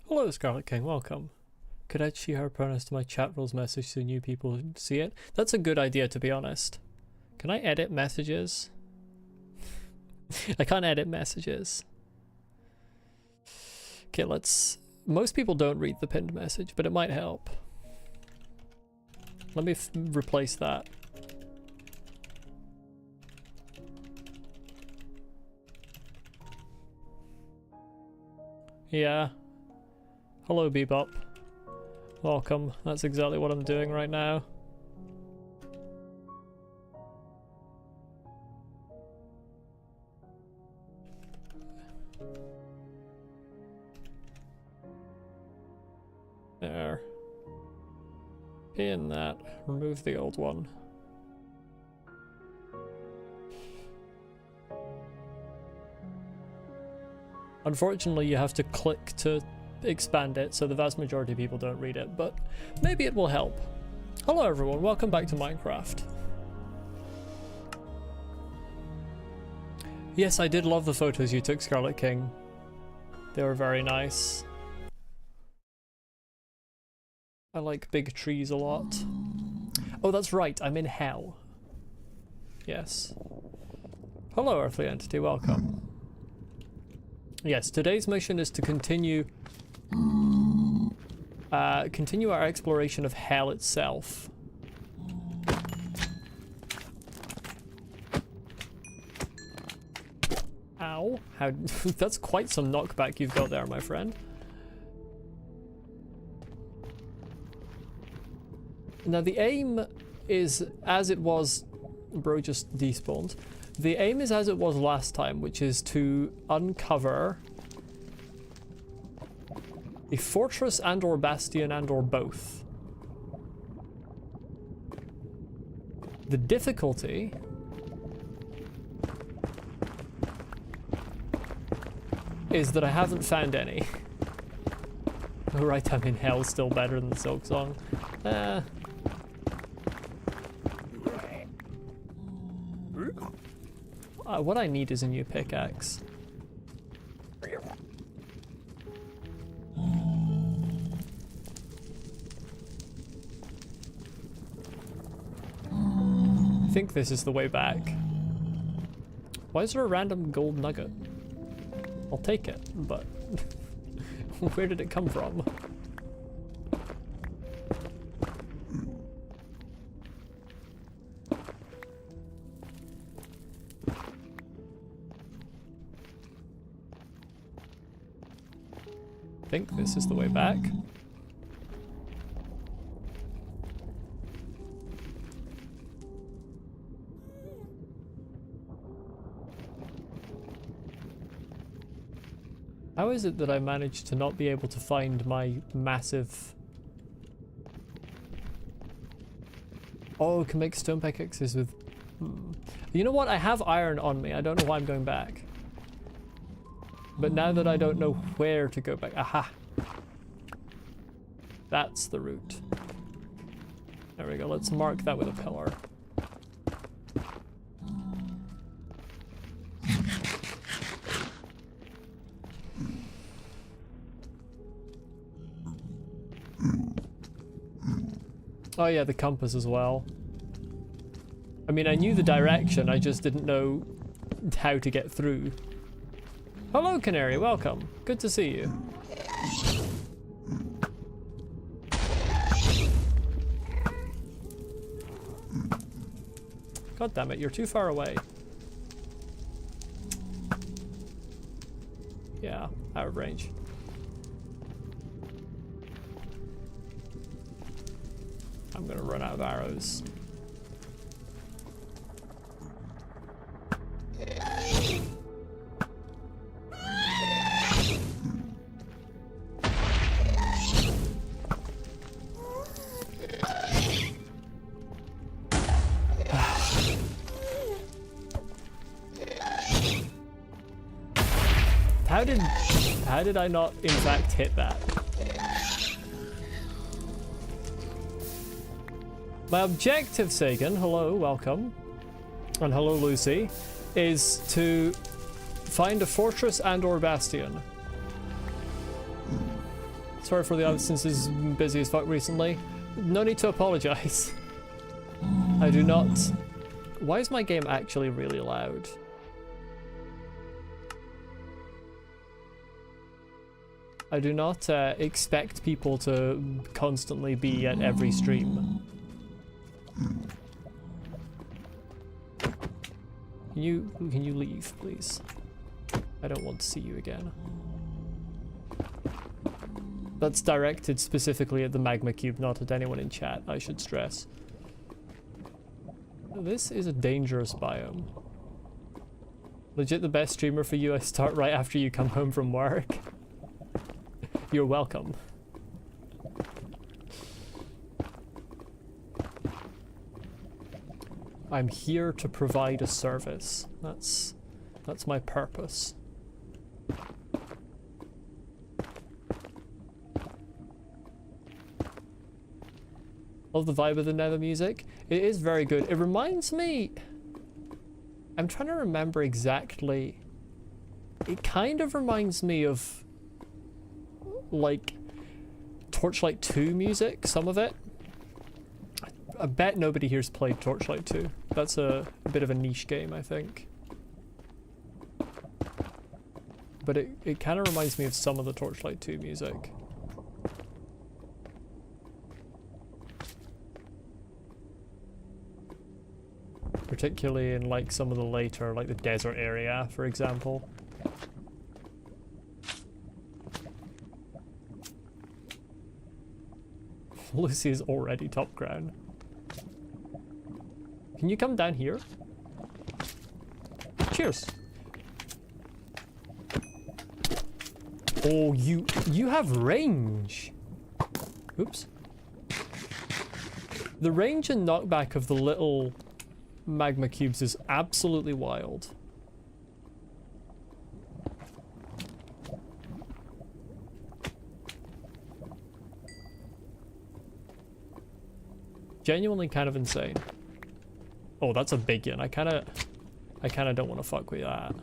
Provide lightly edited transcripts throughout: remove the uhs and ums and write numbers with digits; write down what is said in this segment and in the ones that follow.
Hello, Scarlet King, welcome. Could I change her pronouns to my chat rules message so new people see it? That's a good idea, to be honest. Can I edit messages? I can't edit messages. Okay, let's... Most people don't read the pinned message, but it might help. Let me replace that. Yeah. Hello, Bebop. Welcome. That's exactly what I'm doing right now. There. Pin that. Remove the old one. Unfortunately, you have to click to expand it, so the vast majority of people don't read it, but maybe it will help. Hello everyone, welcome back to Minecraft. Yes, I did love the photos you took, Scarlet King. They were very nice. I like big trees a lot. Oh, that's right, I'm in hell. Yes. Hello, Earthly Entity, welcome. Yes, today's mission is to continue our exploration of hell itself. Ow. How that's quite some knockback you've got there, my friend. Now the aim is as it was... Bro just despawned. The aim is as it was last time, which is to uncover a fortress and or bastion and or both. The difficulty is that I haven't found any. Oh right, I'm in hell, still better than the Silk Song. What I need is a new pickaxe. I think this is the way back. Why is there a random gold nugget? I'll take it, but where did it come from? I think this is the way back. How is it that I managed to not be able to find my massive... Oh, can make stone pickaxes with... You know what? I have iron on me. I don't know why I'm going back. But now that I don't know where to go back... Aha! That's the route. There we go. Let's mark that with a pillar. Oh yeah, the compass as well. I mean, I knew the direction, I just didn't know how to get through. Hello, Canary, welcome. Good to see you. God damn it, you're too far away. Yeah, out of range. I'm gonna run out of arrows. How did I not in fact hit that? My objective, Sagan, hello, welcome, and hello Lucy, is to find a fortress and or bastion. Sorry for the absence, is busy as fuck recently. No need to apologize. I do not... Why is my game actually really loud? I do not expect people to constantly be at every stream. Can you leave, please? I don't want to see you again. That's directed specifically at the magma cube, not at anyone in chat, I should stress. This is a dangerous biome. Legit the best streamer for you, I start right after you come home from work. You're welcome. I'm here to provide a service. That's my purpose. Love the vibe of the Nether music. It is very good. It reminds me... I'm trying to remember exactly. It kind of reminds me of like Torchlight 2 music, some of it. I bet nobody here's played Torchlight 2. That's a bit of a niche game, I think. But it kind of reminds me of some of the Torchlight 2 music. Particularly in like some of the later, like the desert area, for example. Lucy is already top ground. Can you come down here? Cheers. Oh, you have range. Oops. The range and knockback of the little magma cubes is absolutely wild. Genuinely kind of insane. Oh, that's a big one. I kind of don't want to fuck with that.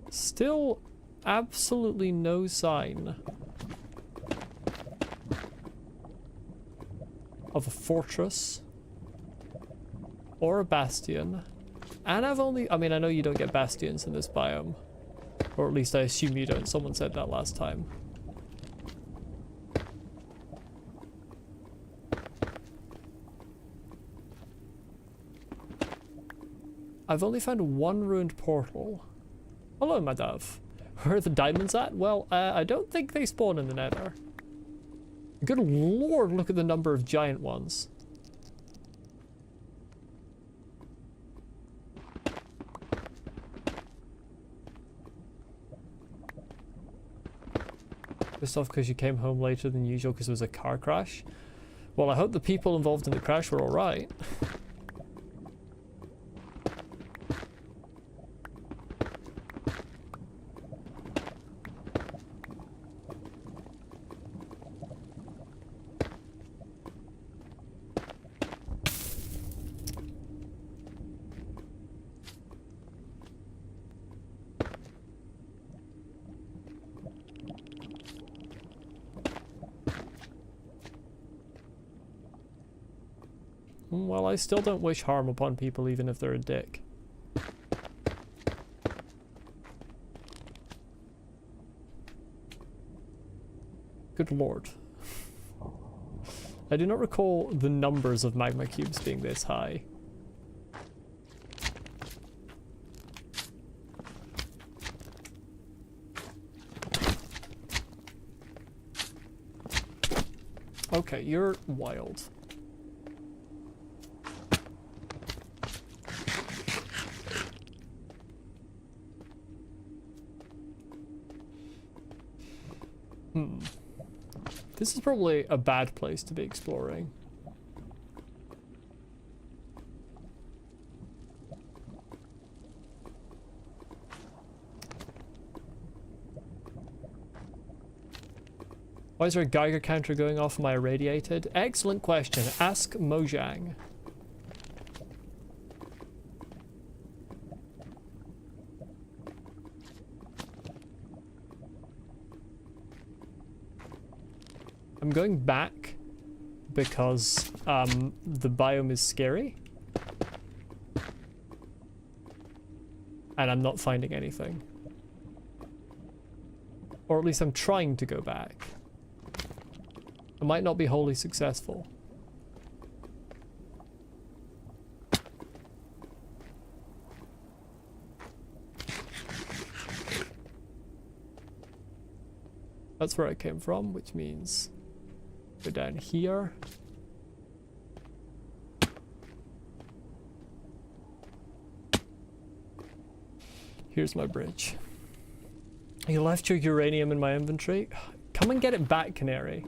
Still absolutely no sign of a fortress or a bastion. And I mean, I know you don't get bastions in this biome. Or at least I assume you don't. Someone said that last time. I've only found one ruined portal. Hello, my dove. Where are the diamonds at? Well, I don't think they spawn in the Nether. Good lord, look at the number of giant ones. Pissed off because you came home later than usual because it was a car crash? Well, I hope the people involved in the crash were alright. Well, I still don't wish harm upon people even if they're a dick. Good lord. I do not recall the numbers of magma cubes being this high. Okay, you're wild. This is probably a bad place to be exploring. Why is there a Geiger counter going off? Am I irradiated? Excellent question. Ask Mojang. I'm going back because the biome is scary. And I'm not finding anything. Or at least I'm trying to go back. I might not be wholly successful. That's where I came from, which means go down here. Here's my bridge. You left your uranium in my inventory. Come and get it back, Canary.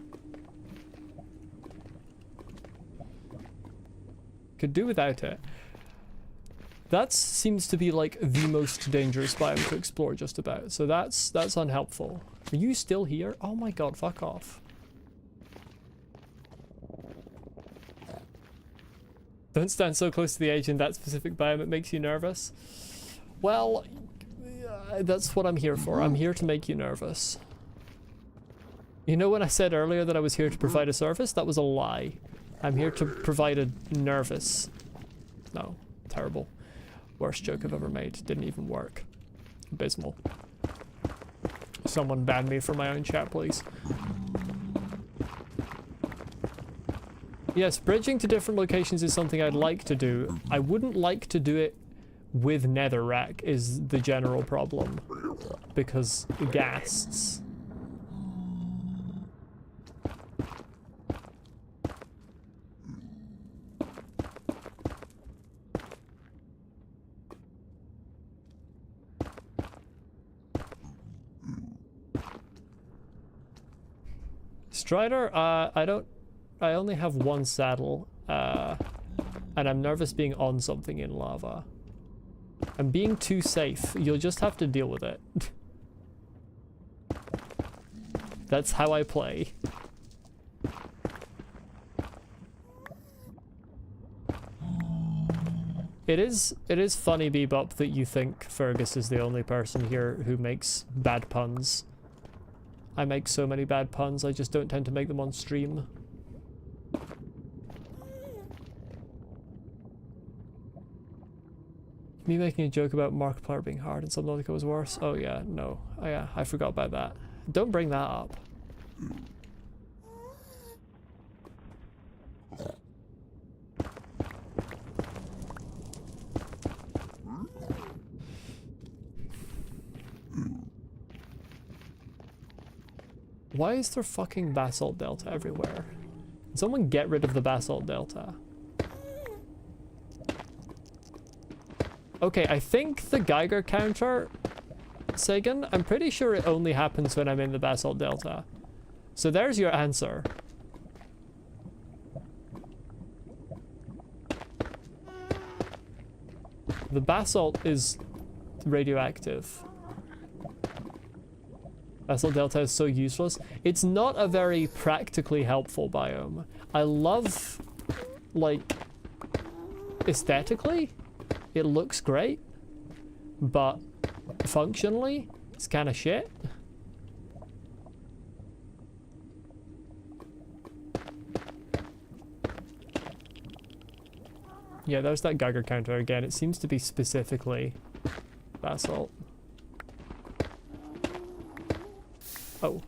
Could do without it. That seems to be like the most dangerous biome to explore just about. So that's unhelpful. Are you still here? Oh my god, fuck off. Don't stand so close to the edge in that specific biome, it makes you nervous. Well, that's what I'm here for. I'm here to make you nervous. You know when I said earlier that I was here to provide a service? That was a lie. I'm here to provide a nervous... No, terrible. Worst joke I've ever made. Didn't even work. Abysmal. Someone ban me from my own chat, please. Yes, bridging to different locations is something I'd like to do. I wouldn't like to do it with netherrack is the general problem. Because ghasts. Strider, I only have one saddle, and I'm nervous being on something in lava. I'm being too safe. You'll just have to deal with it. That's how I play. It is funny, Bebop, that you think Fergus is the only person here who makes bad puns. I make so many bad puns, I just don't tend to make them on stream. Me making a joke about Markiplier being hard and Subnautica was worse? Oh yeah, no. Oh yeah, I forgot about that. Don't bring that up. Why is there fucking basalt delta everywhere? Can someone get rid of the basalt delta? Okay, I think the Geiger counter, Sagan, I'm pretty sure it only happens when I'm in the basalt delta. So there's your answer. The basalt is radioactive. Basalt delta is so useless. It's not a very practically helpful biome. I love, like, aesthetically, it looks great, but functionally, it's kind of shit. Yeah, there's that Geiger counter again. It seems to be specifically basalt. Oh.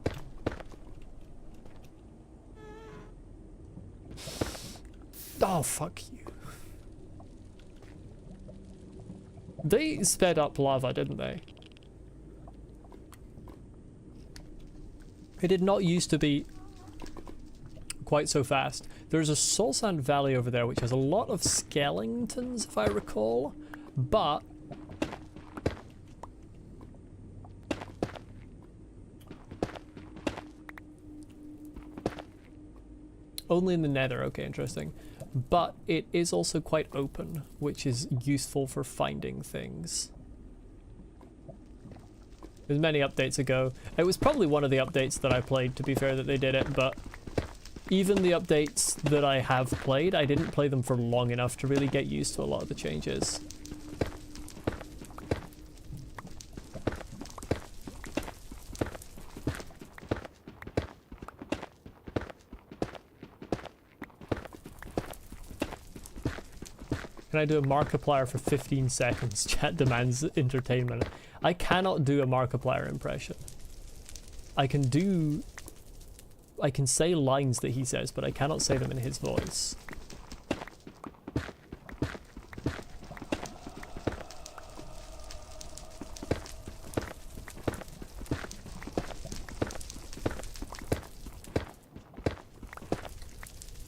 Oh, fuck you. They sped up lava, didn't they? It did not used to be quite so fast. There's a soul sand valley over there which has a lot of skeletons, if I recall, but only in the nether. Okay, interesting. But it is also quite open, which is useful for finding things. There's many updates ago. It was probably one of the updates that I played, to be fair, that they did it, but even the updates that I have played, I didn't play them for long enough to really get used to a lot of the changes. Can I do a Markiplier for 15 seconds? Chat demands entertainment. I cannot do a Markiplier impression. I can say lines that he says, but I cannot say them in his voice.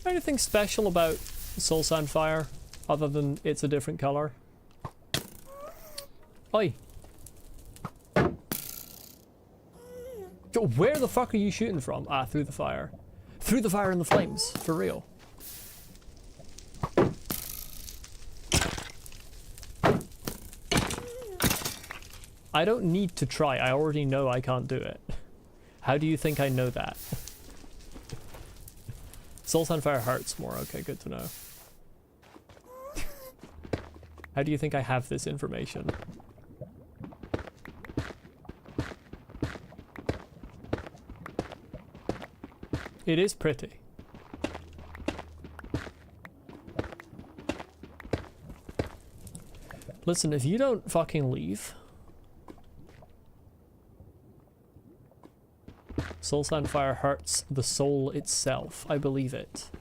Anything special about Soul Sand Fire? Other than it's a different color. Oi! Where the fuck are you shooting from? Ah, through the fire. Through the fire and the flames, for real. I don't need to try, I already know I can't do it. How do you think I know that? Soul Sand Fire hurts more, okay, good to know. How do you think I have this information? It is pretty. Listen, if you don't fucking leave... Soul Sand Fire hurts the soul itself. I believe it.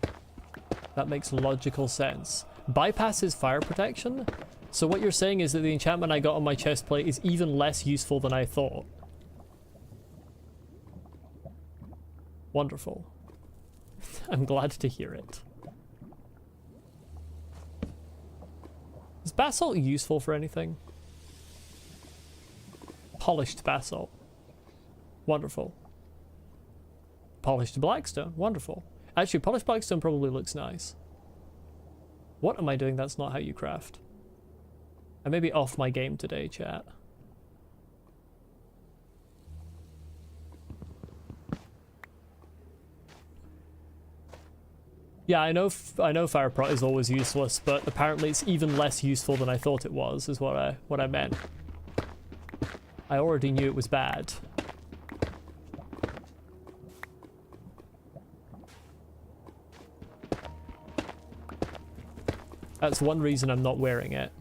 That makes logical sense. Bypasses fire protection? So what you're saying is that the enchantment I got on my chest plate is even less useful than I thought. Wonderful. I'm glad to hear it. Is basalt useful for anything? Polished basalt. Wonderful. Polished blackstone. Wonderful. Actually, polished blackstone probably looks nice. What am I doing? That's not how you craft. I may be off my game today, chat. Yeah, I know fire prot is always useless, but apparently it's even less useful than I thought it was, is what I meant. I already knew it was bad. That's one reason I'm not wearing it.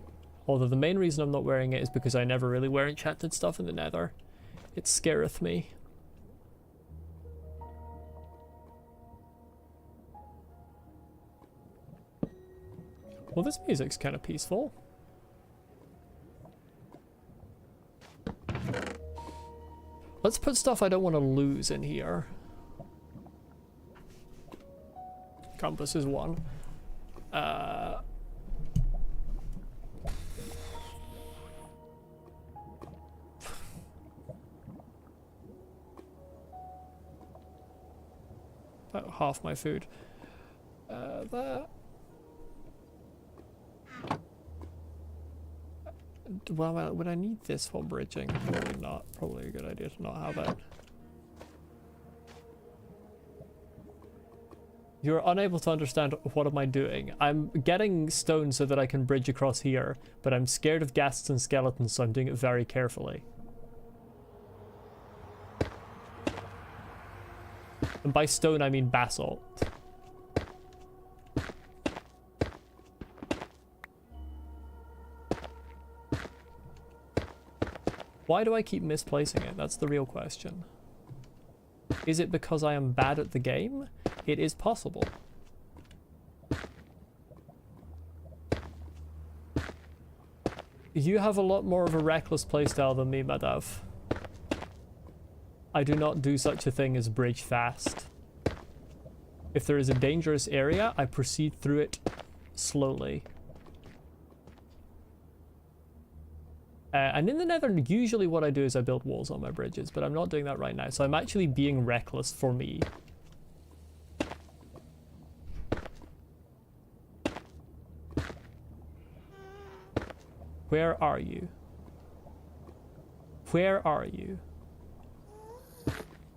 Although the main reason I'm not wearing it is because I never really wear enchanted stuff in the nether. It scareth me. Well, this music's kind of peaceful. Let's put stuff I don't want to lose in here. Compass is one. About half my food. That. Well, would I need this for bridging? Probably not. Probably a good idea to not have it. You're unable to understand what am I doing. I'm getting stone so that I can bridge across here, but I'm scared of ghasts and skeletons, so I'm doing it very carefully. And by stone I mean basalt. Why do I keep misplacing it? That's the real question. Is it because I am bad at the game? It is possible. You have a lot more of a reckless playstyle than me, Madav. I do not do such a thing as bridge fast. If there is a dangerous area, I proceed through it slowly. And in the Nether, usually what I do is I build walls on my bridges, but I'm not doing that right now, so I'm actually being reckless for me. Where are you? Where are you?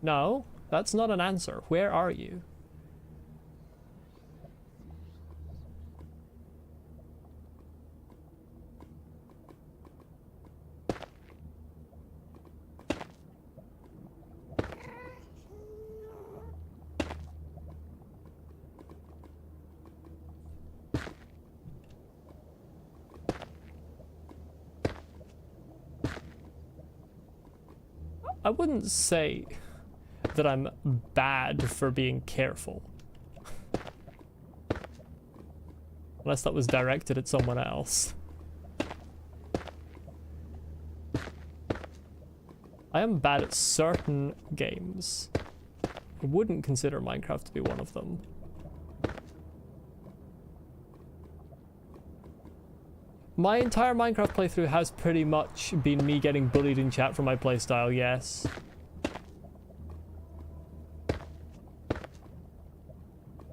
No, that's not an answer. Where are you? I wouldn't say that I'm bad for being careful. Unless that was directed at someone else. I am bad at certain games. I wouldn't consider Minecraft to be one of them. My entire Minecraft playthrough has pretty much been me getting bullied in chat for my playstyle, yes.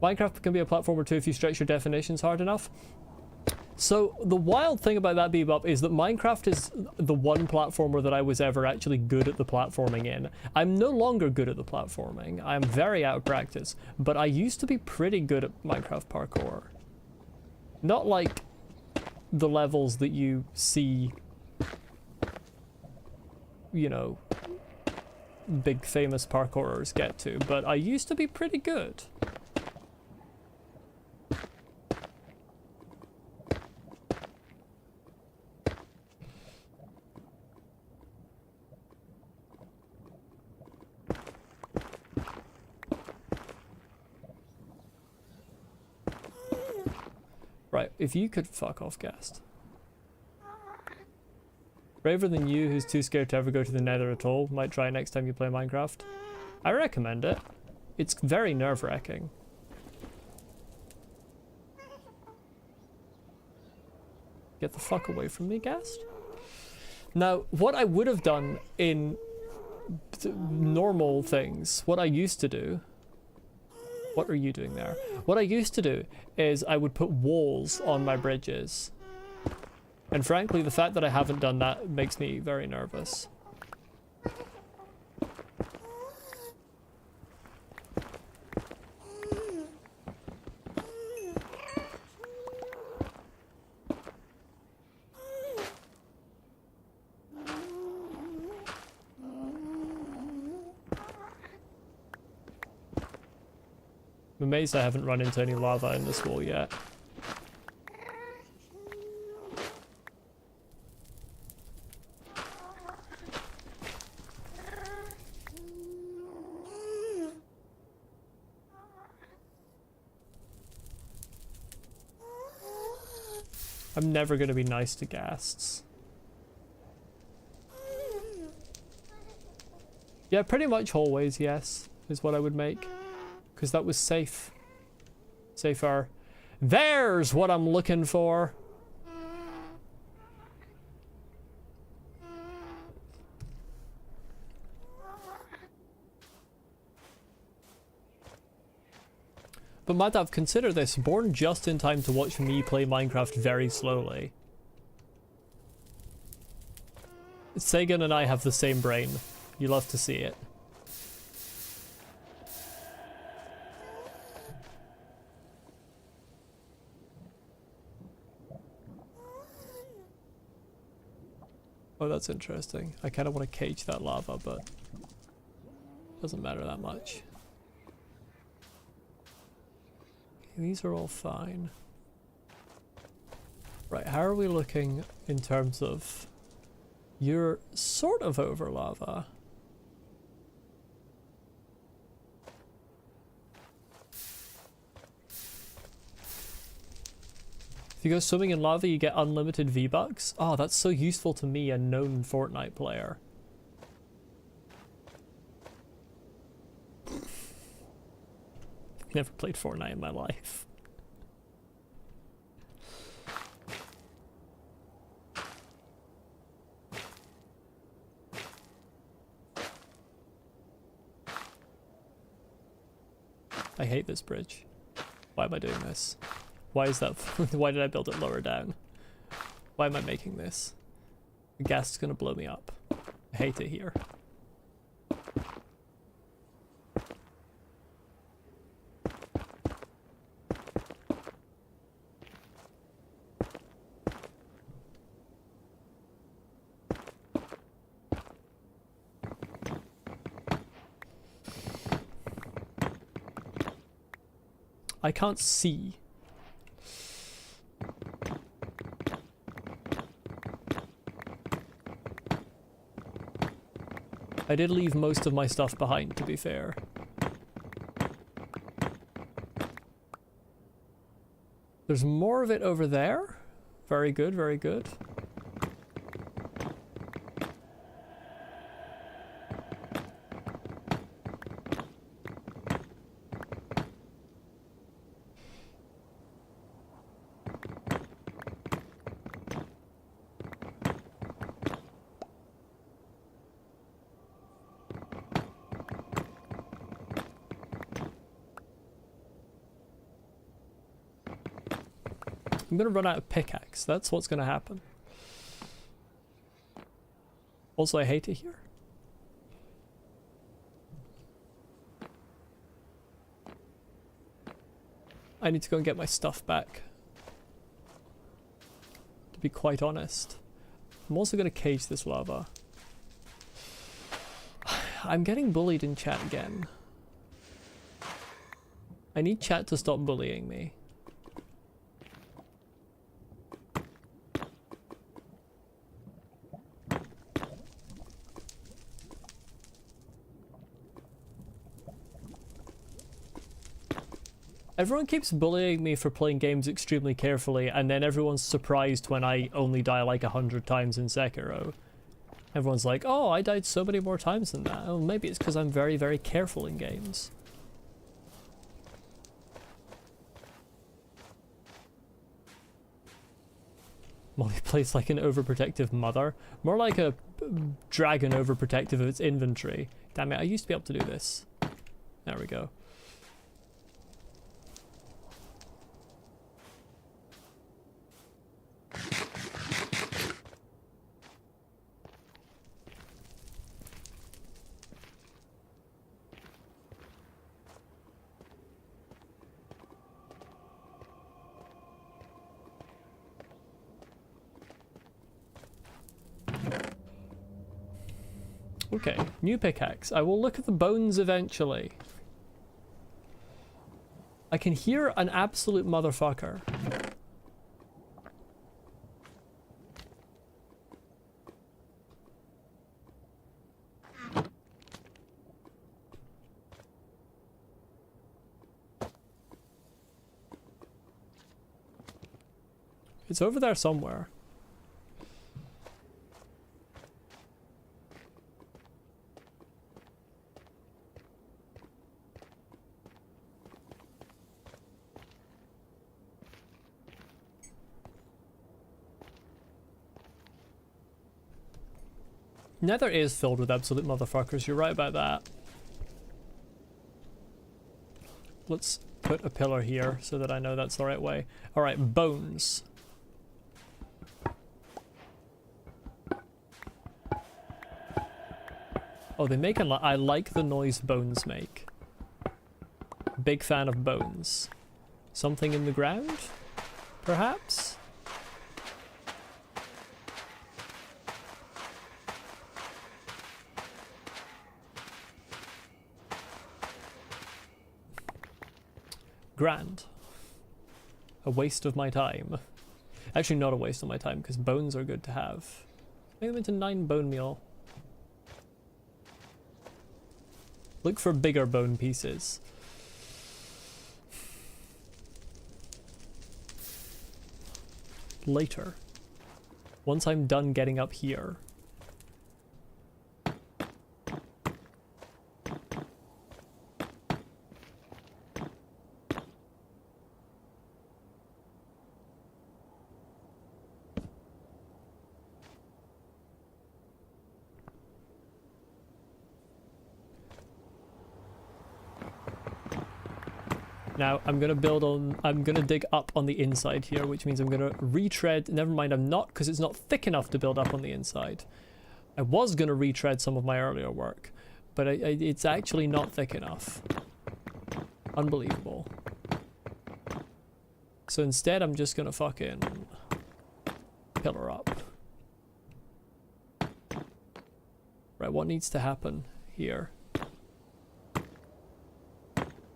Minecraft can be a platformer too if you stretch your definitions hard enough. So the wild thing about that, Bebop, is that Minecraft is the one platformer that I was ever actually good at the platforming in. I'm no longer good at the platforming. I'm very out of practice, but I used to be pretty good at Minecraft parkour. Not like the levels that you see, you know, big famous parkourers get to, but I used to be pretty good. Right, if you could fuck off, Gast. Braver than you, who's too scared to ever go to the Nether at all, might try next time you play Minecraft. I recommend it. It's very nerve-wracking. Get the fuck away from me, Gast. Now, what I would have done in normal things, what I used to do... What are you doing there? What I used to do is I would put walls on my bridges. And frankly, the fact that I haven't done that makes me very nervous. I'm amazed I haven't run into any lava in this wall yet. I'm never going to be nice to ghasts. Yeah, pretty much hallways, yes, is what I would make. Because that was safe. Safer. There's what I'm looking for. But Madav, consider this. Born just in time to watch me play Minecraft very slowly. Sagan and I have the same brain. You love to see it. Oh, that's interesting. I kind of want to cage that lava, but it doesn't matter that much. These are all fine. Right, how are we looking in terms of You're sort of over lava. If you go swimming in lava, you get unlimited V-Bucks. Oh, that's so useful to me, a known Fortnite player. Never played Fortnite in my life. I hate this bridge. Why am I doing this? Why is that? Why did I build it lower down? Why am I making this? The gas is gonna blow me up. I hate it here. I can't see. I did leave most of my stuff behind, to be fair. There's more of it over there. Very good, very good. I'm gonna run out of pickaxe. That's what's gonna happen. Also, I hate it here. I need to go and get my stuff back. To be quite honest. I'm also gonna cage this lava. I'm getting bullied in chat again. I need chat to stop bullying me. Everyone keeps bullying me for playing games extremely carefully, and then everyone's surprised when I only die like 100 times in Sekiro. Everyone's like, oh, I died so many more times than that. Oh, maybe it's because I'm very, very careful in games. Molly plays like an overprotective mother. More like a dragon overprotective of its inventory. Damn it, I used to be able to do this. There we go. Okay, new pickaxe. I will look at the bones eventually. I can hear an absolute motherfucker. It's over there somewhere. Nether is filled with absolute motherfuckers, you're right about that. Let's put a pillar here so that I know that's the right way. Alright, bones. Oh, they make a lot. I like the noise bones make. Big fan of bones. Something in the ground? Perhaps? Grand. A waste of my time. Actually not a waste of my time, because bones are good to have. Make them into 9 bone meal. Look for bigger bone pieces. Later. Once I'm done getting up here. Now, I'm gonna dig up on the inside here, which means I'm gonna retread. Never mind, I'm not, because it's not thick enough to build up on the inside. I was gonna retread some of my earlier work, but it's actually not thick enough. Unbelievable. So instead, I'm just gonna fucking pillar up. Right, what needs to happen here?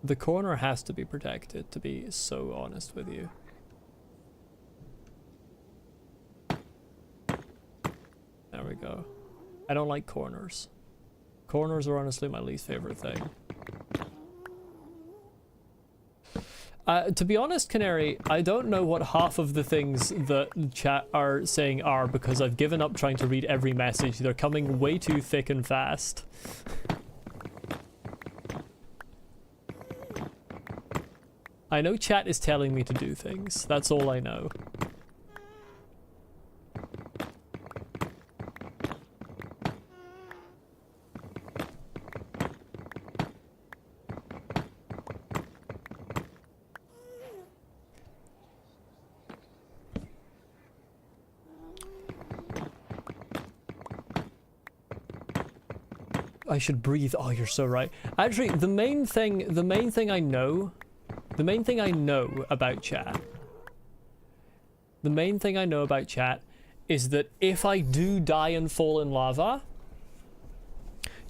The corner has to be protected, to be so honest with you. There we go. I don't like corners. Corners are honestly my least favorite thing. To be honest, Canary, I don't know what half of the things that chat are saying are, because I've given up trying to read every message. They're coming way too thick and fast. I know chat is telling me to do things. That's all I know. I should breathe. Oh, you're so right. Actually, the main thing I know about chat. The main thing I know about chat is that if I do die and fall in lava,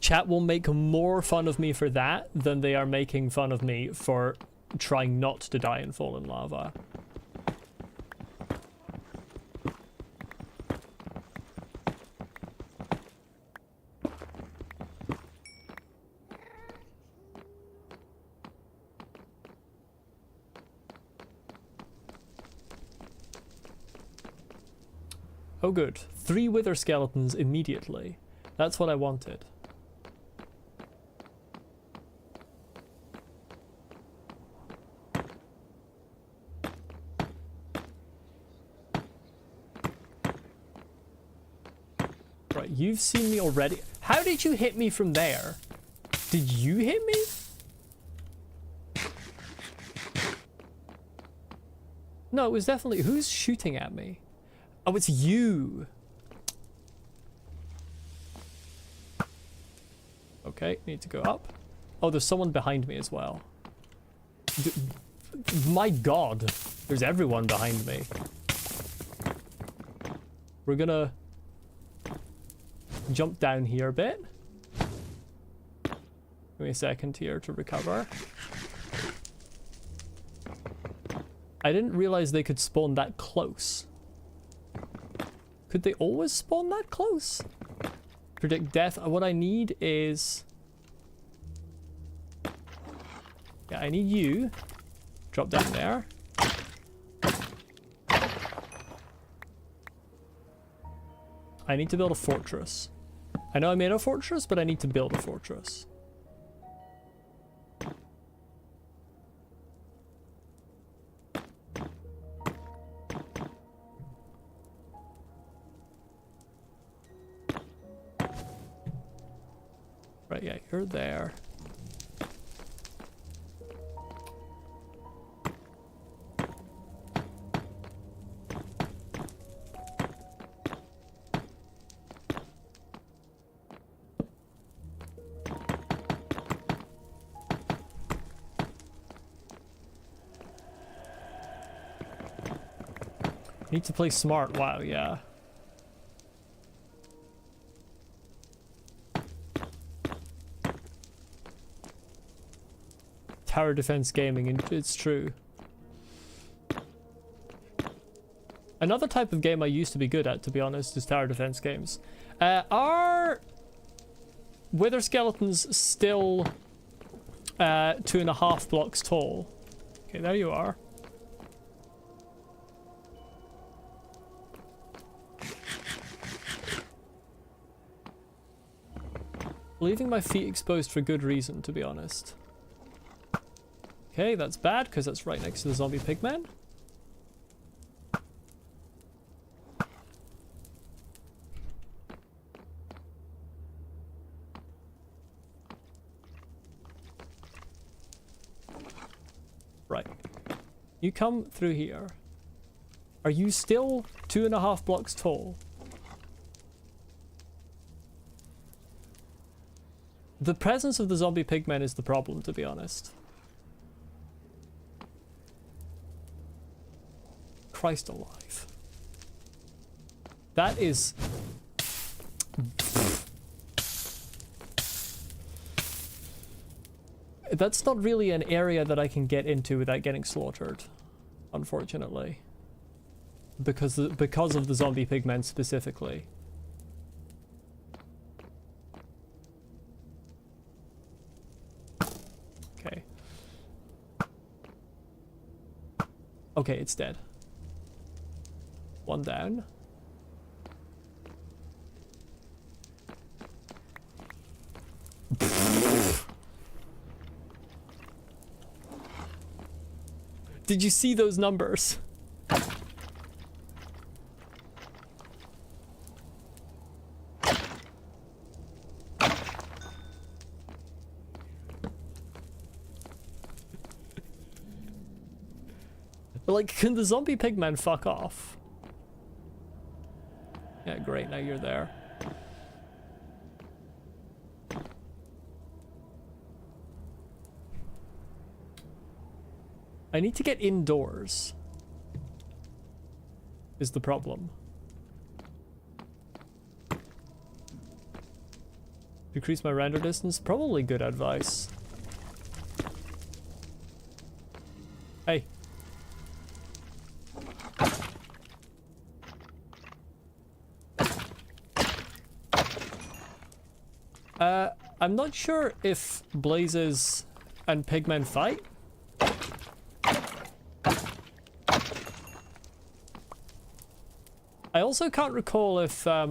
chat will make more fun of me for that than they are making fun of me for trying not to die and fall in lava. Oh good. 3 wither skeletons immediately. That's what I wanted. Right, you've seen me already. How did you hit me from there? Did you hit me? No, it was definitely... Who's shooting at me? Oh, it's you. Okay, need to go up. Oh, there's someone behind me as well. My god, there's everyone behind me. We're gonna jump down here a bit. Give me a second here to recover. I didn't realize they could spawn that close. Could they always spawn that close? Predict death. What I need is... Yeah, I need you. Drop down there. I need to build a fortress. I know I made a fortress, but I need to build a fortress. Right, yeah, you're there. Need to play smart. Wow, yeah. Tower defense gaming, and it's true. I Another type of game I used to be good at, to be honest, is tower defense games. Are wither skeletons still 2.5 blocks tall? Okay, there you are. Leaving my feet exposed for good reason, to be honest. Okay, that's bad, because that's right next to the zombie pigman. Right. You come through here. Are you still 2.5 blocks tall? The presence of the zombie pigmen is the problem, to be honest. Christ alive. That is... That's not really an area that I can get into without getting slaughtered, unfortunately. Because of the zombie pigmen specifically. Okay. Okay, it's dead. One down. Did you see those numbers? Like, can the zombie pigman fuck off? Yeah, great, now you're there. I need to get indoors. Is the problem. Decrease my render distance? Probably good advice. Hey. I'm not sure if blazes and pigmen fight. I also can't recall if I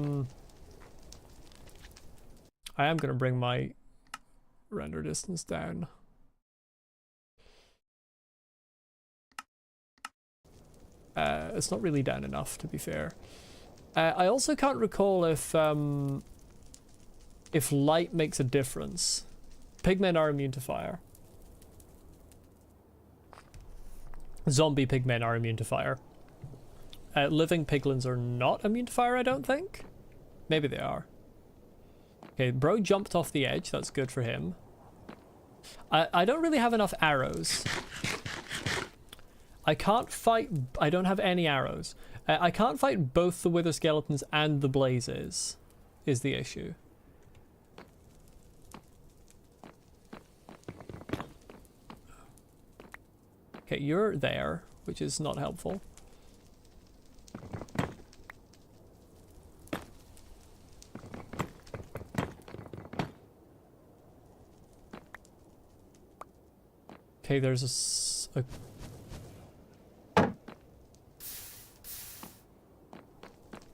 am gonna bring my render distance down. It's not really down enough, to be fair. I also can't recall if light makes a difference. Pigmen are immune to fire. Zombie pigmen are immune to fire. Living piglins are not immune to fire, I don't think. Maybe they are. Okay, bro jumped off the edge. That's good for him. I don't really have enough arrows. I can't fight... I don't have any arrows. I can't fight both the wither skeletons and the blazes, is the issue. Okay, you're there, which is not helpful. Okay, there's a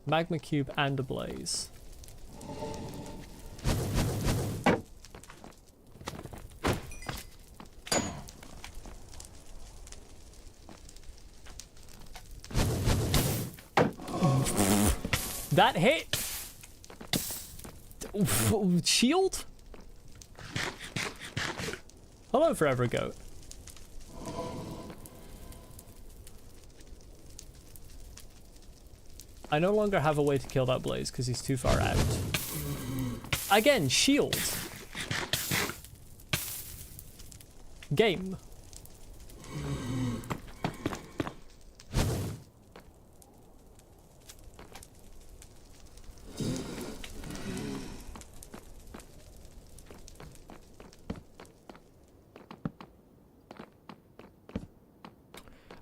magma cube and a blaze. That hit! Shield? Hello, Forever Goat. I no longer have a way to kill that blaze because he's too far out. Again, shield. Game.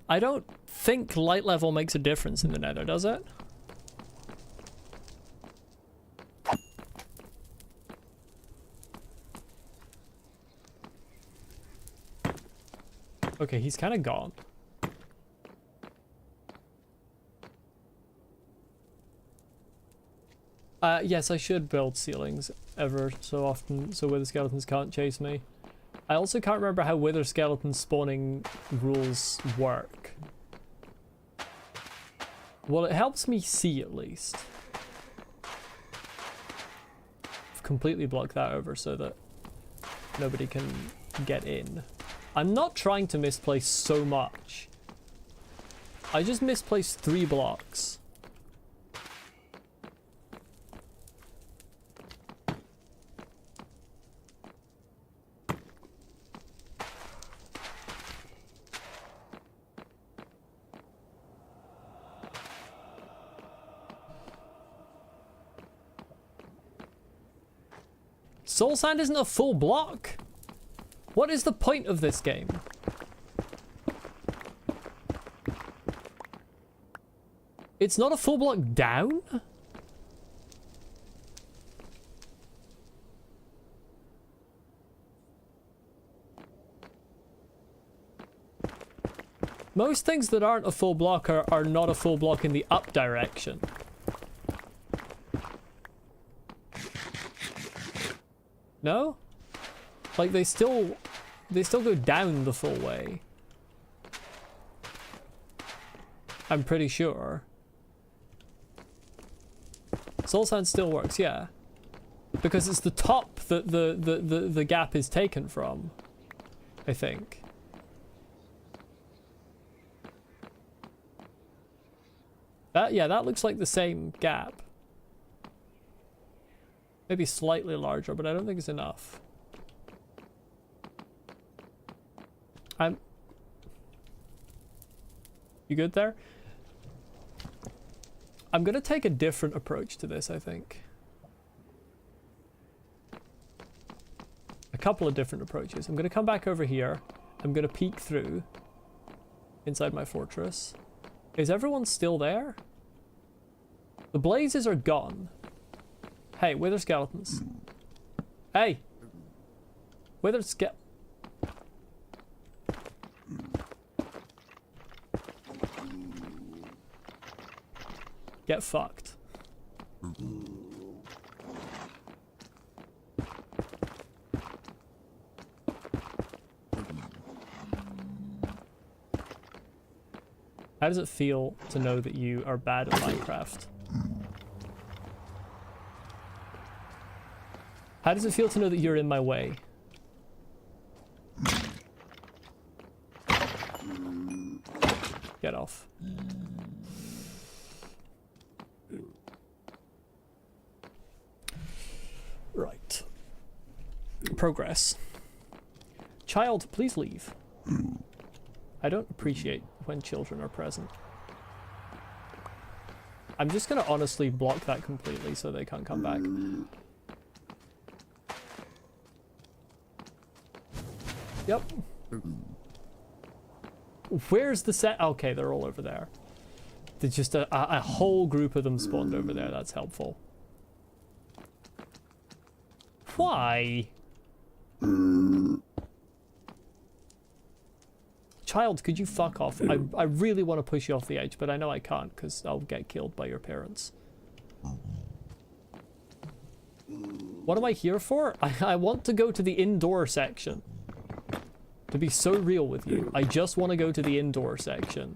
I don't think light level makes a difference in the nether, does it? Okay, he's kind of gone. Yes, I should build ceilings ever so often so wither skeletons can't chase me. I also can't remember how wither skeleton spawning rules work. Well, it helps me see at least. I've completely blocked that over so that nobody can get in. I'm not trying to misplace so much. I just misplaced 3 blocks. Soul Sand isn't a full block? What is the point of this game? It's not a full block down? Most things that aren't a full block are not a full block in the up direction. No? Like they still go down the full way. I'm pretty sure. Soul Sand still works, yeah. Because it's the top that the gap is taken from, I think. That looks like the same gap. Maybe slightly larger, but I don't think it's enough. You good there? I'm gonna take a different approach to this, I think. A couple of different approaches. I'm gonna come back over here. I'm gonna peek through inside my fortress. Is everyone still there? The blazes are gone. Hey, wither skeletons. Hey! Wither skeleton. Get fucked. How does it feel to know that you are bad at Minecraft? How does it feel to know that you're in my way? Get off. Right. Progress. Child, please leave. I don't appreciate when children are present. I'm just gonna honestly block that completely so they can't come back. Yep. Where's the set? Okay, they're all over there. There's just a whole group of them spawned over there. That's helpful. Why? Child, could you fuck off? I really want to push you off the edge, but I know I can't because I'll get killed by your parents. What am I here for? I want to go to the indoor section. To be so real with you, I just want to go to the indoor section.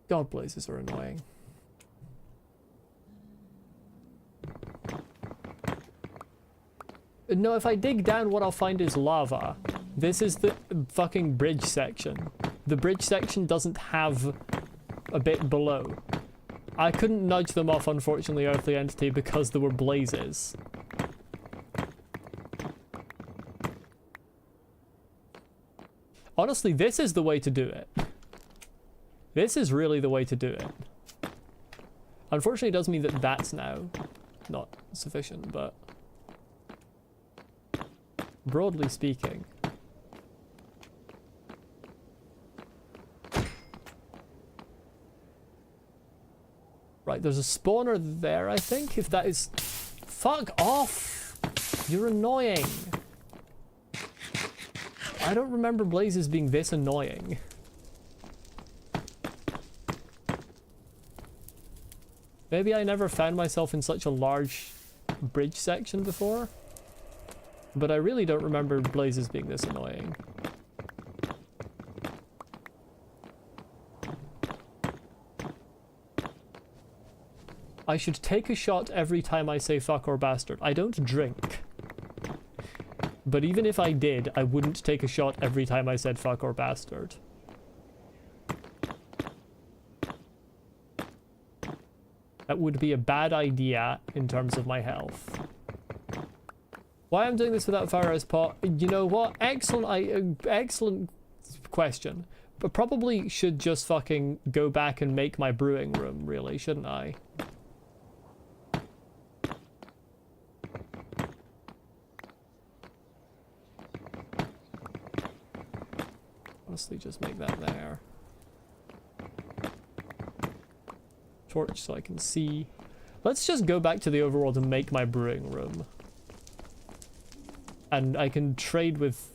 God, blazes are annoying. No, if I dig down, what I'll find is lava. This is the fucking bridge section. The bridge section doesn't have a bit below. I couldn't nudge them off, unfortunately, Earthly Entity, because there were blazes. Honestly, this is the way to do it. This is really the way to do it. Unfortunately, it does mean that that's now not sufficient, but broadly speaking. Right, there's a spawner there, I think, if that is... Fuck off! You're annoying. I don't remember blazes being this annoying. Maybe I never found myself in such a large bridge section before, but I really don't remember blazes being this annoying. I should take a shot every time I say fuck or bastard. I don't drink. But even if I did, I wouldn't take a shot every time I said fuck or bastard. That would be a bad idea in terms of my health. Why I'm doing this without fire ice pot? You know what? Excellent question. But probably should just fucking go back and make my brewing room, really, shouldn't I? Honestly, just make that there. Torch so I can see. Let's just go back to the overworld and make my brewing room. And I can trade with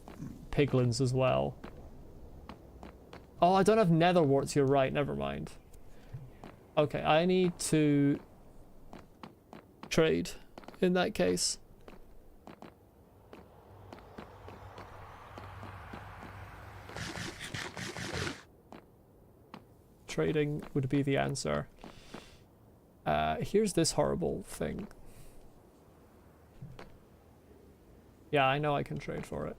piglins as well. Oh, I don't have nether warts, you're right, never mind. Okay, I need to trade in that case. Trading would be the answer. Here's this horrible thing. Yeah, I know I can trade for it.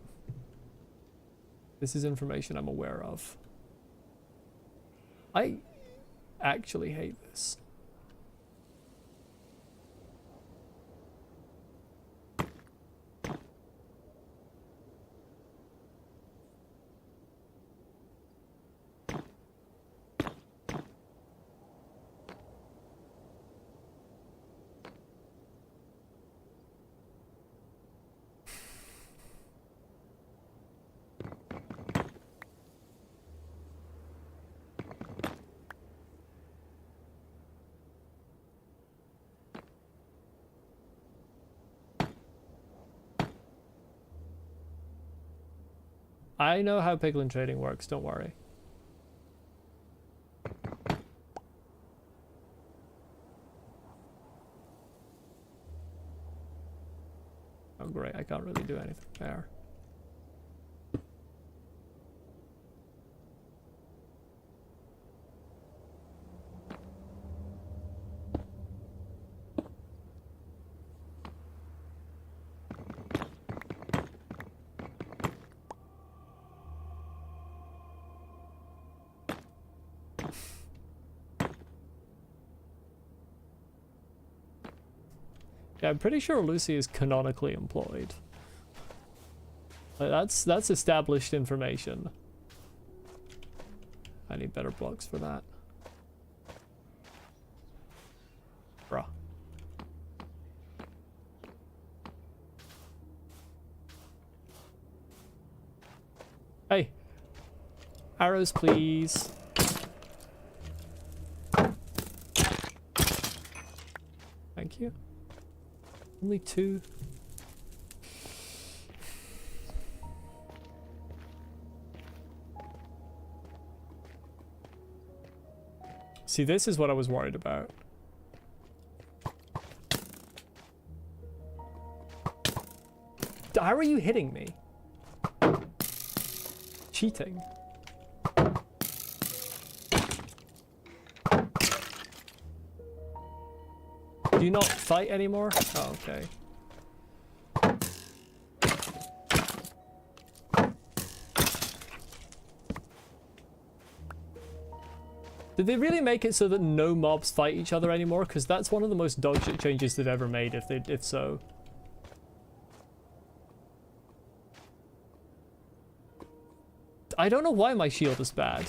This is information I'm aware of. I actually hate this. I know how piglin trading works, don't worry. Oh great, I can't really do anything there. Yeah, I'm pretty sure Lucy is canonically employed. Like, that's established information. I need better blocks for that. Bruh. Hey. Arrows, please. Thank you. Only 2. See, this is what I was worried about. How are you hitting me? Cheating. Do you not fight anymore? Oh, okay. Did they really make it so that no mobs fight each other anymore? Because that's one of the most dogshit changes they've ever made, if so. I don't know why my shield is bad.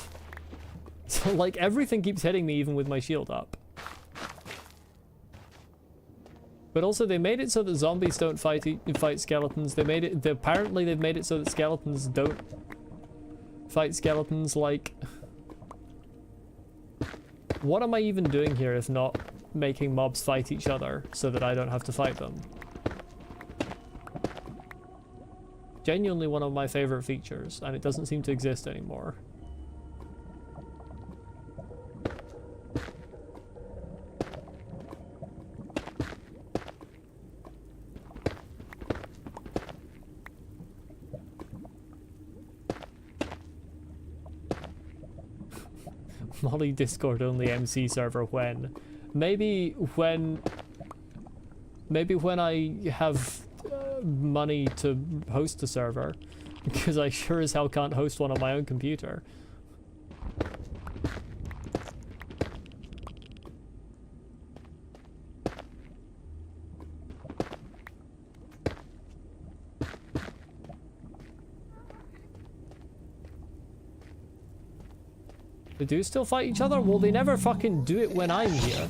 So, like, everything keeps hitting me even with my shield up. But also, they made it so that zombies don't fight skeletons. They made it... apparently, they've made it so that skeletons don't fight skeletons, like... What am I even doing here if not making mobs fight each other so that I don't have to fight them? Genuinely one of my favorite features, and it doesn't seem to exist anymore. Molly Discord only MC server when? Maybe when I have money to host a server, because I sure as hell can't host one on my own computer. They do still fight each other? Well, they never fucking do it when I'm here.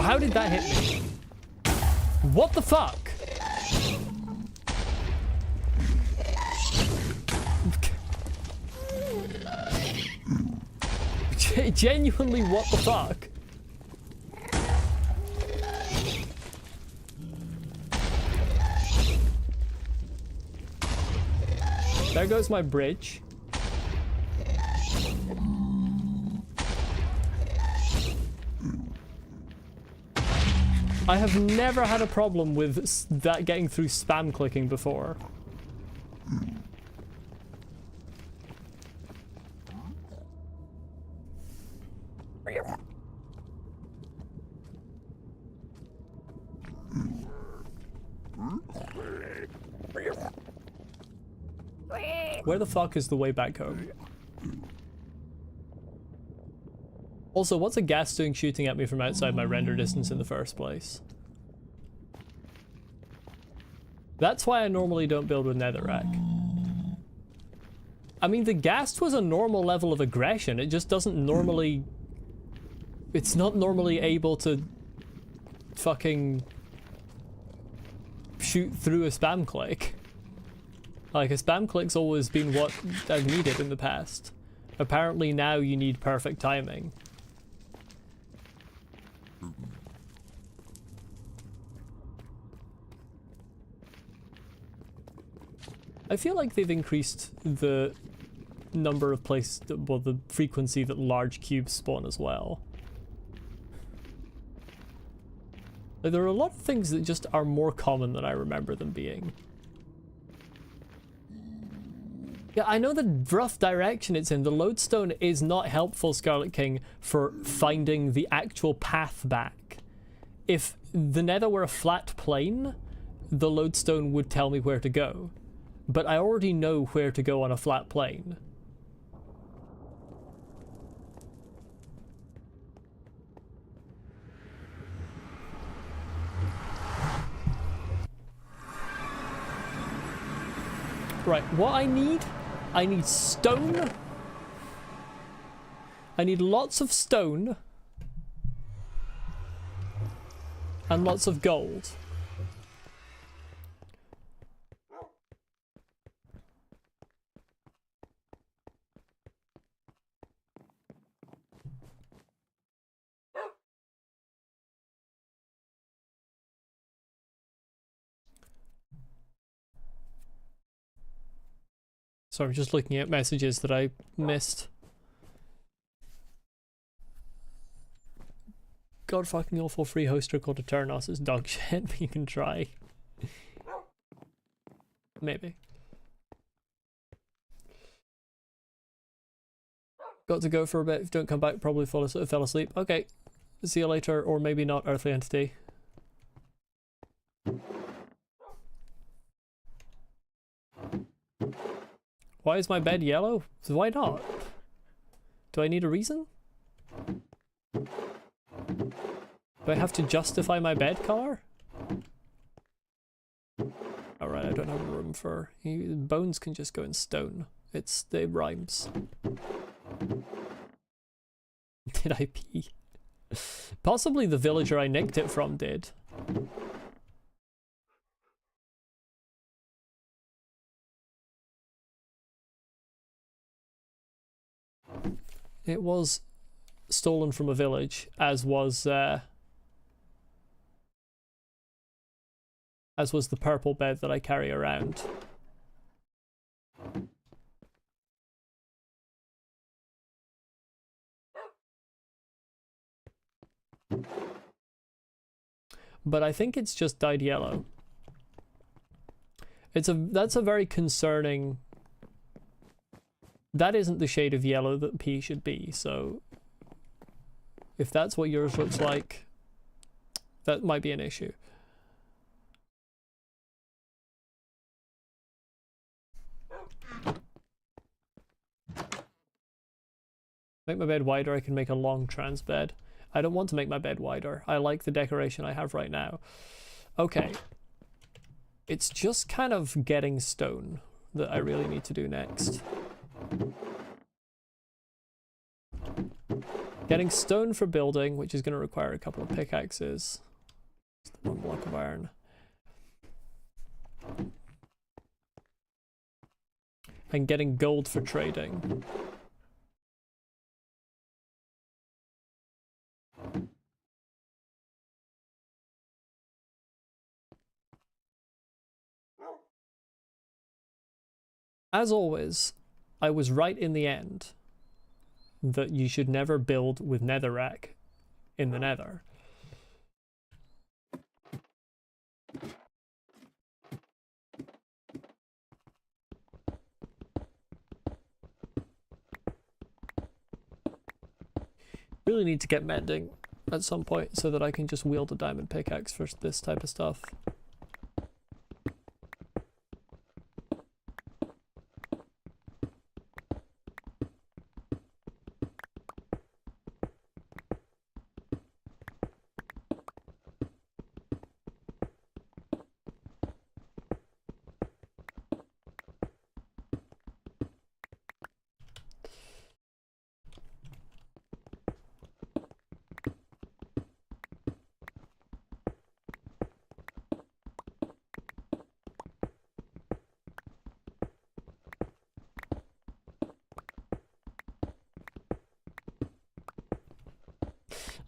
How did that hit me? What the fuck? Genuinely, what the fuck? There goes my bridge. I have never had a problem with that getting through spam clicking before. Where the fuck is the way back home? Also, what's a gas doing shooting at me from outside my render distance in the first place? That's why I normally don't build with netherrack. I mean, the ghast was a normal level of aggression. It just doesn't normally... It's not normally able to fucking shoot through a spam click. Like, a spam click's always been what I've needed in the past. Apparently now you need perfect timing. I feel like they've increased the number of places, well, the frequency that large cubes spawn as well. Like, there are a lot of things that just are more common than I remember them being. Yeah, I know the rough direction it's in. The lodestone is not helpful, Scarlet King, for finding the actual path back. If the nether were a flat plane, the lodestone would tell me where to go. But I already know where to go on a flat plane. Right, what I need stone. I need lots of stone. And lots of gold. Sorry, just looking at messages that I missed. God fucking awful free hoster called Eternos is dog shit, but you can try. maybe. Got to go for a bit. If you don't come back, probably fell asleep. Okay. See you later, or maybe not, earthly entity. Why is my bed yellow? Why not? Do I need a reason? Do I have to justify my bed color? Alright, I don't have room for... Bones can just go in stone. It rhymes. Did I pee? Possibly the villager I nicked it from did. It was stolen from a village, as was the purple bed that I carry around. But I think it's just dyed yellow. That's a very concerning... That isn't the shade of yellow that pea should be, so if that's what yours looks like, that might be an issue. Make my bed wider, I can make a long trans bed. I don't want to make my bed wider. I like the decoration I have right now. Okay. It's just kind of getting stone that I really need to do next. Getting stone for building, which is going to require a couple of pickaxes. Just 1 block of iron. And getting gold for trading. As always, I was right in the end that you should never build with netherrack in the nether. Really need to get mending at some point so that I can just wield a diamond pickaxe for this type of stuff.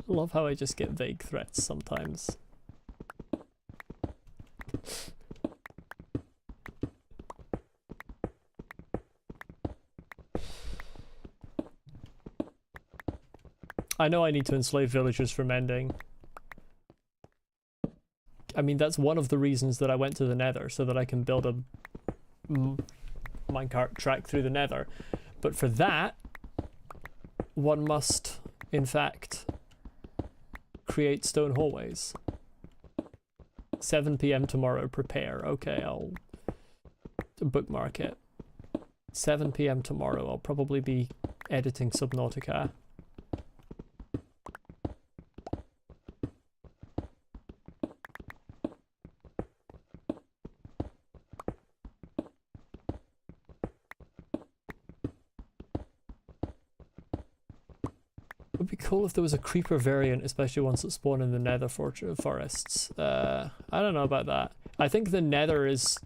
I love how I just get vague threats sometimes. I know I need to enslave villagers for mending. I mean, that's one of the reasons that I went to the nether, so that I can build a minecart track through the nether. But for that, one must, in fact, create stone hallways. 7 PM tomorrow, prepare. Okay, I'll bookmark it. 7 PM tomorrow, I'll probably be editing Subnautica. It would be cool if there was a creeper variant, especially ones that spawn in the nether forests. I don't know about that. I think the nether is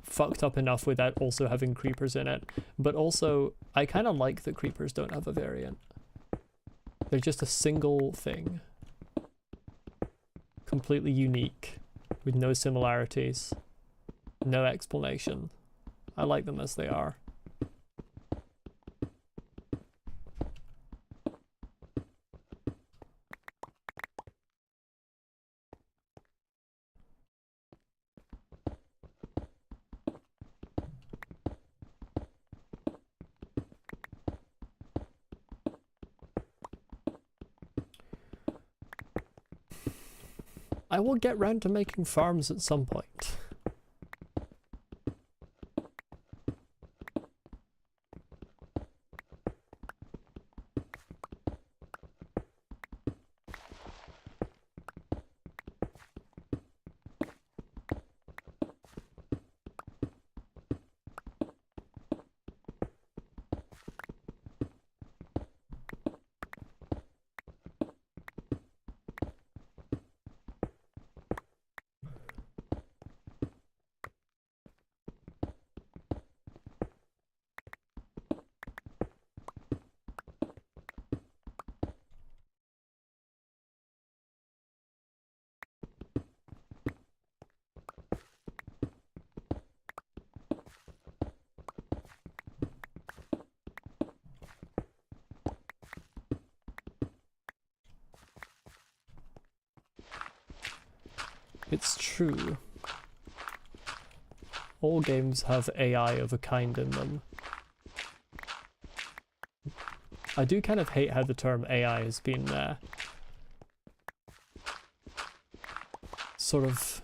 fucked up enough without also having creepers in it, but also I kind of like that creepers don't have a variant. They're just a single thing. Completely unique, with no similarities, no explanation. I like them as they are. I will get round to making farms at some point. It's true. All games have AI of a kind in them. I do kind of hate how the term AI has been sort of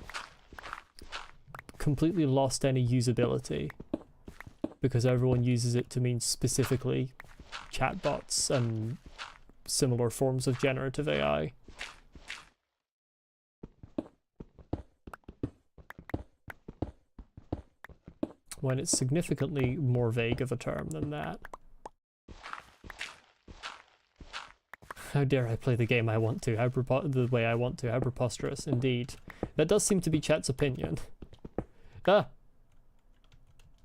completely lost any usability because everyone uses it to mean specifically chatbots and similar forms of generative AI. When it's significantly more vague of a term than that. How dare I play the game I want to, the way I want to, how preposterous, indeed. That does seem to be chat's opinion. Ah!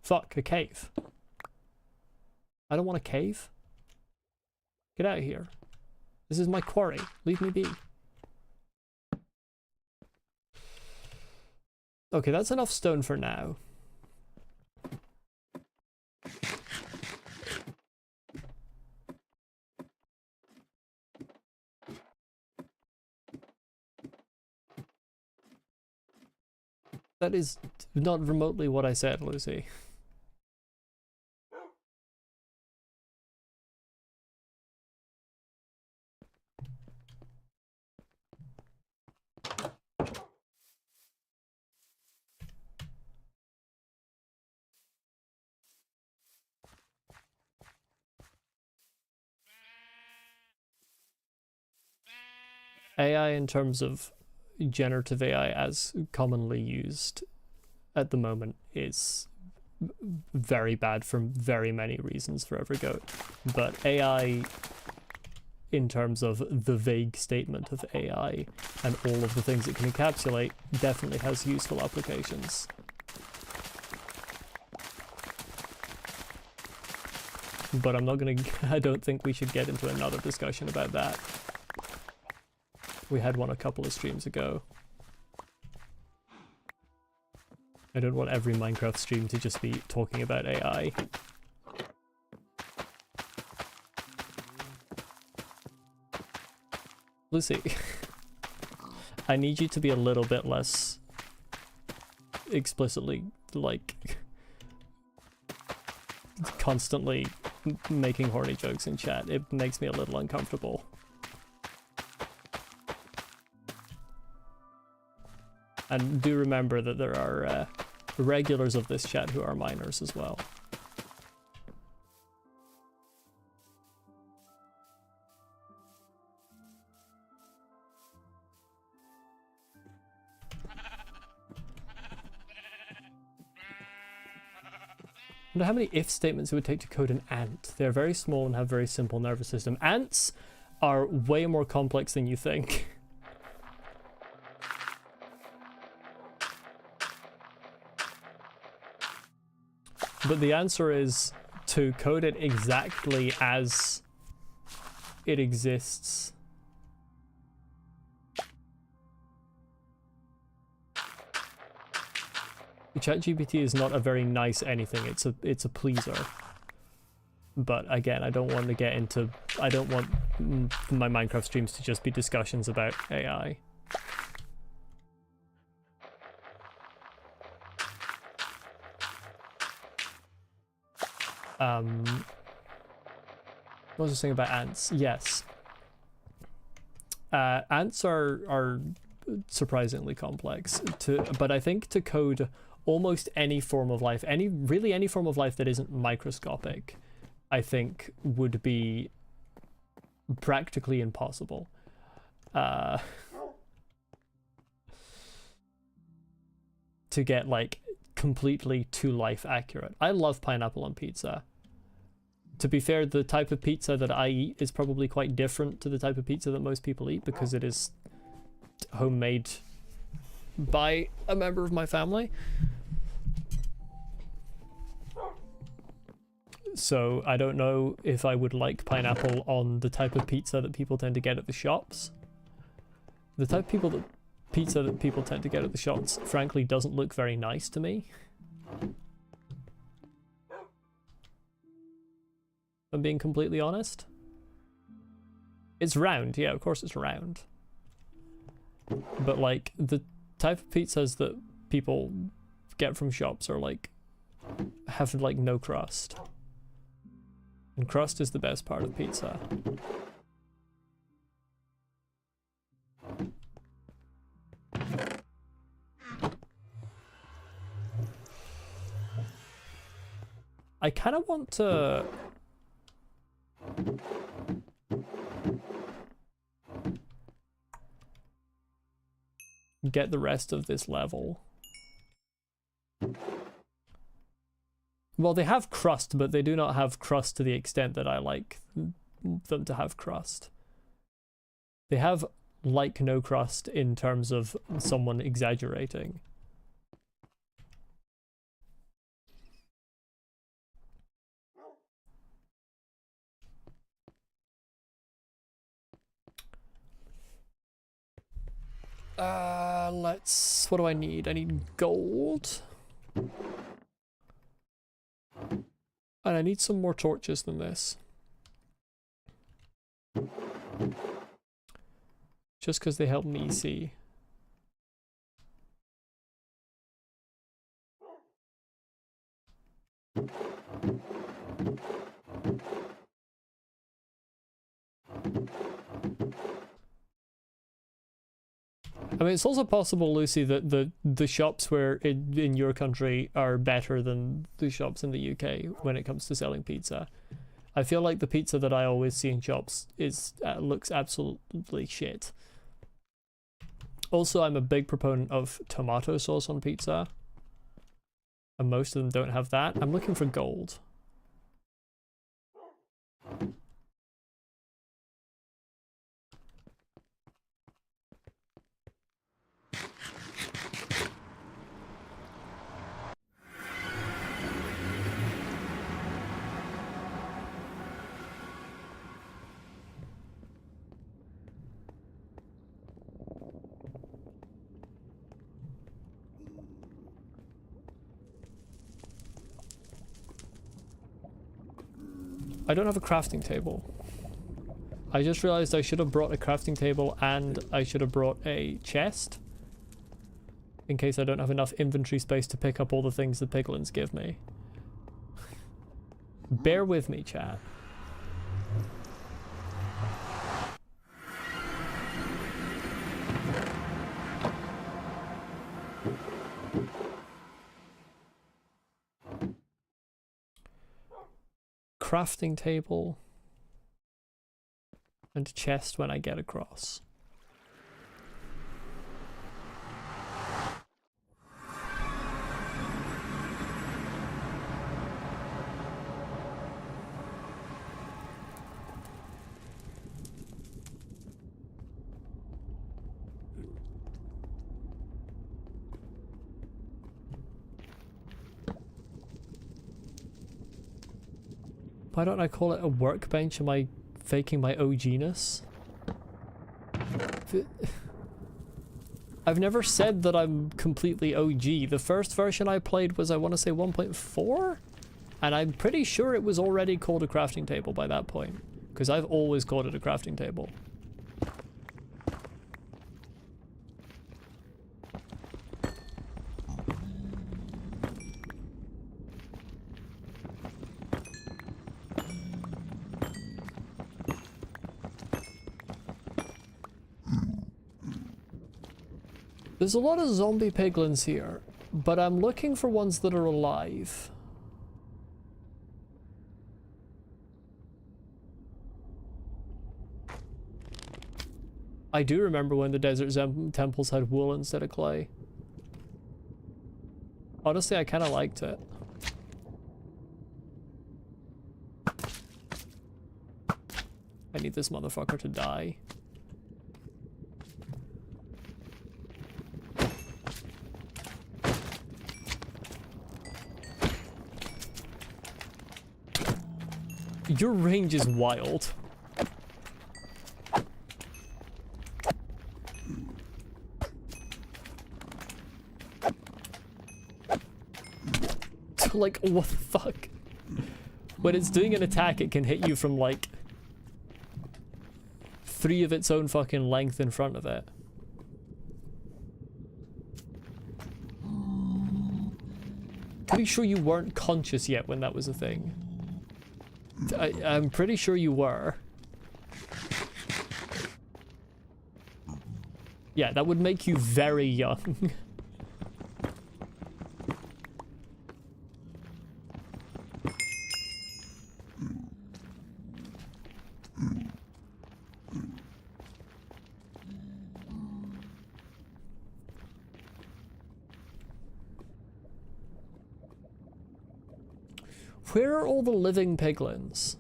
Fuck, a cave. I don't want a cave. Get out of here. This is my quarry, leave me be. Okay, that's enough stone for now. That is not remotely what I said, Lucy. AI in terms of generative AI as commonly used at the moment is very bad for very many reasons for every goat. But AI in terms of the vague statement of AI and all of the things it can encapsulate definitely has useful applications. But I'm not gonna, I don't think we should get into another discussion about that. We had one a couple of streams ago. I don't want every Minecraft stream to just be talking about AI. Lucy, I need you to be a little bit less explicitly, like, constantly making horny jokes in chat. It makes me a little uncomfortable. And do remember that there are regulars of this chat who are minors as well. I wonder how many if statements it would take to code an ant. They're very small and have very simple nervous system. Ants are way more complex than you think. But the answer is to code it exactly as it exists. ChatGPT is not a very nice anything. It's a pleaser. But again, I don't want to get into. I don't want my Minecraft streams to just be discussions about AI. What was I saying about ants? Yes. Ants are surprisingly complex. But I think to code almost any form of life, really any form of life that isn't microscopic, I think would be practically impossible. To get like completely to life accurate. I love pineapple on pizza. To be fair, the type of pizza that I eat is probably quite different to the type of pizza that most people eat because it is homemade by a member of my family. So I don't know if I would like pineapple on the type of pizza that people tend to get at the shops. The type of pizza that people tend to get at the shops, frankly, doesn't look very nice to me. If I'm being completely honest. It's round, yeah, of course it's round. But like, the type of pizzas that people get from shops are like, have like no crust. And crust is the best part of pizza. I kind of want to get the rest of this level. Well, they have crust, but they do not have crust to the extent that I like them to have crust. They have like no crust in terms of someone exaggerating. What do I need? I need gold. And I need some more torches than this. Just because they help me see. I mean, it's also possible, Lucy, that the shops where in your country are better than the shops in the UK when it comes to selling pizza. I feel like the pizza that I always see in shops looks absolutely shit. Also, I'm a big proponent of tomato sauce on pizza, and most of them don't have that. I'm looking for gold. I don't have a crafting table. I just realized I should have brought a crafting table and I should have brought a chest. In case I don't have enough inventory space to pick up all the things the piglins give me. Bear with me, chat. Crafting table and chest when I get across. Why don't I call it a workbench? Am I faking my OG-ness? I've never said that I'm completely OG. The first version I played was, I want to say, 1.4? And I'm pretty sure it was already called a crafting table by that point. Because I've always called it a crafting table. There's a lot of zombie piglins here, but I'm looking for ones that are alive. I do remember when the desert temples had wool instead of clay. Honestly, I kind of liked it. I need this motherfucker to die. Your range is wild. Like, what the fuck? When it's doing an attack, it can hit you from like 3 of its own fucking length in front of it. Pretty sure you weren't conscious yet when that was a thing. I'm pretty sure you were. Yeah, that would make you very young. Where are all the living piglins?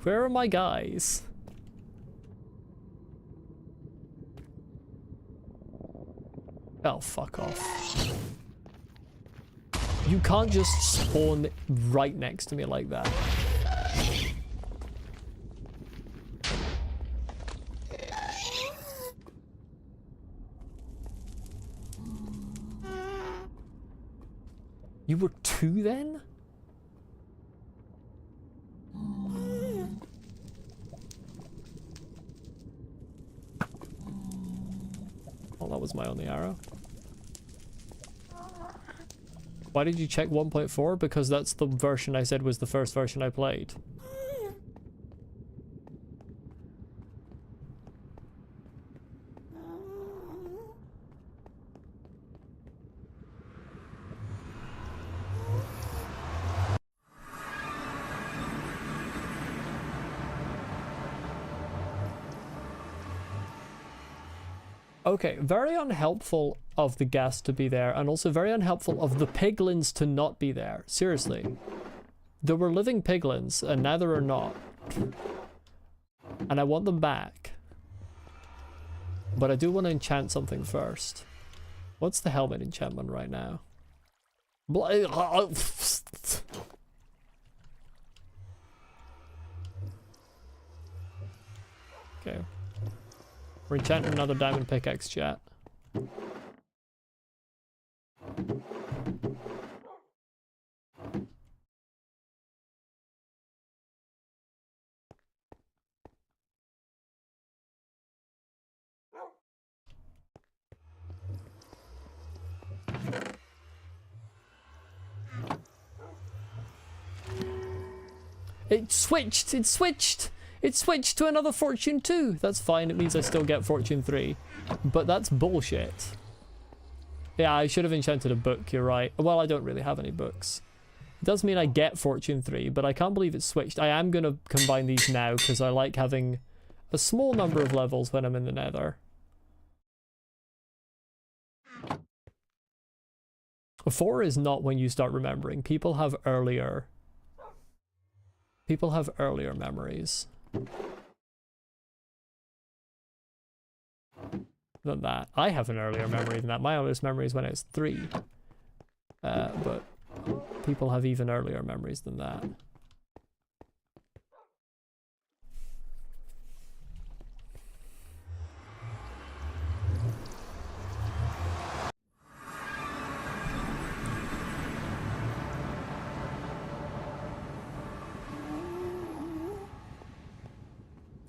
Where are my guys? Oh, fuck off. You can't just spawn right next to me like that. You were 2 then? Oh, that was my only arrow. Why did you check 1.4? Because that's the version I said was the first version I played. Okay, very unhelpful of the gas to be there, and also very unhelpful of the piglins to not be there. Seriously. There were living piglins, and now there are not. And I want them back. But I do want to enchant something first. What's the helmet enchantment right now? Okay. We're enchanting another diamond pickaxe, chat. It switched! It switched! It switched to another Fortune 2! That's fine, it means I still get Fortune 3. But that's bullshit. Yeah, I should have enchanted a book, you're right. Well, I don't really have any books. It does mean I get Fortune 3, but I can't believe it switched. I am going to combine these now, because I like having a small number of levels when I'm in the nether. 4 is not when you start remembering. People have earlier memories than that. I have an earlier memory than that. My earliest memory is when I was 3. But people have even earlier memories than that.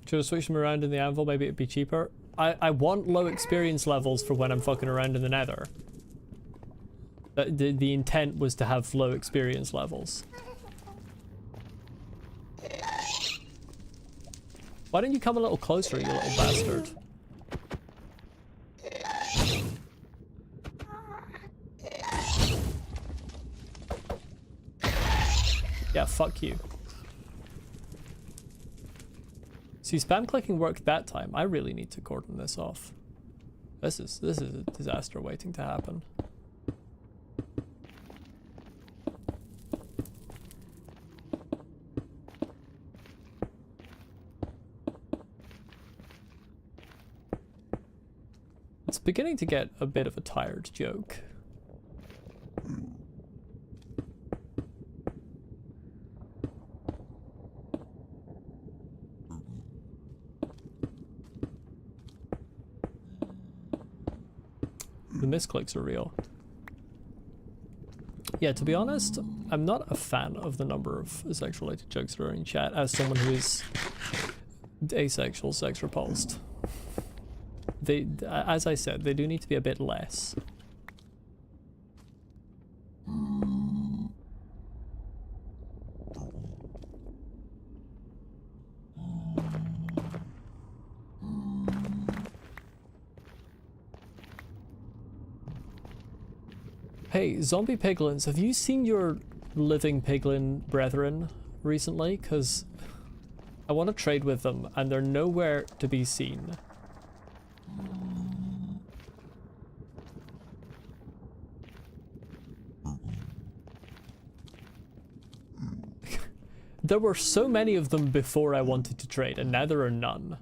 Should have switched them around in the anvil, maybe it'd be cheaper. I want low experience levels for when I'm fucking around in the nether. The intent was to have low experience levels. Why don't you come a little closer, you little bastard? Yeah, fuck you. See, spam clicking worked that time. I really need to cordon this off. This is a disaster waiting to happen. It's beginning to get a bit of a tired joke. The misclicks are real. Yeah, to be honest, I'm not a fan of the number of sex-related jokes that are in chat as someone who is asexual, sex repulsed. They, as I said, they do need to be a bit less. Hey, zombie piglins, have you seen your living piglin brethren recently? Because I want to trade with them and they're nowhere to be seen. There were so many of them before I wanted to trade, and now there are none.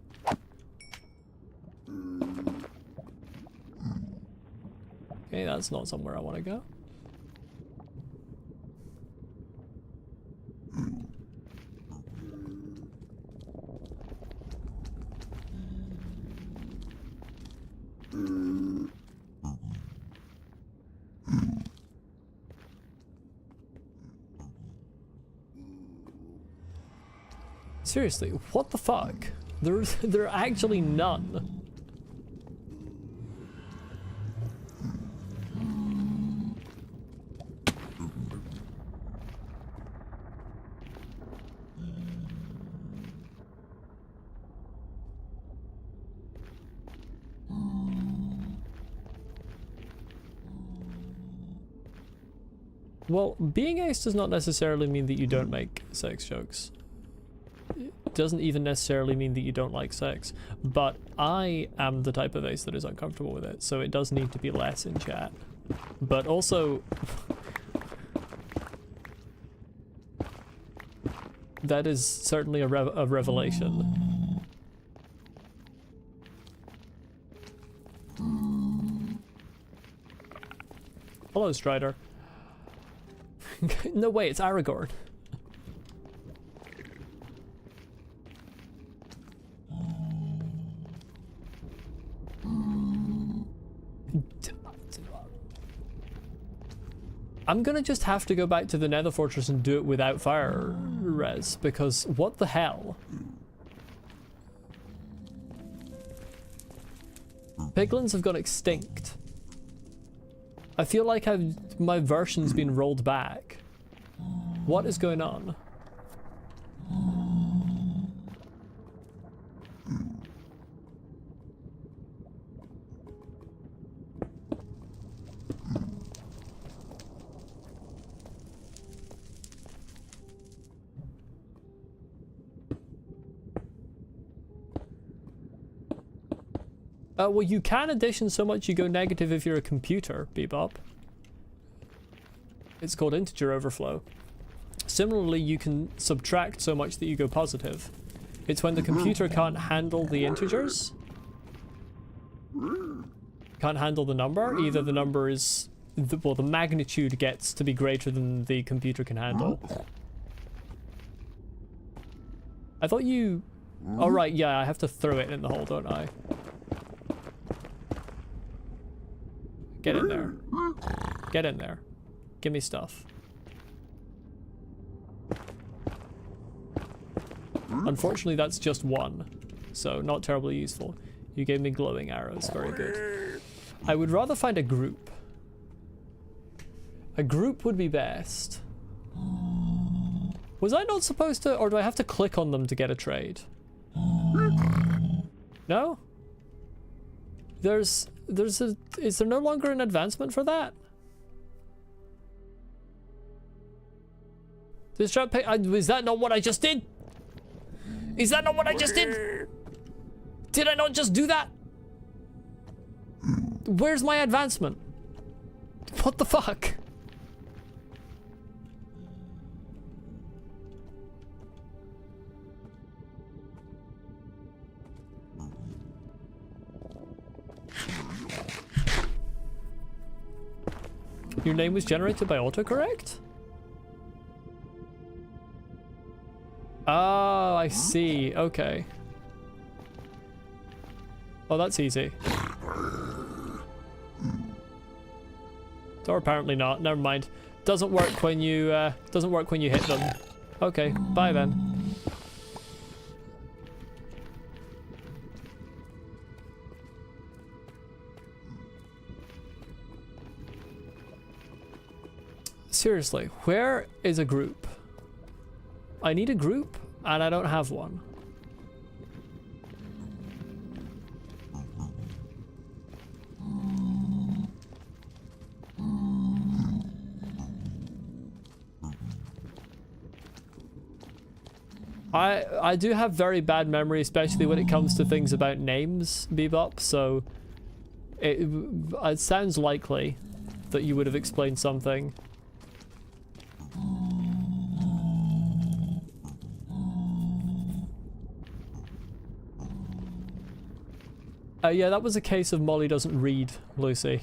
Okay, that's not somewhere I want to go. Seriously, what the fuck? There are actually none. Well, being ace does not necessarily mean that you don't make sex jokes. It doesn't even necessarily mean that you don't like sex, but I am the type of ace that is uncomfortable with it, so it does need to be less in chat. But also, that is certainly a revelation. Hello, Strider. No way, it's Aragorn. I'm gonna just have to go back to the Nether Fortress and do it without fire res, because what the hell? Piglins have gone extinct. I feel like my version's been rolled back. What is going on? Well, you can addition so much you go negative if you're a computer, Bebop. It's called integer overflow. Similarly, you can subtract so much that you go positive. It's when the computer can't handle the integers. Can't handle the number. Either the number is... well, the magnitude gets to be greater than the computer can handle. I thought you... oh, right, yeah, I have to throw it in the hole, don't I? Get in there. Get in there. Give me stuff. Unfortunately, that's just one, so not terribly useful. You gave me glowing arrows. Very good. I would rather find a group. A group would be best. Was I not supposed to, or do I have to click on them to get a trade? No? Is there no longer an advancement for that? This trap is that not what I just did? Is that not what I just did? Did I not just do that? Where's my advancement? What the fuck? Your name was generated by autocorrect? Oh, I see. Okay. Oh, that's easy. Or apparently not. Never mind. Doesn't work when you hit them. Okay, bye then. Seriously, where is a group? I need a group, and I don't have one. I do have very bad memory, especially when it comes to things about names, Bebop, so it sounds likely that you would have explained something. Yeah, that was a case of Molly doesn't read, Lucy.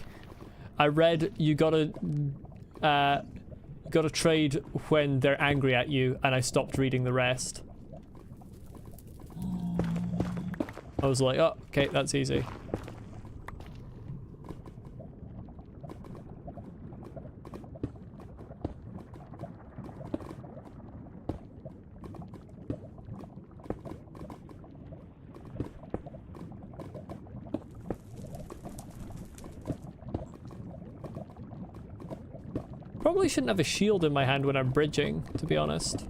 I read you gotta trade when they're angry at you, and I stopped reading the rest. I was like, oh, okay, that's easy. Probably shouldn't have a shield in my hand when I'm bridging, to be honest.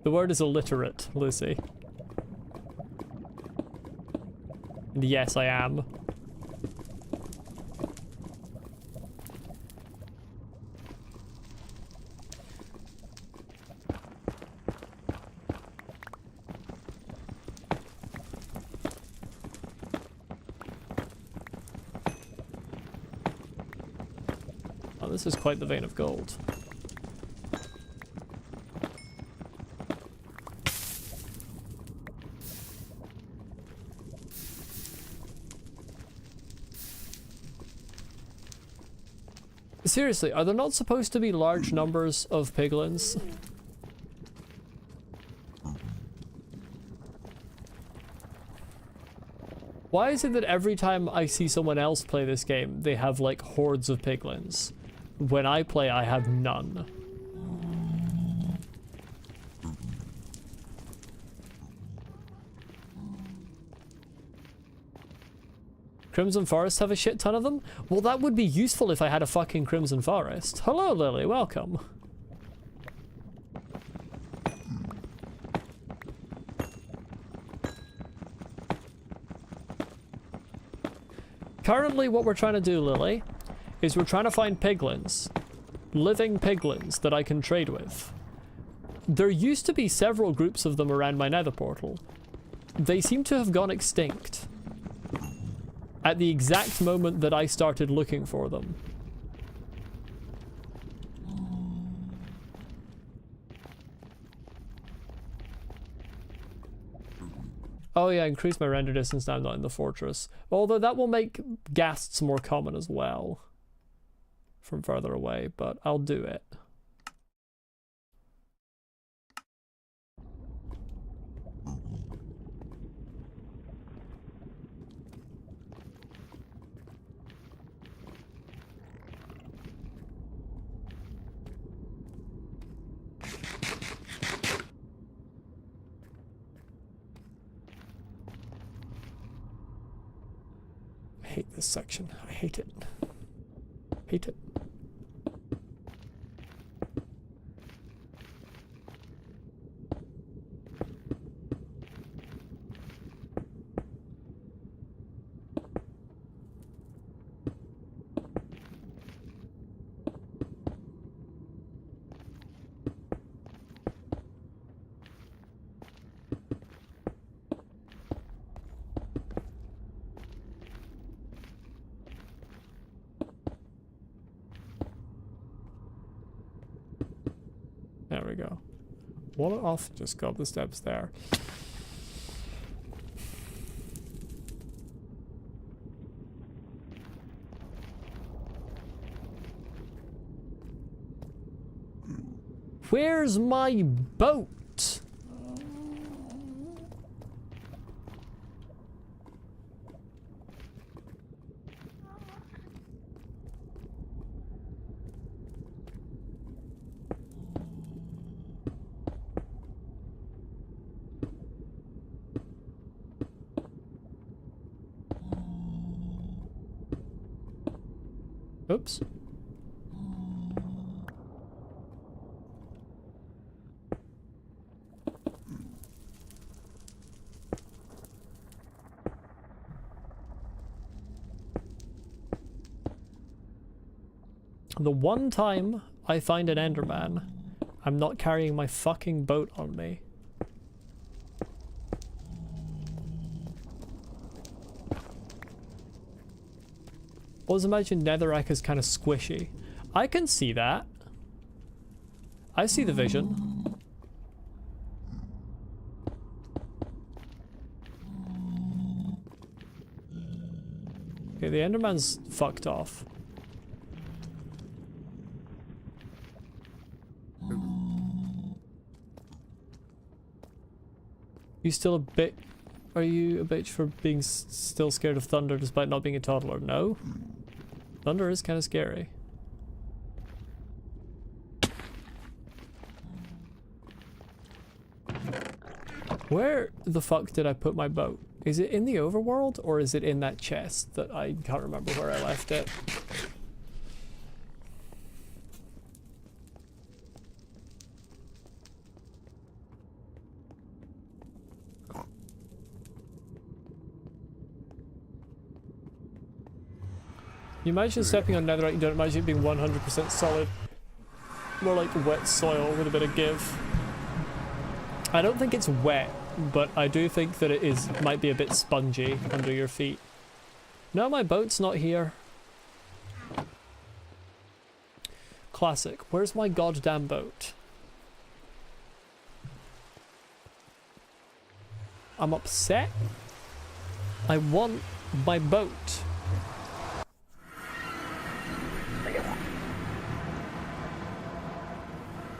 The word is illiterate, Lucy. And yes, I am. Oh, this is quite the vein of gold. Seriously, are there not supposed to be large numbers of piglins? Why is it that every time I see someone else play this game, they have like hordes of piglins? When I play, I have none. Crimson Forest have a shit ton of them? Well, that would be useful if I had a fucking Crimson Forest. Hello, Lily, welcome. Currently, what we're trying to do, Lily, is we're trying to find piglins. Living piglins that I can trade with. There used to be several groups of them around my nether portal. They seem to have gone extinct at the exact moment that I started looking for them. Oh yeah, increase my render distance now, not in the fortress. Although that will make ghasts more common as well from further away, but I'll do it. I hate this section. I hate it. Hate it. There we go. Wall it off, just go up the steps there. Where's my boat? Oops. The one time I find an Enderman, I'm not carrying my fucking boat on me. Always imagine netherrack is kind of squishy. I can see that. I see the vision. Okay, the Enderman's fucked off. You still a bit... Are you a bitch for being still scared of thunder despite not being a toddler? No. Thunder is kind of scary. Where the fuck did I put my boat? Is it in the overworld or is it in that chest that I can't remember where I left it? You imagine stepping on netherite, you don't imagine it being 100% solid. More like wet soil with a bit of give. I don't think it's wet, but I do think that it might be a bit spongy under your feet. No, my boat's not here. Classic. Where's my goddamn boat? I'm upset. I want my boat.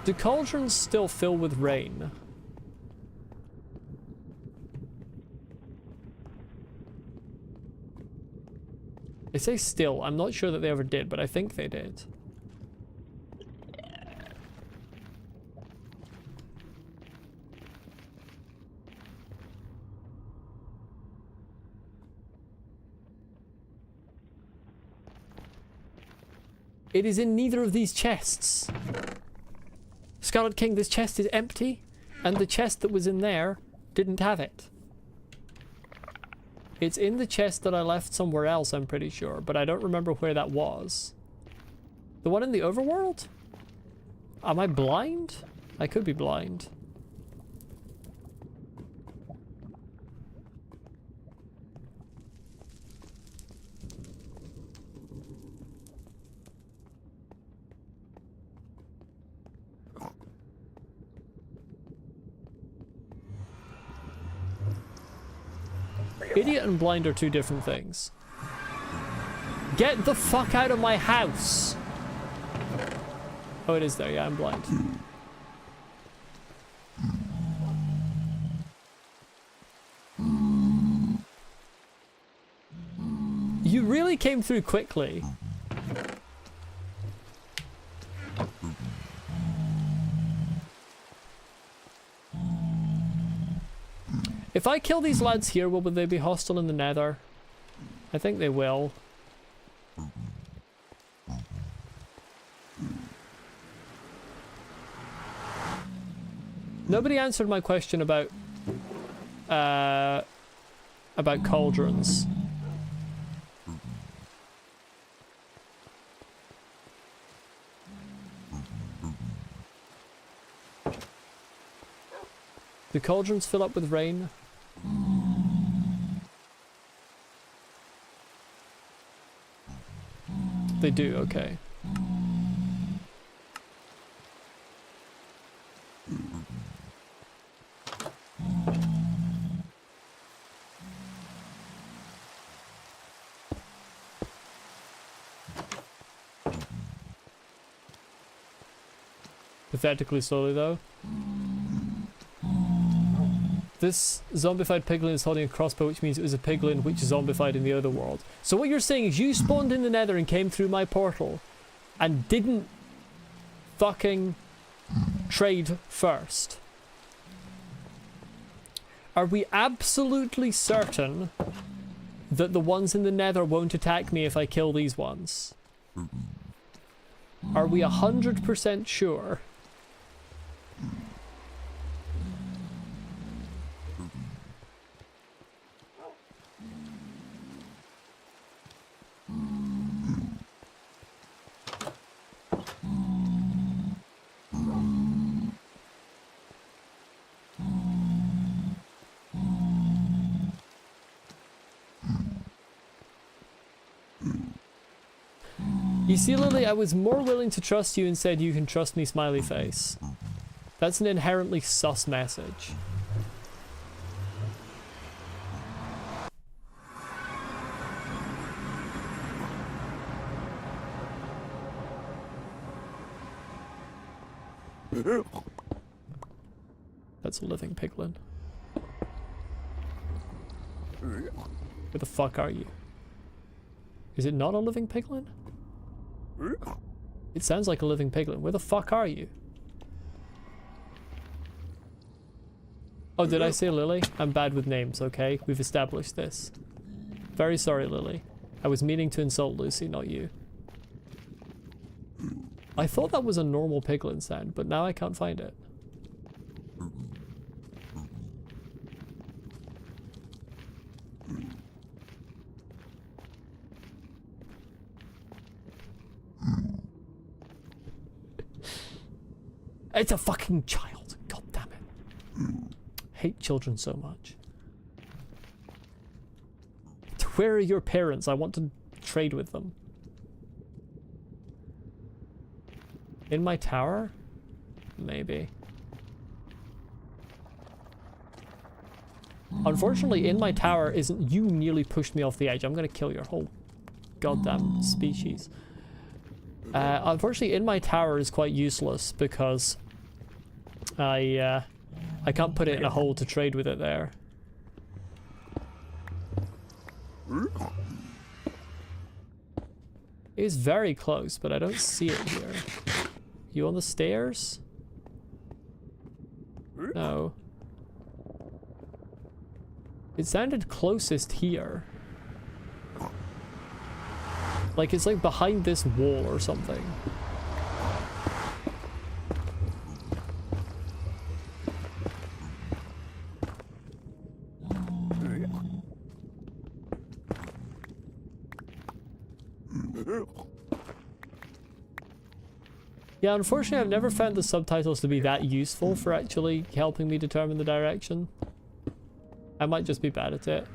Do cauldrons still fill with rain? They say still. I'm not sure that they ever did, but I think they did. It is in neither of these chests. Scarlet King, this chest is empty, and the chest that was in there didn't have it. It's in the chest that I left somewhere else, I'm pretty sure, but I don't remember where that was. The one in the overworld? Am I blind? I could be blind. Idiot and blind are two different things. Get the fuck out of my house! Oh, it is there. Yeah, I'm blind. You really came through quickly. If I kill these lads here, will they be hostile in the nether? I think they will. Nobody answered my question about cauldrons. Do cauldrons fill up with rain? They do, okay. Pathetically slowly though. This zombified piglin is holding a crossbow, which means it was a piglin which zombified in the other world. So what you're saying is you spawned in the nether and came through my portal and didn't fucking trade first. Are we absolutely certain that the ones in the nether won't attack me if I kill these ones? Are we 100% sure? You see, Lily, I was more willing to trust you and said you can trust me, smiley face. That's an inherently sus message. That's a living piglin. Where the fuck are you? Is it not a living piglin? It sounds like a living piglin. Where the fuck are you? Oh, did I say Lily? I'm bad with names, okay? We've established this. Very sorry, Lily. I was meaning to insult Lucy, not you. I thought that was a normal piglin sound, but now I can't find it. It's a fucking child. God damn it. Hate children so much. Where are your parents? I want to trade with them. In my tower? Maybe. Unfortunately, in my tower isn't... You nearly pushed me off the edge. I'm gonna kill your whole goddamn species. Unfortunately, in my tower is quite useless because I can't put it in a hole to trade with it there. It is very close, but I don't see it here. You on the stairs? No. It sounded closest here. Like it's like behind this wall or something. Yeah, unfortunately I've never found the subtitles to be that useful for actually helping me determine the direction. I might just be bad at it.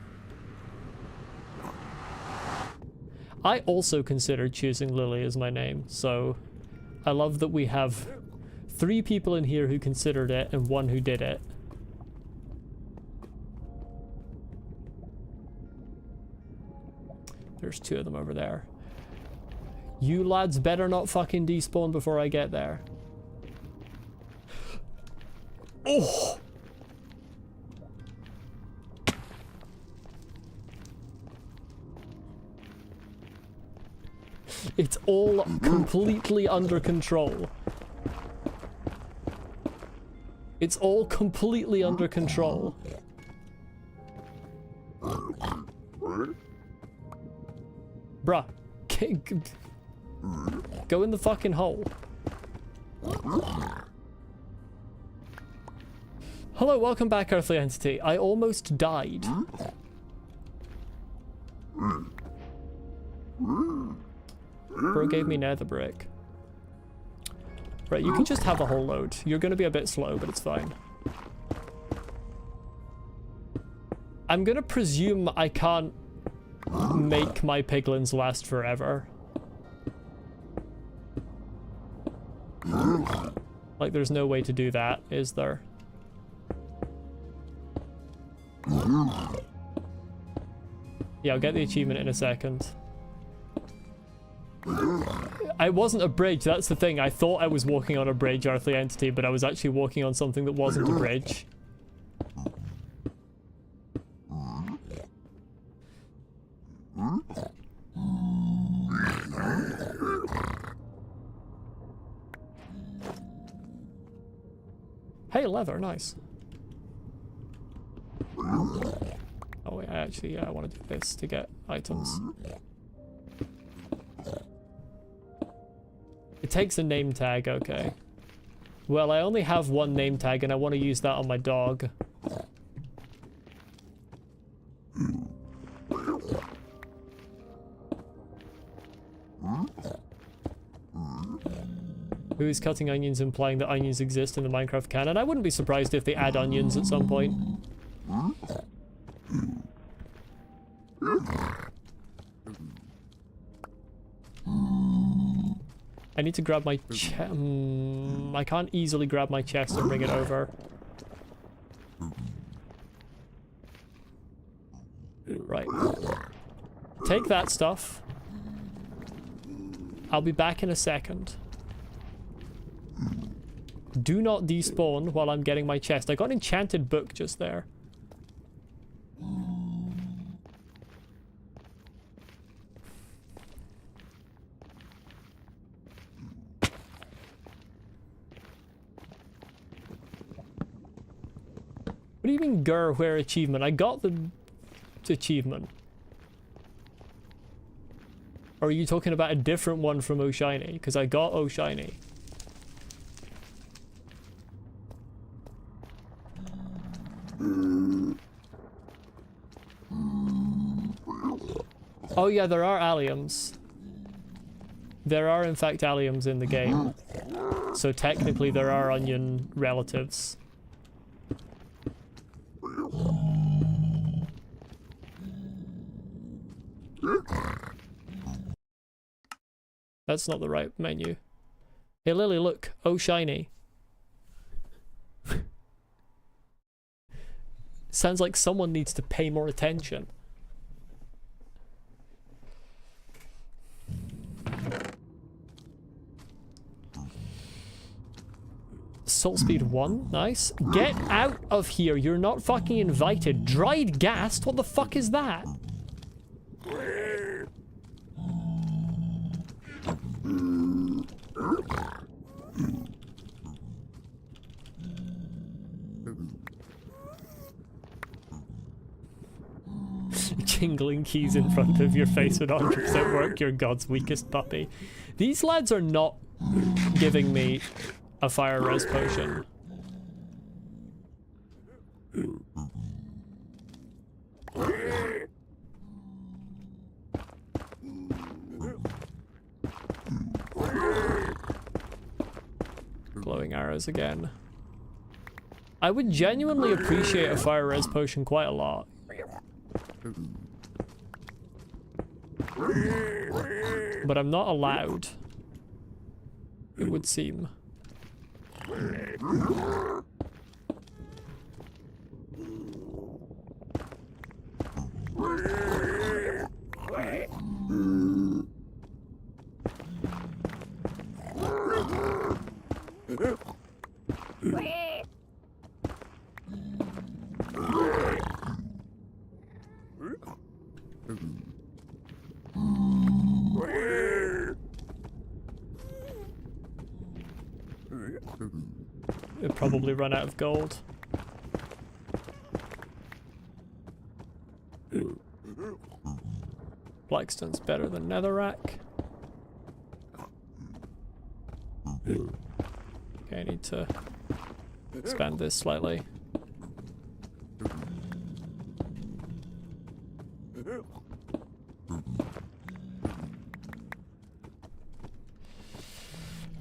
I also considered choosing Lily as my name, so I love that we have 3 people in here who considered it and 1 who did it. There's 2 of them over there. You lads better not fucking despawn before I get there. Oh! It's all completely under control. It's all completely under control. Bruh. Go in the fucking hole. Hello, welcome back, Earthly Entity. I almost died. Bro gave me nether brick. Right, you can just have a whole load. You're gonna be a bit slow, but it's fine. I'm gonna presume I can't make my piglins last forever. Like, there's no way to do that, is there? Yeah, I'll get the achievement in a second. I wasn't a bridge, that's the thing. I thought I was walking on a bridge, Earthly Entity, but I was actually walking on something that wasn't a bridge. Hey, leather, nice. Oh wait, I want to do this to get items. It takes a name tag, okay. Well, I only have one name tag and I want to use that on my dog. Who is cutting onions, implying that onions exist in the Minecraft canon? I wouldn't be surprised if they add onions at some point. I need to grab my I can't easily grab my chest and bring it over. Right. Take that stuff. I'll be back in a second. Do not despawn while I'm getting my chest. I got an enchanted book just there. What do you mean, Gur, where achievement? I got the achievement. Or are you talking about a different one from Oh Shiny? Because I got Oh Shiny. Oh yeah, there are alliums. There are in fact alliums in the game. So technically there are onion relatives. That's not the right menu. Hey Lily, look. Oh Shiny. Sounds like someone needs to pay more attention. Salt speed 1, nice. Get out of here, you're not fucking invited. Dried ghast, what the fuck is that? Jingling keys in front of your face would 100% work. You're God's weakest puppy. These lads are not giving me a fire res potion. Glowing arrows again. I would genuinely appreciate a fire res potion quite a lot. But I'm not allowed, it would seem. It'll probably run out of gold. Blackstone's better than netherrack. Okay, I need to expand this slightly.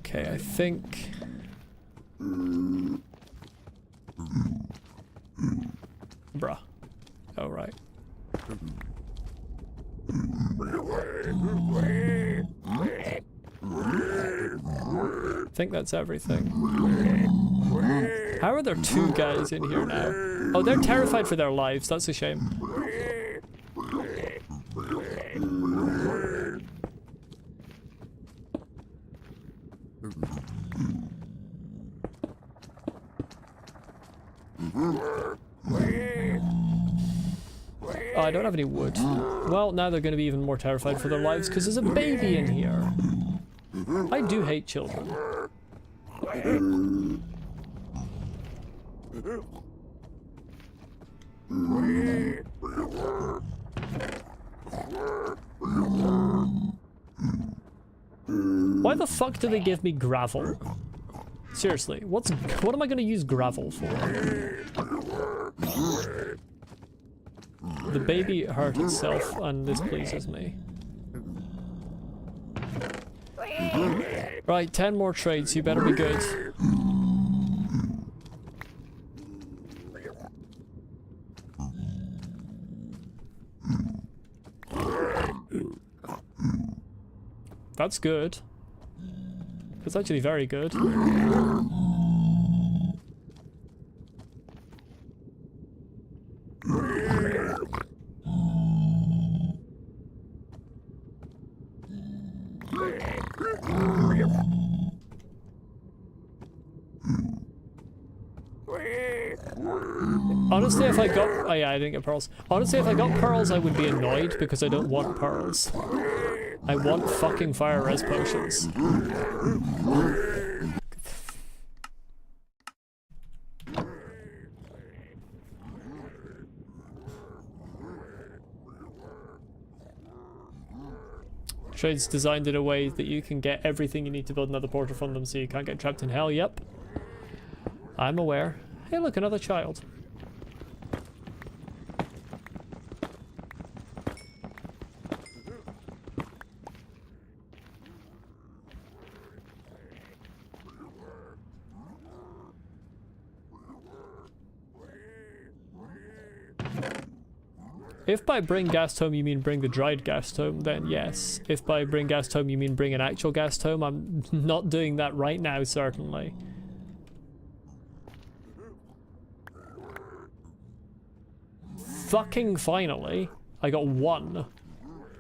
Okay, I think... Bruh. Oh, right. I think that's everything. How are there two guys in here now? Oh, they're terrified for their lives. That's a shame. Oh, I don't have any wood. Well, now they're going to be even more terrified for their lives because there's a baby in here. I do hate children. Why the fuck do they give me gravel? Seriously, what am I going to use gravel for? The baby hurt itself, and this pleases me. Right, 10 more trades, you better be good. That's good. That's actually very good. Honestly, if I got... Oh yeah, I didn't get pearls. Honestly, if I got pearls, I would be annoyed because I don't want pearls. I want fucking fire res potions. Trade's designed in a way that you can get everything you need to build another portal from them so you can't get trapped in hell. Yep. I'm aware. Hey look, another child. If by bring ghast home you mean bring the dried ghast home, then yes. If by bring ghast home you mean bring an actual ghast home, I'm not doing that right now, certainly. Fucking finally, I got one.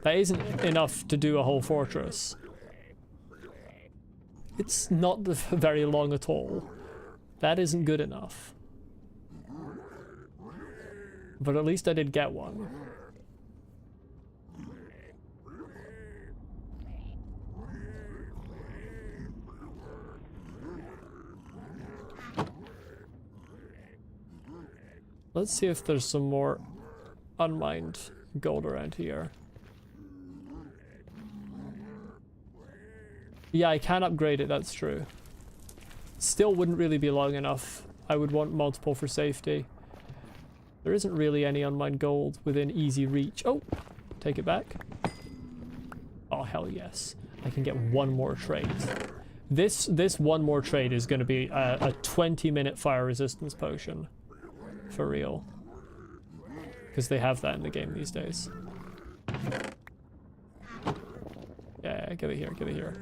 That isn't enough to do a whole fortress. It's not very long at all. That isn't good enough. But at least I did get one. Let's see if there's some more unmined gold around here. Yeah, I can upgrade it, that's true. Still wouldn't really be long enough. I would want multiple for safety. There isn't really any unmined gold within easy reach. Oh, take it back. Oh, hell yes. I can get one more trade. This one more trade is going to be a 20-minute fire resistance potion. For real. Because they have that in the game these days. Yeah, give it here, give it here.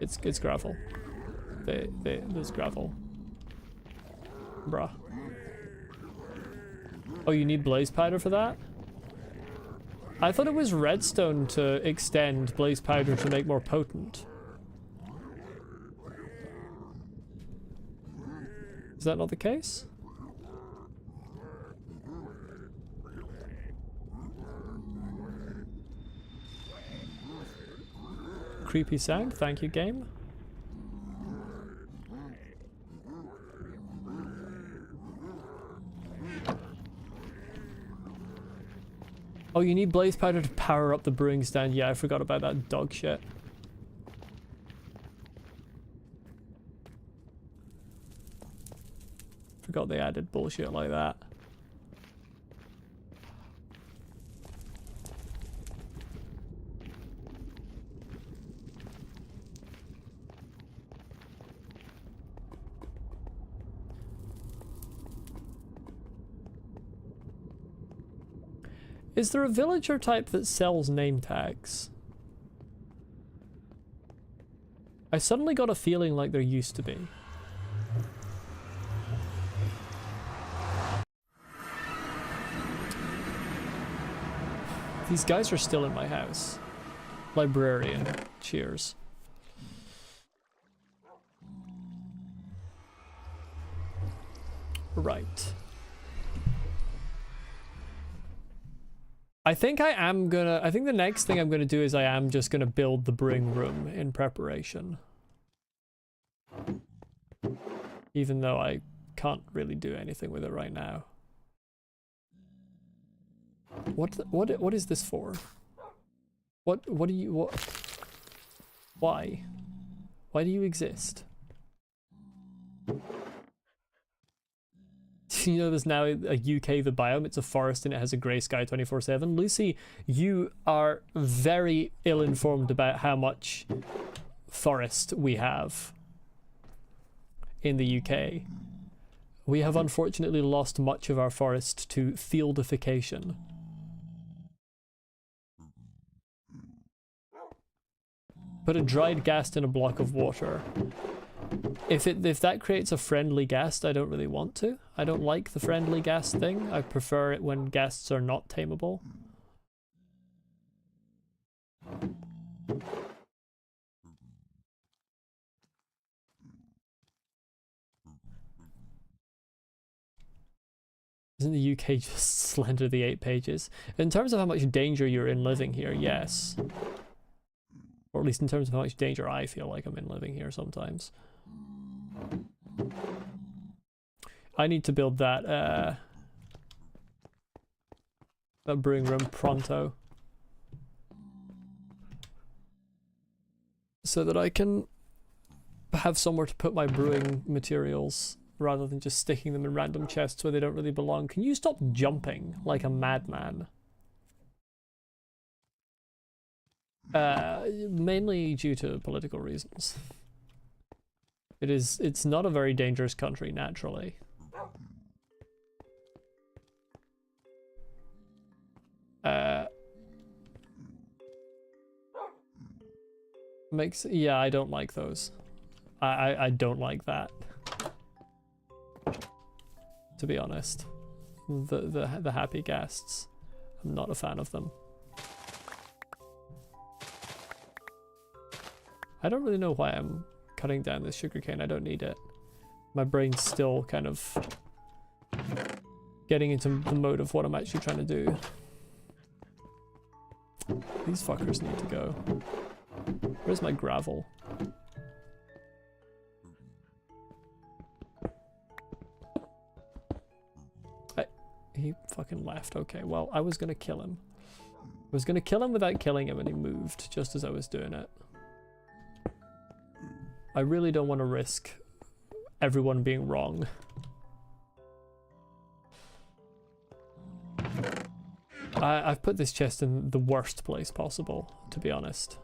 It's gravel. There's gravel. Bruh. Oh, you need blaze powder for that? I thought it was redstone to extend blaze powder to make more potent. Is that not the case? Creepy sound, thank you, game. Oh, you need blaze powder to power up the brewing stand. Yeah, I forgot about that dog shit. Forgot they added bullshit like that. Is there a villager type that sells name tags? I suddenly got a feeling like there used to be. These guys are still in my house. Librarian. Cheers. Right. I think the next thing I'm gonna do is I am just gonna build the brewing room in preparation. Even though I can't really do anything with it right now. What is this for? What do you why? Why do you exist? You know there's now a UK the biome, it's a forest and it has a grey sky 24/7. Lucy, you are very ill-informed about how much forest we have in the UK. We have unfortunately lost much of our forest to fieldification. Put a dried ghast in a block of water. If that creates a friendly ghast, I don't really want to. I don't like the friendly ghast thing. I prefer it when ghasts are not tameable. Isn't the UK just slender the 8 pages? In terms of how much danger you're in living here, yes. Or at least in terms of how much danger I feel like I'm in living here sometimes. I need to build that brewing room pronto. So that I can have somewhere to put my brewing materials rather than just sticking them in random chests where they don't really belong. Can you stop jumping like a madman? Mainly due to political reasons. It's not a very dangerous country naturally. Yeah, I don't like those. I don't like that. To be honest. The happy ghasts. I'm not a fan of them. I don't really know why I'm cutting down this sugarcane. I don't need it. My brain's still kind of getting into the mode of what I'm actually trying to do. These fuckers need to go. Where's my gravel? He fucking left. Okay, well, I was gonna kill him. I was gonna kill him without killing him and he moved just as I was doing it. I really don't want to risk everyone being wrong. I've put this chest in the worst place possible, to be honest.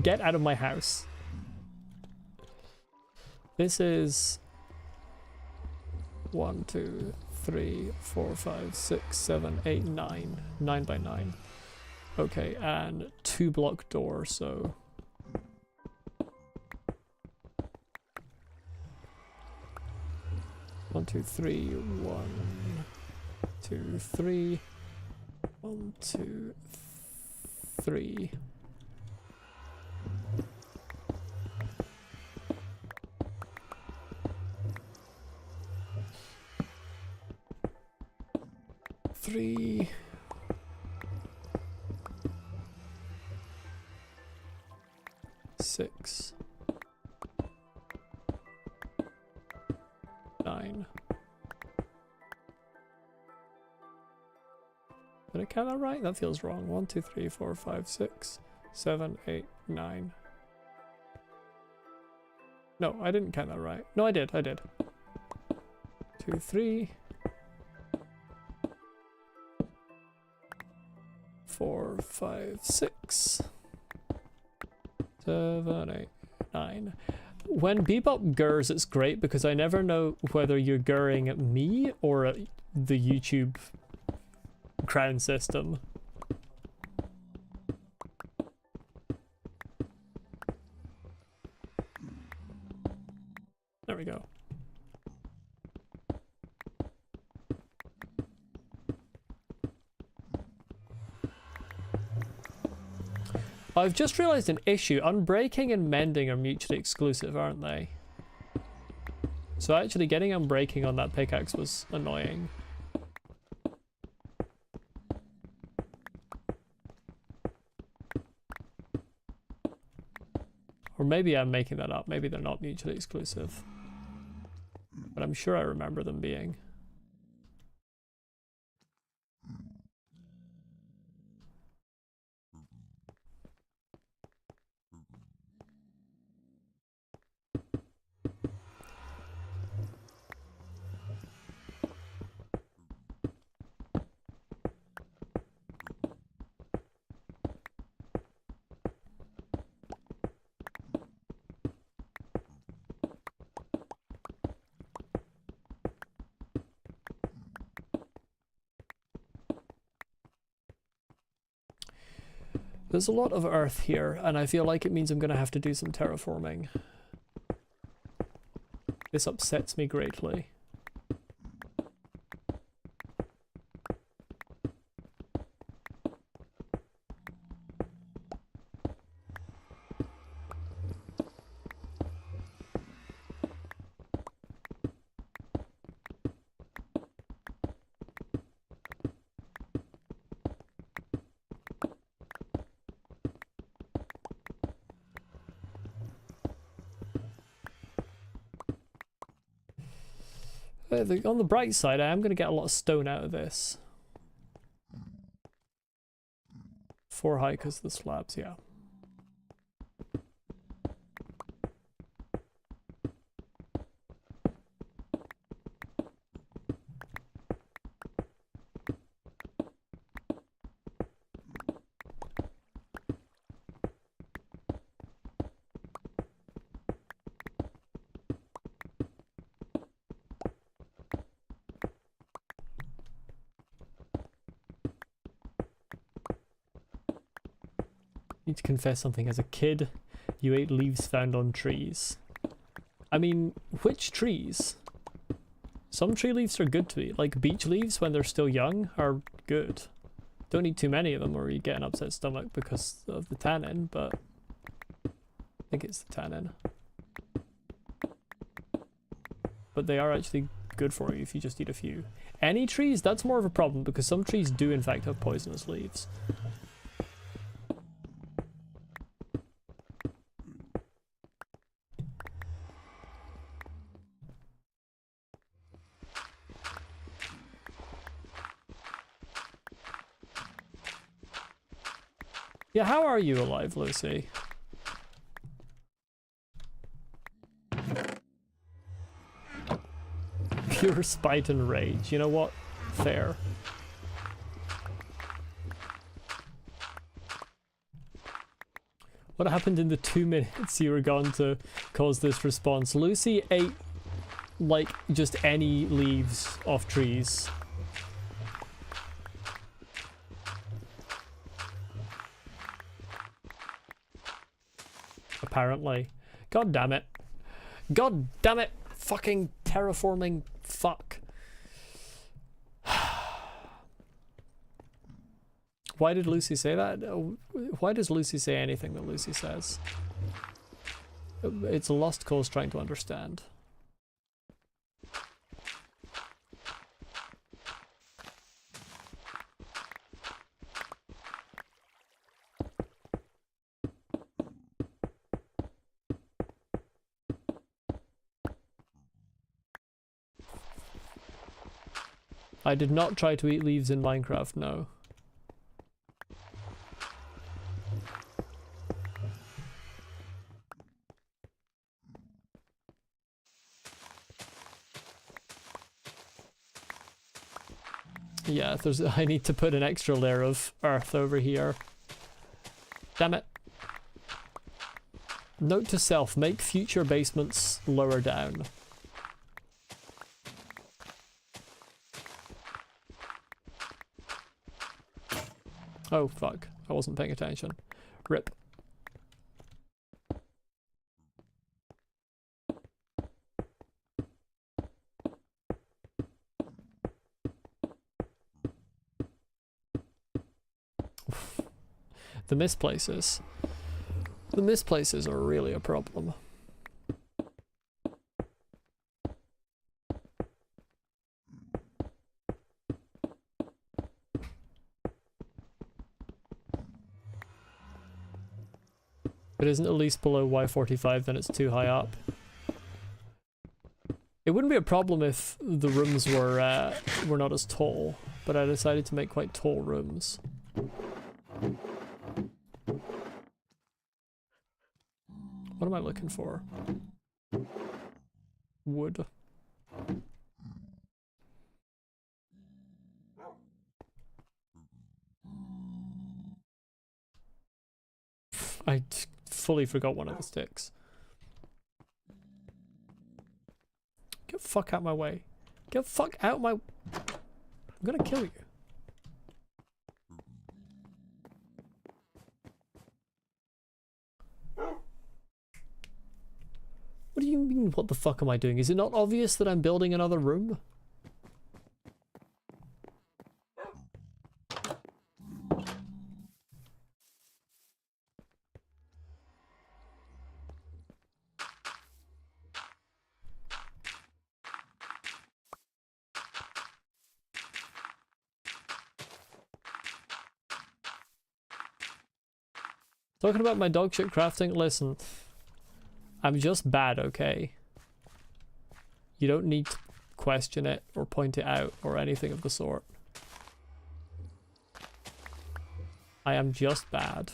Get out of my house. This is 1, 2, 3, 4, 5, 6, 7, 8, 9. 9 by 9. Okay, and 2 block door, so 1, 2, 3, 1, 2, 3, 1, 2, 3. Three. 6. 9. Did I count that right? That feels wrong. 1, 2, 3, 4, 5, 6, 7, 8, 9. No, I didn't count that right. No, I did. 2, 2, 3, 4, 5, 6, 7, 8, 9. When Bebop gurs, it's great because I never know whether you're gurring at me or at the YouTube crown system. There we go. I've just realised an issue. Unbreaking and mending are mutually exclusive, aren't they? So actually getting unbreaking on that pickaxe was annoying. Or maybe I'm making that up. Maybe they're not mutually exclusive. But I'm sure I remember them being. There's a lot of earth here, and I feel like it means I'm going to have to do some terraforming. This upsets me greatly. On the bright side, I am going to get a lot of stone out of this. 4 high because the slabs, yeah. Need to confess something. As a kid, you ate leaves found on trees. I mean, which trees? Some tree leaves are good to eat. Like beech leaves, when they're still young, are good. Don't eat too many of them or you get an upset stomach because of the tannin, but I think it's the tannin. But they are actually good for you if you just eat a few. Any trees, that's more of a problem because some trees do in fact have poisonous leaves. Yeah, how are you alive, Lucy? Pure spite and rage. You know what? Fair. What happened in the 2 minutes you were gone to cause this response? Lucy ate, like, just any leaves off trees. Apparently. God damn it. God damn it. Fucking terraforming fuck. Why did Lucy say that? Why does Lucy say anything that Lucy says? It's a lost cause trying to understand. I did not try to eat leaves in Minecraft, no. Yeah, I need to put an extra layer of earth over here. Damn it. Note to self, make future basements lower down. Oh fuck, I wasn't paying attention. Rip. The misplaces. The misplaces are really a problem. If it isn't at least below Y45, then it's too high up. It wouldn't be a problem if the rooms were not as tall, but I decided to make quite tall rooms. What am I looking for? Wood. I fully forgot one of the sticks. Get the fuck out my way. Get the fuck out my... I'm gonna kill you. What do you mean, what the fuck am I doing? Is it not obvious that I'm building another room? Talking about my dog shit crafting, listen. I'm just bad, okay? You don't need to question it or point it out or anything of the sort. I am just bad.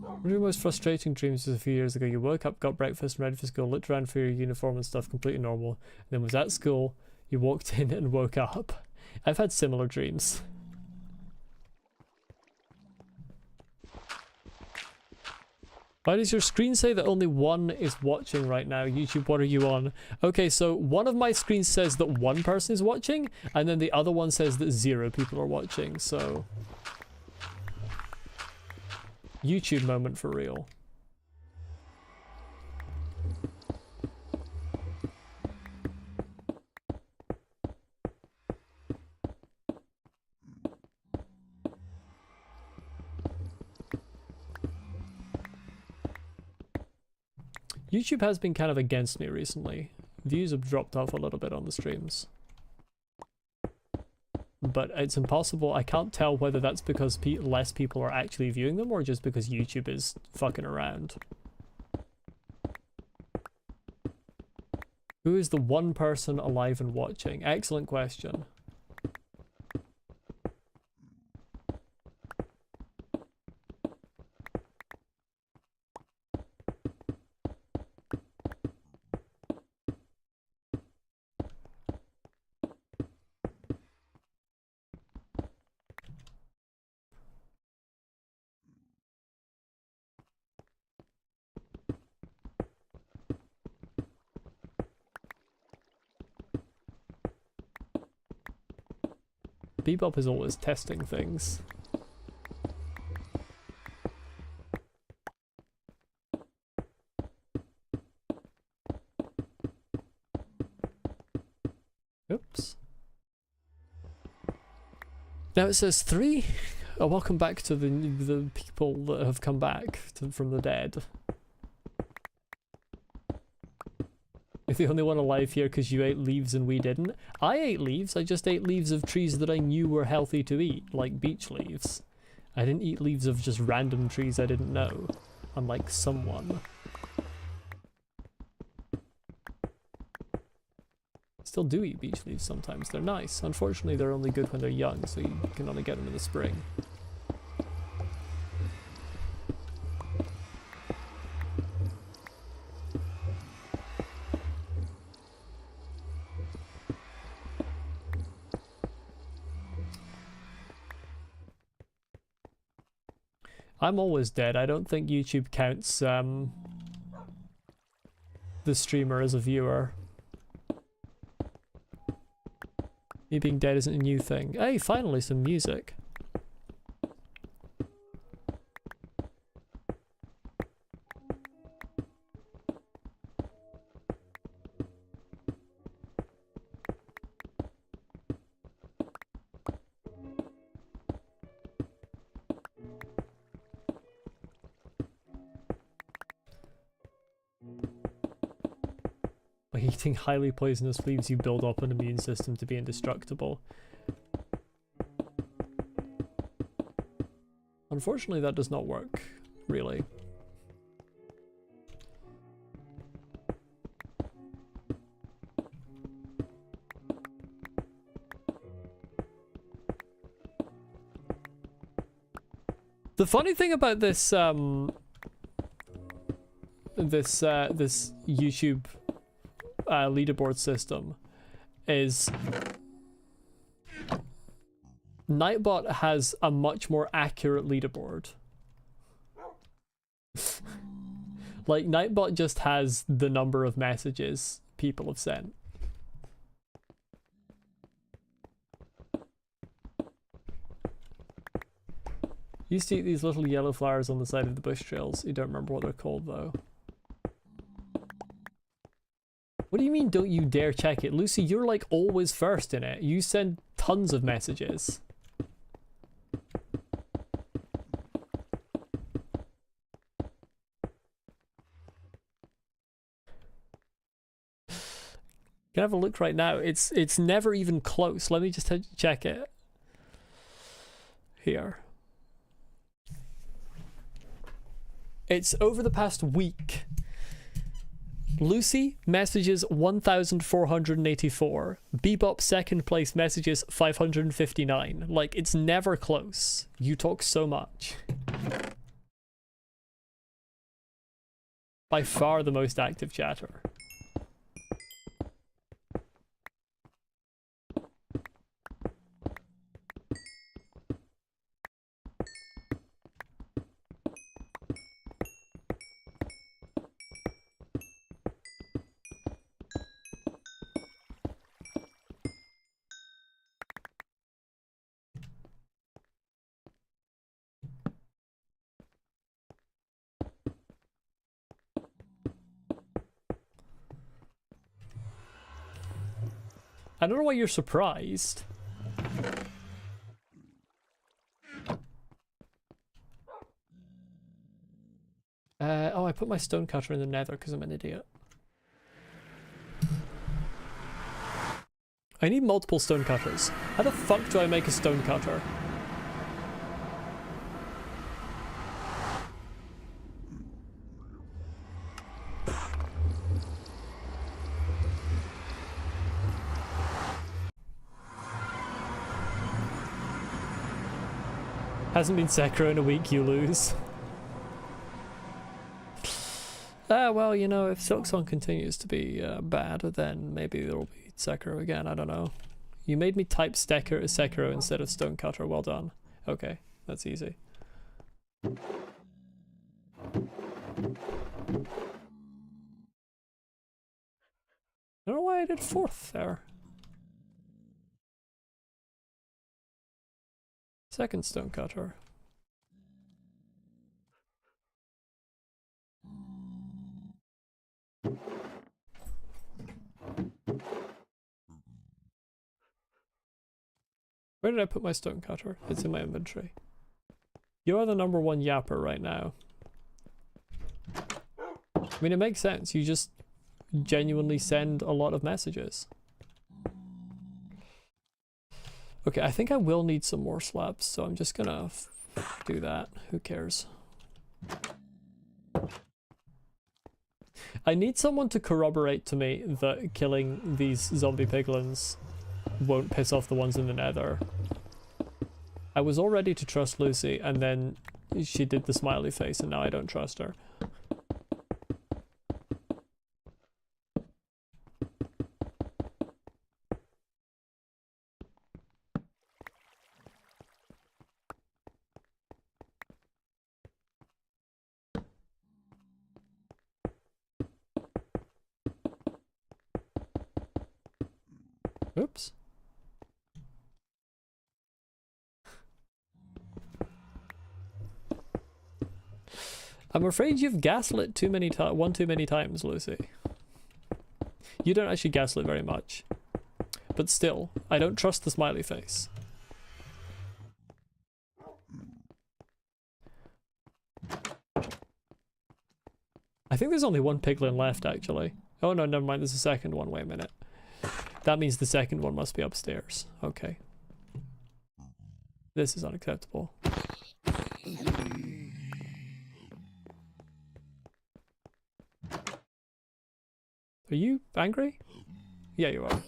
One of your most frustrating dreams was a few years ago. You woke up, got breakfast, and ready for school, looked around for your uniform and stuff, completely normal. And then was at school, you walked in and woke up. I've had similar dreams. Why does your screen say that only one is watching right now? YouTube, what are you on? Okay, so one of my screens says that one person is watching, and then the other one says that 0 people are watching, so... YouTube moment for real. YouTube has been kind of against me recently. Views have dropped off a little bit on the streams. But it's impossible. I can't tell whether that's because less people are actually viewing them or just because YouTube is fucking around. Who is the one person alive and watching? Excellent question. Bebop is always testing things. Oops. Now it says 3. Oh, welcome back to the people that have come back from the dead. You're the only one alive here because you ate leaves and we didn't. I ate leaves, I just ate leaves of trees that I knew were healthy to eat, like beech leaves. I didn't eat leaves of just random trees I didn't know, unlike someone. Still do eat beech leaves sometimes. They're nice. Unfortunately, they're only good when they're young, so you can only get them in the spring. I'm always dead. I don't think YouTube counts the streamer as a viewer. Me being dead isn't a new thing. Hey, finally some music. By eating highly poisonous leaves, you build up an immune system to be indestructible. Unfortunately, that does not work, really. The funny thing about this this YouTube leaderboard system is Nightbot has a much more accurate leaderboard. Like, Nightbot just has the number of messages people have sent. Used to eat these little yellow flowers on the side of the bush trails. You don't remember what they're called, though. What do you mean, don't you dare check it? Lucy, you're like always first in it. You send tons of messages. Can I have a look right now? It's never even close. Let me just check it. Here. It's over the past week. Lucy messages 1,484. Bebop second place messages 559. Like, it's never close. You talk so much. By far the most active chatter. I don't know why you're surprised. Oh, I put my stonecutter in the nether because I'm an idiot. I need multiple stonecutters. How the fuck do I make a stonecutter? Hasn't been Sekiro in a week, you lose. Well, you know, if Silksong continues to be bad, then maybe there will be Sekiro again, I don't know. You made me type Sekiro instead of Stonecutter, well done. Okay, that's easy. I don't know why I did fourth there. Second stonecutter. Where did I put my stonecutter? It's in my inventory. You are the #1 yapper right now. I mean, it makes sense. You just genuinely send a lot of messages. Okay, I think I will need some more slabs, so I'm just gonna do that. Who cares? I need someone to corroborate to me that killing these zombie piglins won't piss off the ones in the nether. I was all ready to trust Lucy, and then she did the smiley face, and now I don't trust her. Oops. I'm afraid you've gaslit too many one too many times, Lucy. You don't actually gaslit very much. But still, I don't trust the smiley face. I think there's only one piglin left, actually. Oh no, never mind, there's a second one. Wait a minute. That means the second one must be upstairs. Okay. This is unacceptable. Are you angry? Yeah, you are.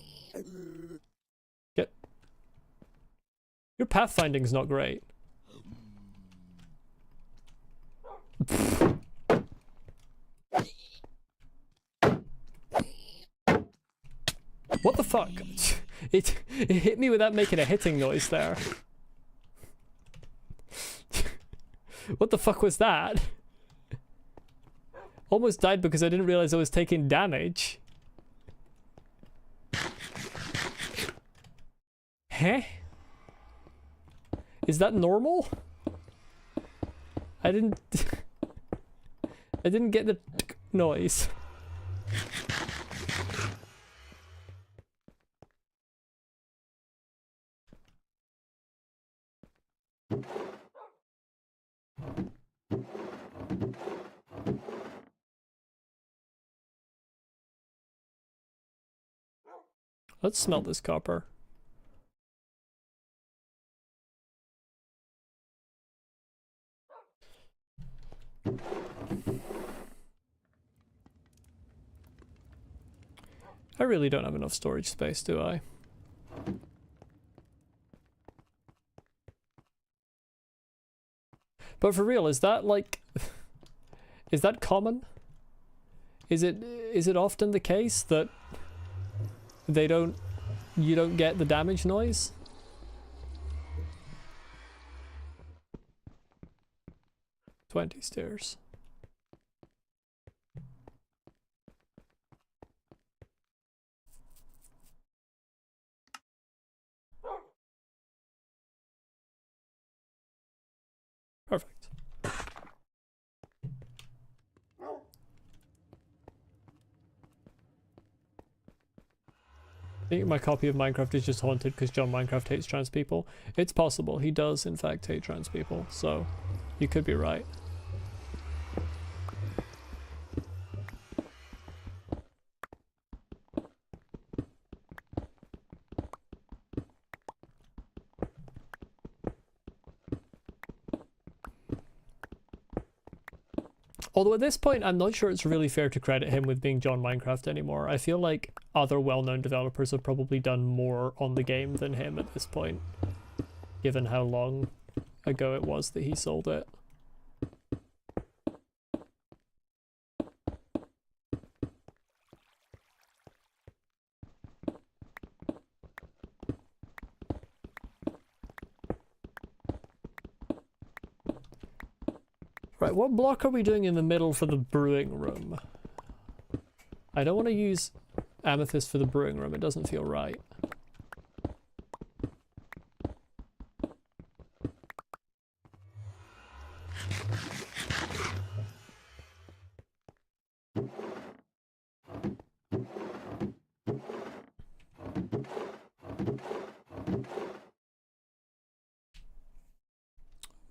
Get. Your pathfinding's not great. What the fuck? It hit me without making a hitting noise there. What the fuck was that? Almost died because I didn't realize I was taking damage. Huh? Is that normal? I didn't get the noise. Let's smelt this copper. I really don't have enough storage space, do I? But for real, is that like... is that common? Is it often the case that you don't get the damage noise? "20 stairs. Perfect. I think my copy of Minecraft is just haunted because John Minecraft hates trans people. It's possible. He does, in fact, hate trans people, so you could be right. Although at this point, I'm not sure it's really fair to credit him with being John Minecraft anymore. I feel like other well-known developers have probably done more on the game than him at this point, given how long ago it was that he sold it. Right, what block are we doing in the middle for the brewing room? I don't want to use amethyst for the brewing room, it doesn't feel right.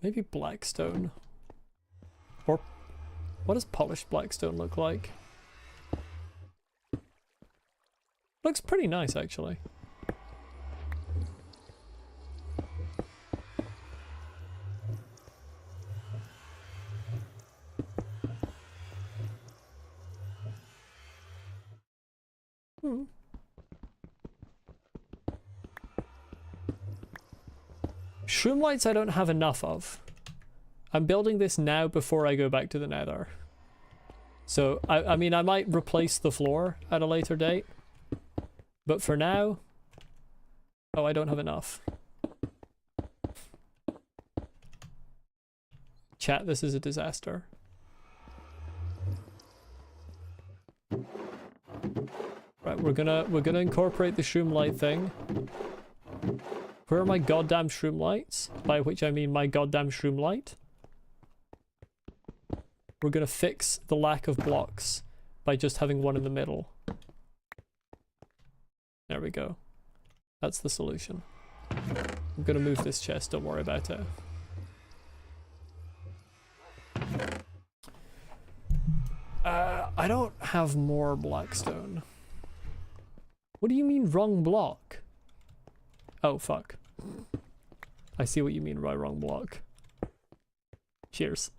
Maybe blackstone. Or what does polished blackstone look like? Looks pretty nice, actually. Shroom lights I don't have enough of. I'm building this now before I go back to the nether. So, I mean, I might replace the floor at a later date. But for now... Oh, I don't have enough. Chat, this is a disaster. Right, we're gonna incorporate the shroom light thing. Where are my goddamn shroom lights? By which I mean my goddamn shroom light. We're gonna fix the lack of blocks by just having one in the middle. There we go. That's the solution. I'm gonna move this chest, don't worry about it. I don't have more blackstone. What do you mean wrong block? Oh, fuck. I see what you mean by wrong block. Cheers.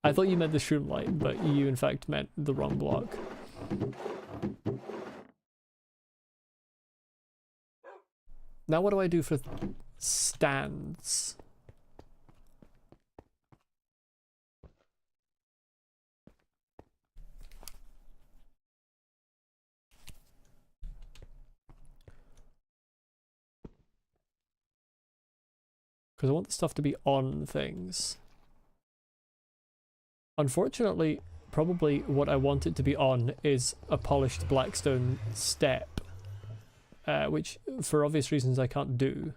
I thought you meant the shroom light, but you in fact meant the wrong block. Now what do I do for stands? Because I want the stuff to be on things. Unfortunately, probably what I want it to be on is a polished blackstone step. Which, for obvious reasons, I can't do.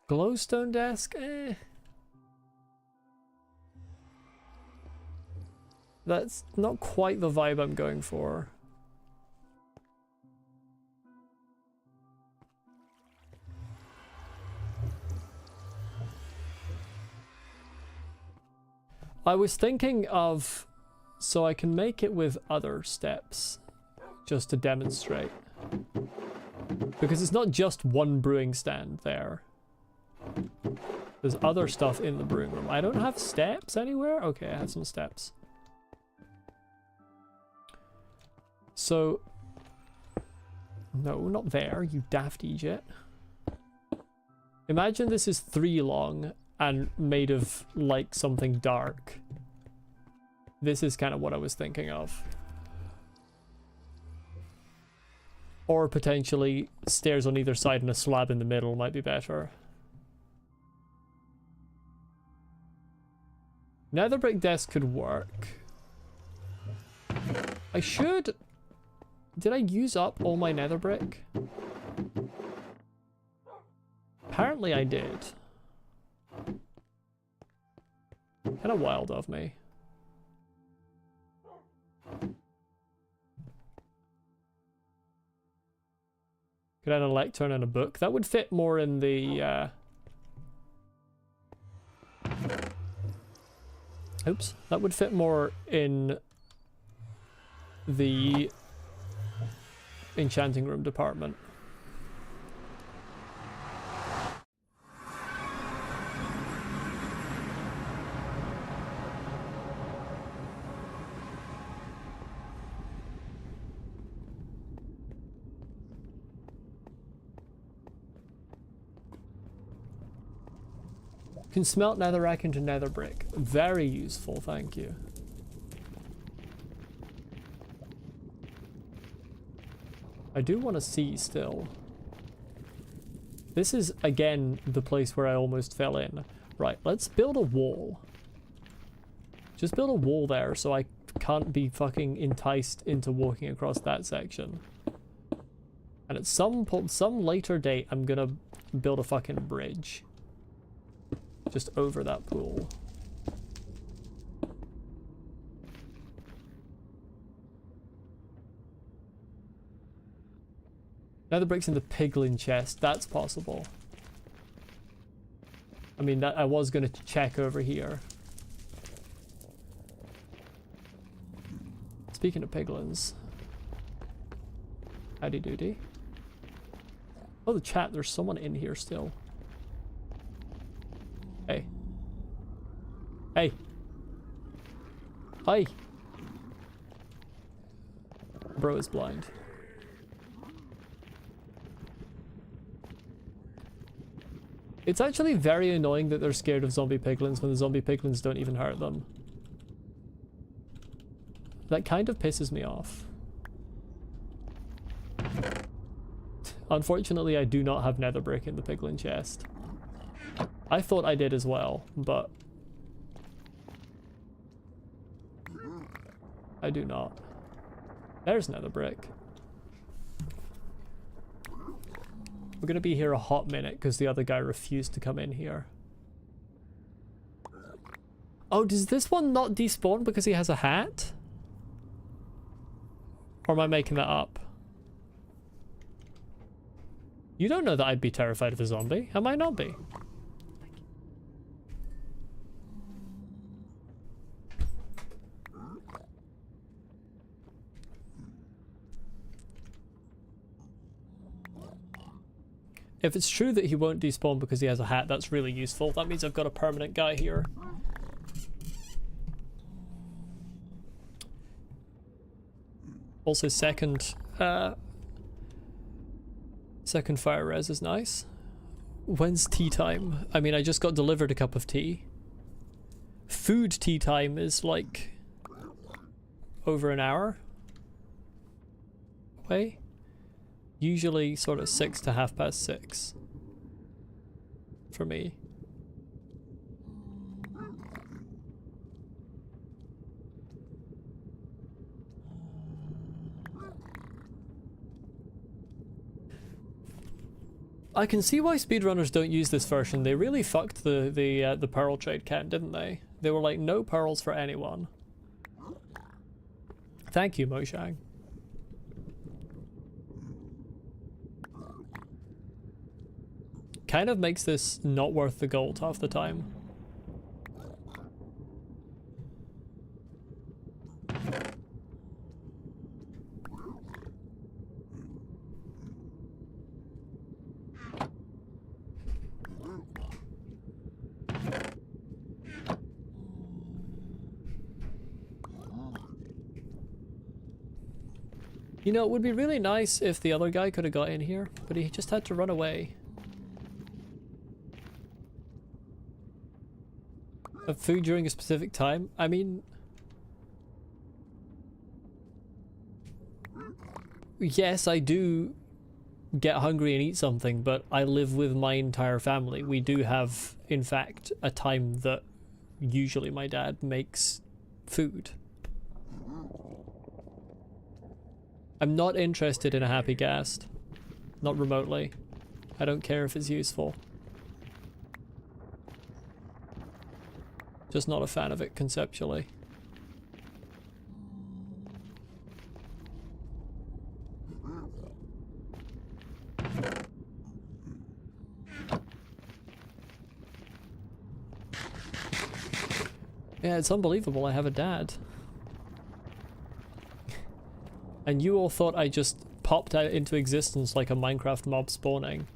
Glowstone desk? Eh. That's not quite the vibe I'm going for. I was thinking of, so I can make it with other steps, just to demonstrate. Because it's not just one brewing stand there. There's other stuff in the brewing room. I don't have steps anywhere? Okay, I have some steps. So, no, not there, you daft idiot. Imagine this is 3 long and made of, like, something dark. This is kind of what I was thinking of. Or potentially stairs on either side and a slab in the middle might be better. Nether brick desk could work. I should... Did I use up all my nether brick? Apparently I did. Kind of wild of me. Could add a lectern and a book. That would fit more in the... Oops. That would fit more in the enchanting room department. Can smelt netherrack into nether brick. Very useful, thank you. I do want to see still. This is, again, the place where I almost fell in. Right, let's build a wall. Just build a wall there so I can't be fucking enticed into walking across that section. And at some later date, I'm gonna build a fucking bridge. Just over that pool. Nether bricks in the piglin chest. That's possible. I mean, that I was going to check over here. Speaking of piglins. Howdy doody. Oh, the chat. There's someone in here still. Hey. Hey. Hi. Bro is blind. It's actually very annoying that they're scared of zombie piglins when the zombie piglins don't even hurt them. That kind of pisses me off. Unfortunately, I do not have nether brick in the piglin chest. I thought I did as well, but I do not. There's nether brick. We're gonna be here a hot minute because the other guy refused to come in here. Oh, does this one not despawn because he has a hat? Or am I making that up? You don't know that I'd be terrified of a zombie. I might not be. If it's true that he won't despawn because he has a hat, that's really useful. That means I've got a permanent guy here. Also, second fire res is nice. When's tea time? I mean, I just got delivered a cup of tea. Food tea time is like over an hour away. Usually sort of 6 to 6:30 for me. I can see why speedrunners don't use this version. They really fucked the pearl trade count, didn't they? They were like, no pearls for anyone. Thank you, Mojang. Kind of makes this not worth the gold half the time. You know, it would be really nice if the other guy could have got in here, but he just had to run away. Of food during a specific time? I mean... yes, I do get hungry and eat something, but I live with my entire family. We do have, in fact, a time that usually my dad makes food. I'm not interested in a happy ghast. Not remotely. I don't care if it's useful. Just not a fan of it conceptually. Yeah, it's unbelievable I have a dad. And you all thought I just popped out into existence like a Minecraft mob spawning.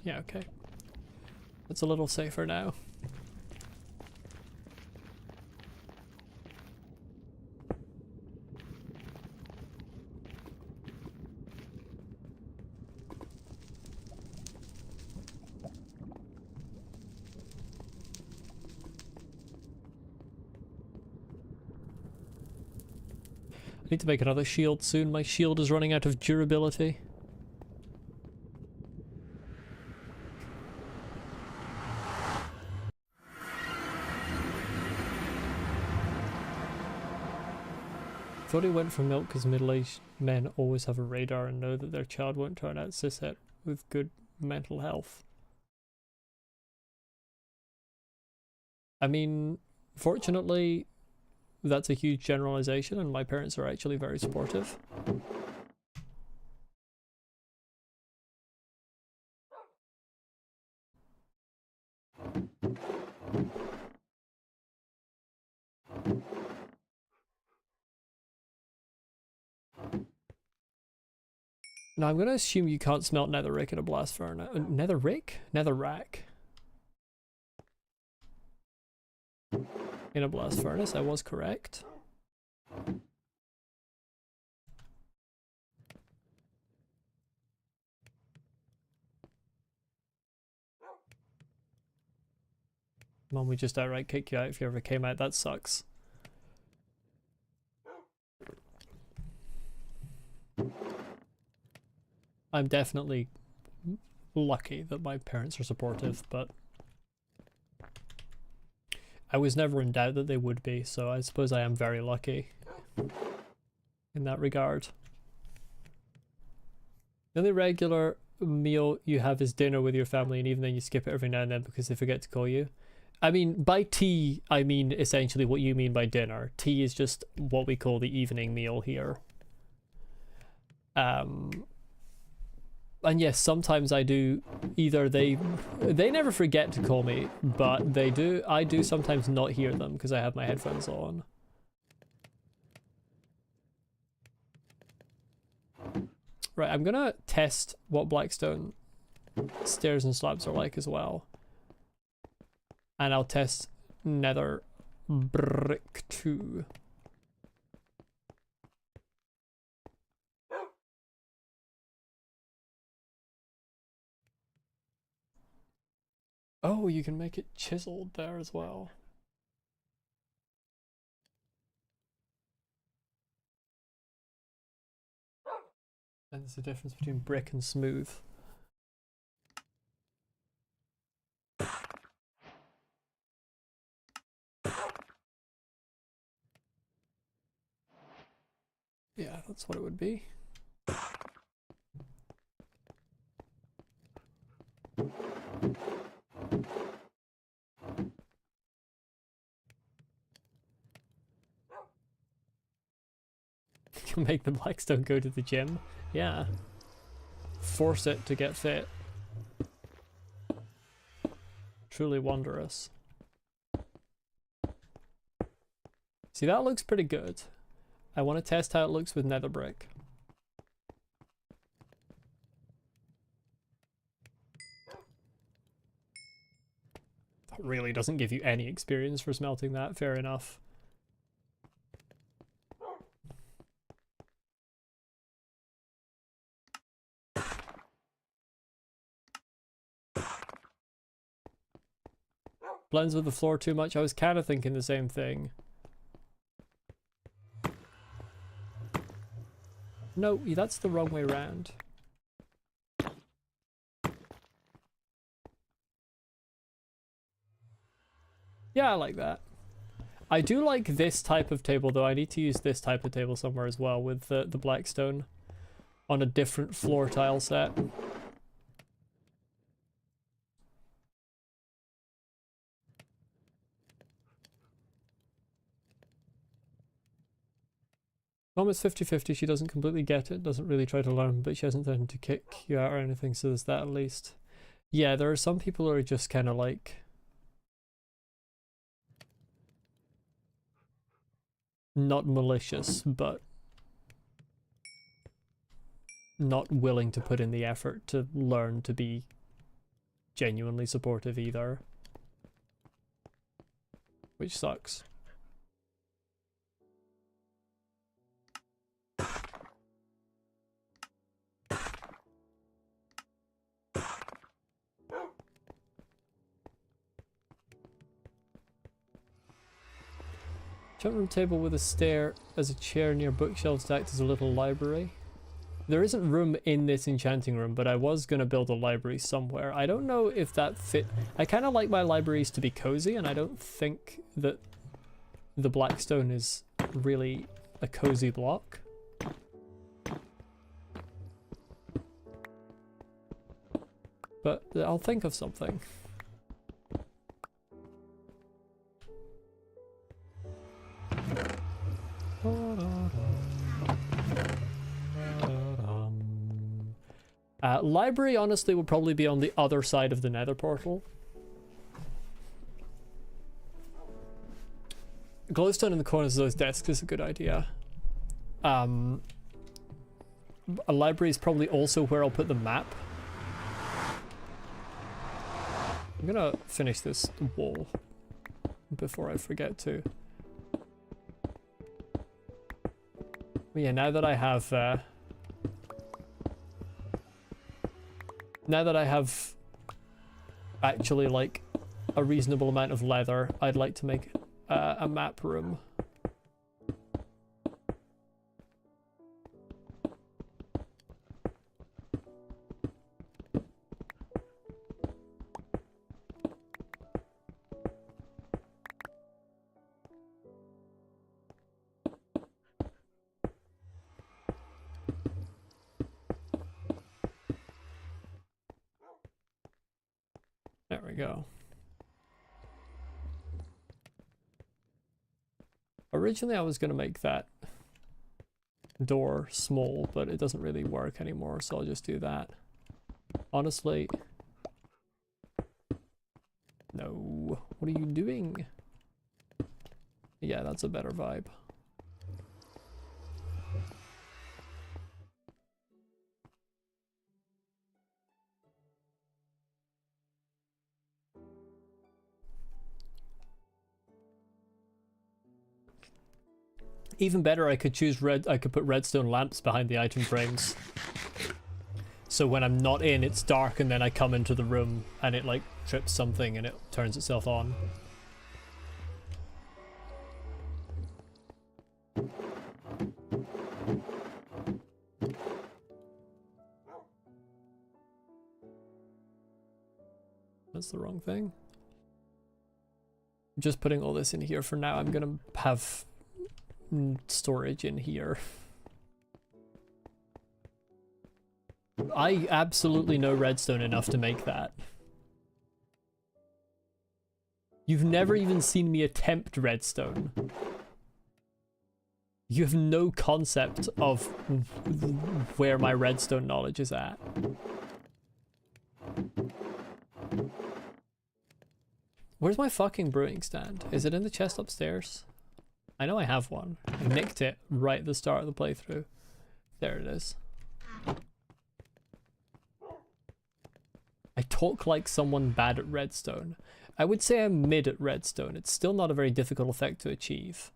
Yeah, okay. It's a little safer now. I need to make another shield soon. My shield is running out of durability. Thought he went for milk because middle-aged men always have a radar and know that their child won't turn out cishet with good mental health. I mean, fortunately, that's a huge generalization and my parents are actually very supportive. Now I'm gonna assume you can't smelt netherrack in a blast furnace. Netherrack? Netherrack. In a blast furnace, I was correct. Mom, we just outright kick you out if you ever came out. That sucks. I'm definitely lucky that my parents are supportive, but I was never in doubt that they would be, so I suppose I am very lucky in that regard. The only regular meal you have is dinner with your family, and even then you skip it every now and then because they forget to call you. I mean, by tea, I mean essentially what you mean by dinner. Tea is just what we call the evening meal here. And yes, sometimes I do, either they never forget to call me, but I do sometimes not hear them because I have my headphones on. Right, I'm gonna test what Blackstone stairs and slabs are like as well. And I'll test nether brick too. Oh, you can make it chiseled there as well. And there's a difference between brick and smooth. Yeah, that's what it would be. You'll make the Blackstone go to the gym. Yeah. Force it to get fit. Truly wondrous. See, that looks pretty good. I want to test how it looks with nether brick. That really doesn't give you any experience for smelting that, fair enough. Blends with the floor too much. I was kind of thinking the same thing. No, that's the wrong way around. Yeah, I like that. I do like this type of table though. I need to use this type of table somewhere as well with the Blackstone on a different floor tile set. Mom is 50-50, she doesn't completely get it, doesn't really try to learn, but she hasn't threatened to kick you out or anything, so there's that at least. Yeah, there are some people who are just kind of like... not malicious, but not willing to put in the effort to learn to be genuinely supportive either. Which sucks. Jump room table with a stair as a chair near bookshelves to act as a little library. There isn't room in this enchanting room, but I was going to build a library somewhere. I don't know if that fit. I kind of like my libraries to be cozy, and I don't think that the Blackstone is really a cozy block. But I'll think of something. Library honestly would probably be on the other side of the nether portal. Glowstone in the corners of those desks is a good idea. a library is probably also where I'll put the map. I'm gonna finish this wall before I forget to. But yeah, now that I have actually like a reasonable amount of leather, I'd like to make a map room. There we go. Originally I was going to make that door small, but it doesn't really work anymore, so I'll just do that. Honestly... No. What are you doing? Yeah, that's a better vibe. Even better, I could put redstone lamps behind the item frames. So when I'm not in, it's dark, and then I come into the room and it like trips something and it turns itself on. That's the wrong thing. Just putting all this in here for now. I'm gonna have storage in here. I absolutely know redstone enough to make that. You've never even seen me attempt redstone. You have no concept of where my redstone knowledge is at. Where's my fucking brewing stand? Is it in the chest upstairs? I know I have one. I nicked it right at the start of the playthrough. There it is. I talk like someone bad at redstone. I would say I'm mid at redstone. It's still not a very difficult effect to achieve.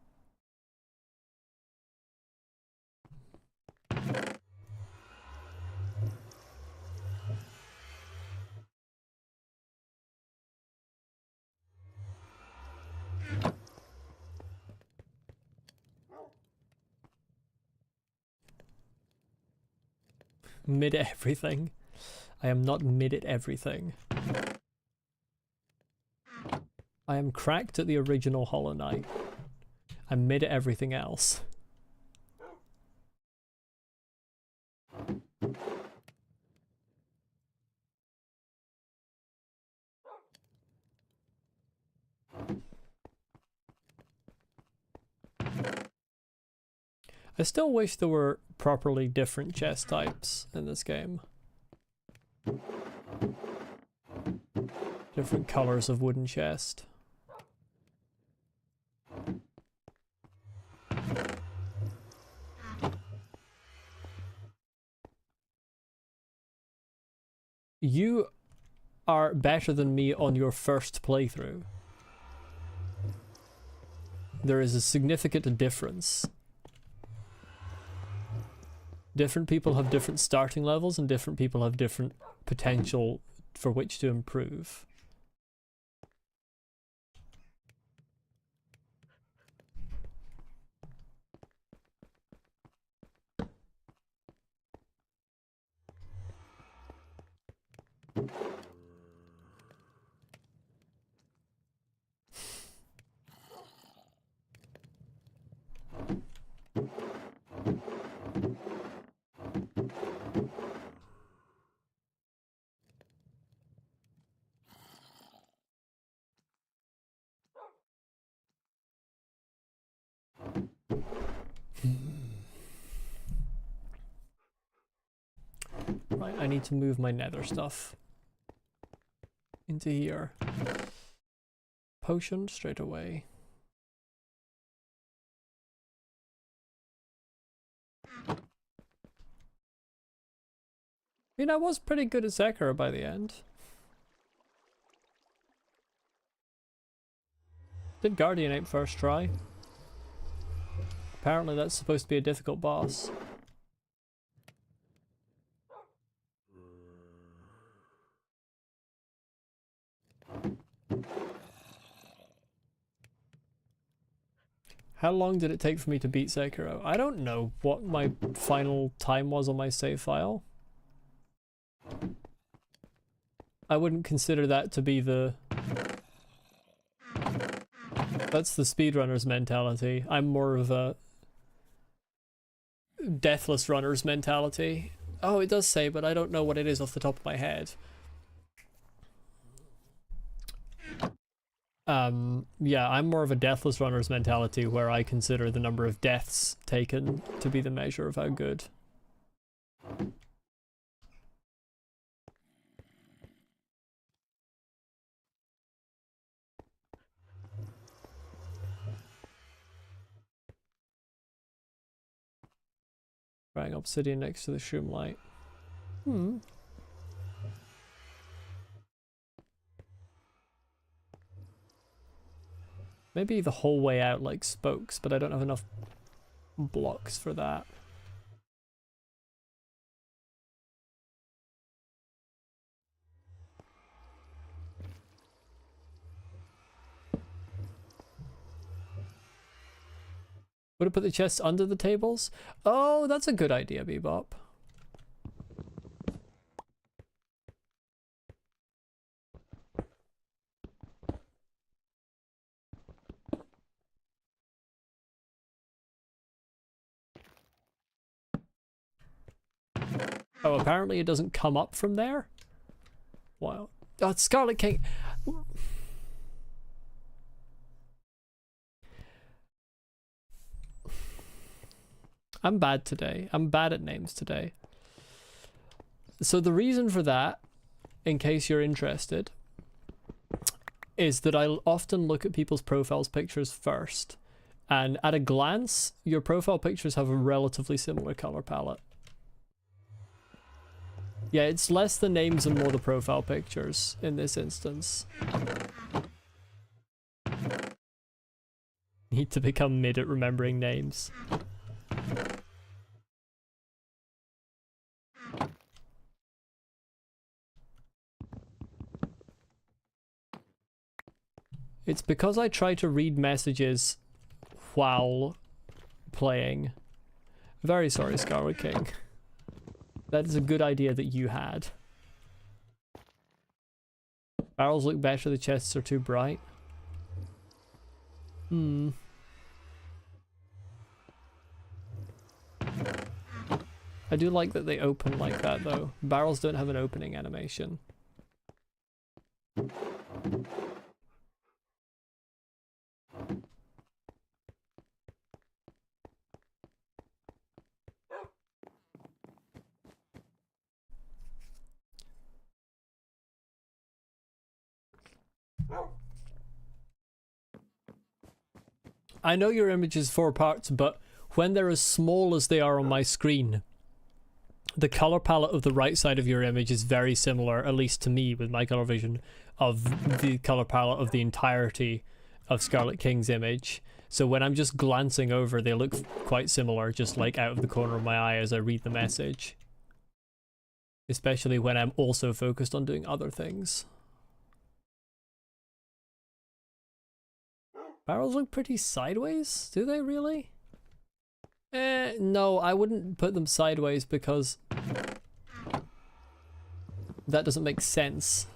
Mid at everything. I am not mid at everything. I am cracked at the original Hollow Knight. I'm mid at everything else. I still wish there were properly different chest types in this game. Different colors of wooden chest. You are better than me on your first playthrough. There is a significant difference. Different people have different starting levels and different people have different potential for which to improve. Right, I need to move my nether stuff into here. Potion straight away. mean, I was pretty good at Sekiro by the end. Did Guardian Ape first try. Apparently that's supposed to be a difficult boss. How long did it take for me to beat Sekiro? I don't know what my final time was on my save file. I wouldn't consider that to be the... That's the speedrunner's mentality. I'm more of a deathless runner's mentality. Oh, it does say, but I don't know what it is off the top of my head. Yeah, I'm more of a deathless runner's mentality where I consider the number of deaths taken to be the measure of how good. Right, obsidian next to the shroom light. Maybe the whole way out like spokes, but I don't have enough blocks for that. Would have put the chests under the tables? Oh, that's a good idea, Bebop. Oh, apparently it doesn't come up from there? Wow. Oh, it's Scarlet King. I'm bad today. I'm bad at names today. So the reason for that, in case you're interested, is that I often look at people's profiles pictures first. And at a glance, your profile pictures have a relatively similar color palette. Yeah, it's less the names and more the profile pictures in this instance. Need to become mid at remembering names. It's because I try to read messages while playing. Very sorry, Scarlet King. That is a good idea that you had. Barrels look better, the chests are too bright. I do like that they open like that though. Barrels don't have an opening animation. I know your image is 4 parts, but when they're as small as they are on my screen, the color palette of the right side of your image is very similar, at least to me with my color vision, of the color palette of the entirety of Scarlet King's image. So when I'm just glancing over, they look quite similar, just like out of the corner of my eye as I read the message. Especially when I'm also focused on doing other things. Barrels look pretty sideways, do they really? No, I wouldn't put them sideways because that doesn't make sense.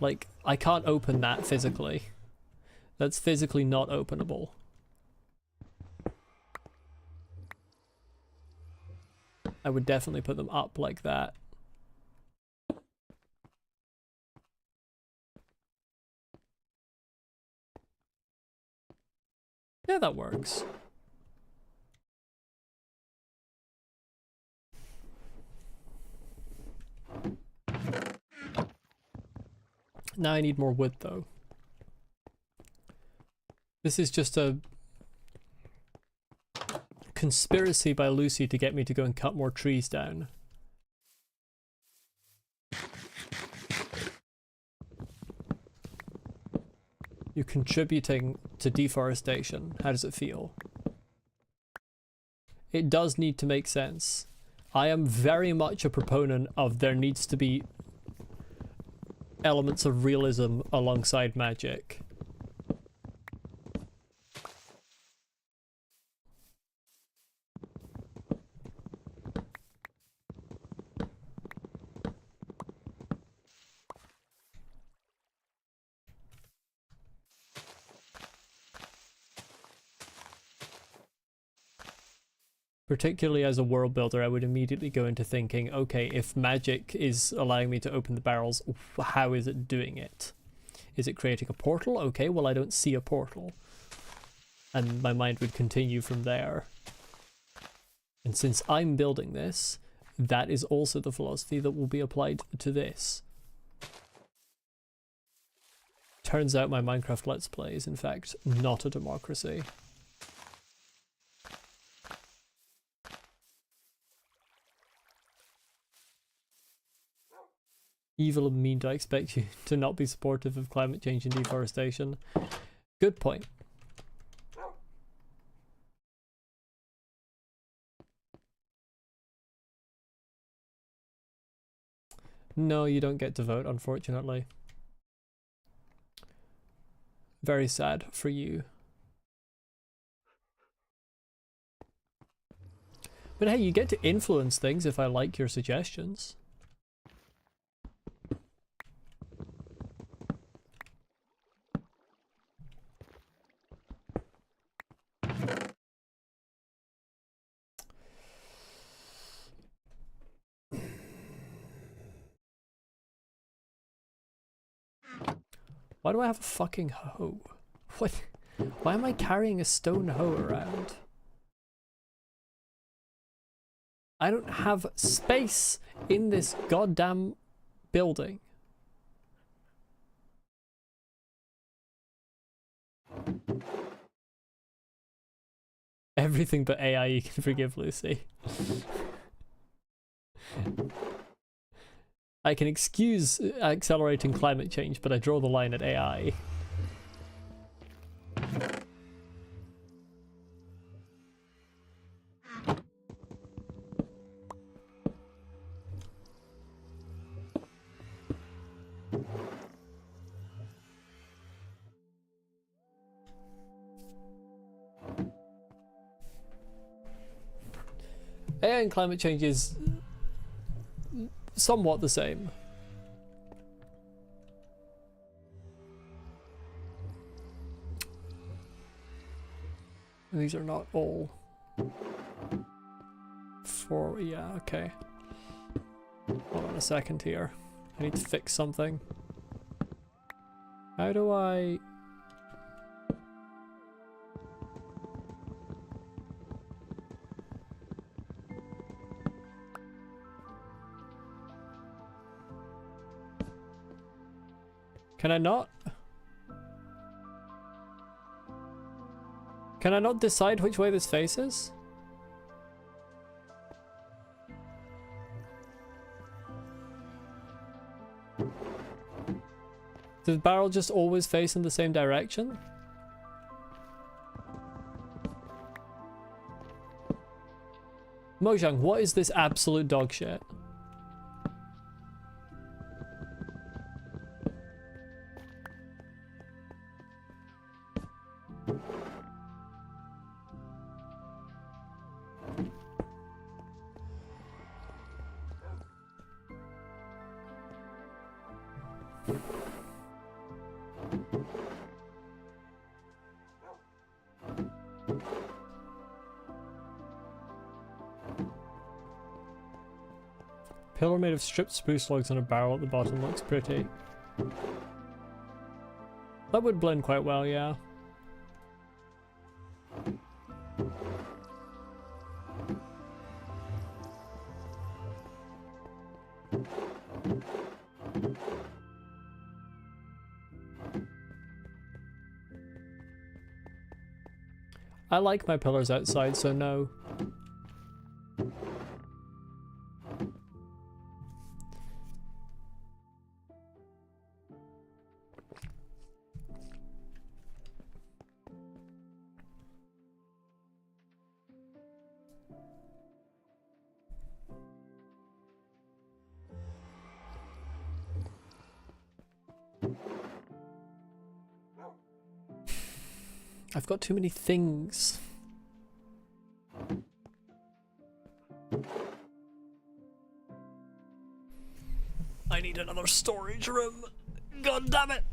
Like, I can't open that physically. That's physically not openable. I would definitely put them up like that. Yeah, that works. Now I need more wood though. This is just a conspiracy by Lucy to get me to go and cut more trees down. You're contributing to deforestation. How does it feel? It does need to make sense. I am very much a proponent of there needs to be elements of realism alongside magic. Particularly as a world builder, I would immediately go into thinking, okay, if magic is allowing me to open the barrels, how is it doing it? Is it creating a portal? Okay, well, I don't see a portal. And my mind would continue from there. And since I'm building this, that is also the philosophy that will be applied to this. Turns out my Minecraft Let's Play is, in fact, not a democracy. Evil and mean, do I expect you to not be supportive of climate change and deforestation? Good point. No, you don't get to vote, unfortunately. Very sad for you. But hey, you get to influence things if I like your suggestions. Why do I have a fucking hoe? What? Why am I carrying a stone hoe around? I don't have space in this goddamn building. Everything but AI you can forgive, Lucy. I can excuse accelerating climate change, but I draw the line at AI. AI and climate change is somewhat the same. These are not all for, yeah, okay. Hold on a second here. I need to fix something. How do I... Can I not? Can I not decide which way this faces? Does the barrel just always face in the same direction? Mojang, what is this absolute dog shit? Pillar made of stripped spruce logs on a barrel at the bottom looks pretty. That would blend quite well, yeah. I like my pillars outside, so no. I've got too many things. I need another storage room. God damn it!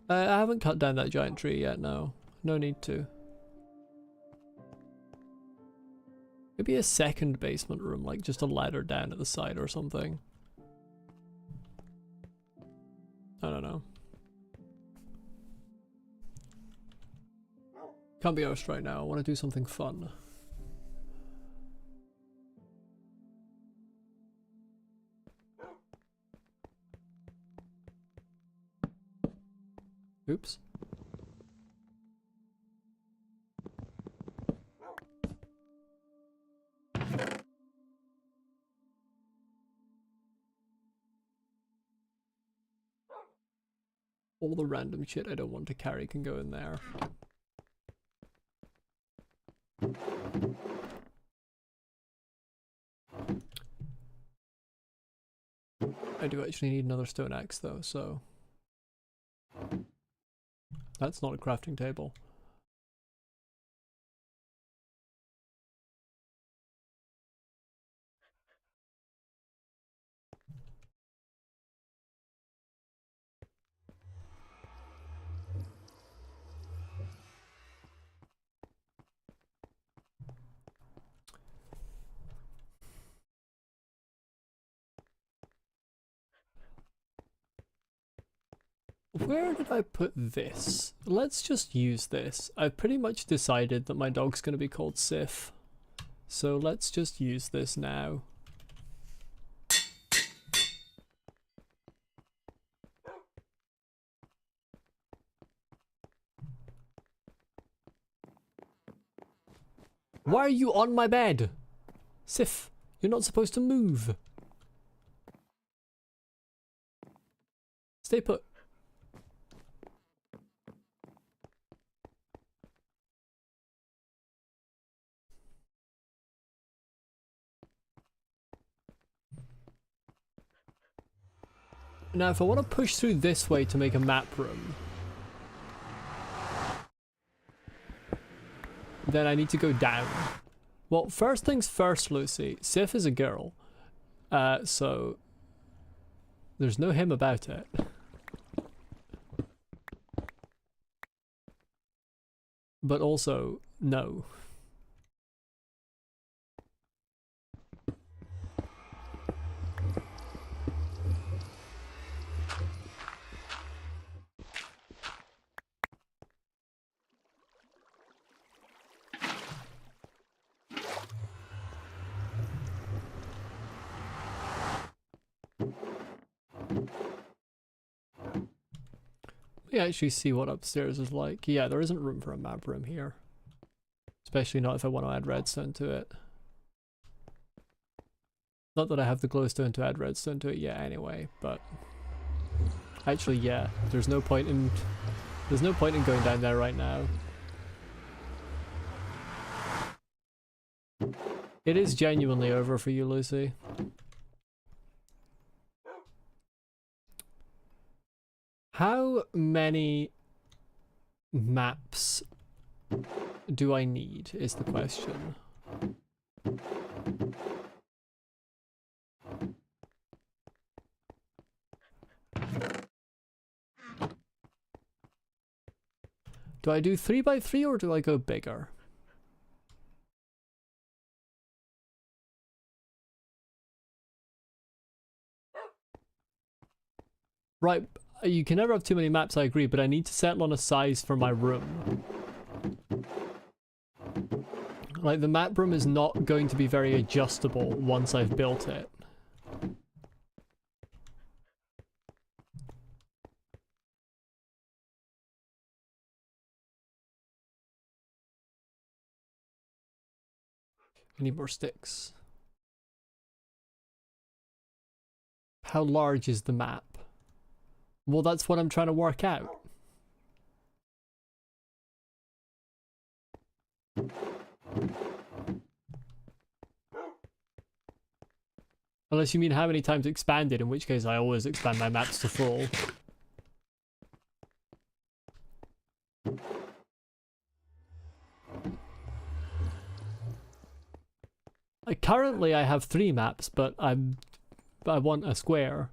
I haven't cut down that giant tree yet, no. No need to. Maybe a second basement room, like just a ladder down at the side or something. I don't know. Can't be arsed right now, I want to do something fun. Oops. All the random shit I don't want to carry can go in there. I do actually need another stone axe though, so... That's not a crafting table. Where did I put this? Let's just use this. I've pretty much decided that my dog's going to be called Sif. So let's just use this now. Why are you on my bed? Sif, you're not supposed to move. Stay put. Now, if I want to push through this way to make a map room, then I need to go down. Well, first things first, Lucy. Sif is a girl. So there's no him about it. But also, no. We actually see what upstairs is like. Yeah, there isn't room for a map room here. Especially not if I want to add redstone to it. Not that I have the glowstone to add redstone to it yet anyway, but... Actually, yeah, there's no point in going down there right now. It is genuinely over for you, Lucy. How many maps do I need is the question. Do I do 3x3 or do I go bigger? Right, you can never have too many maps, I agree, but I need to settle on a size for my room. Like, the map room is not going to be very adjustable once I've built it. I need more sticks. How large is the map? Well, that's what I'm trying to work out. Unless you mean how many times expanded, in which case I always expand my maps to full. Currently I have 3 maps, but I want a square.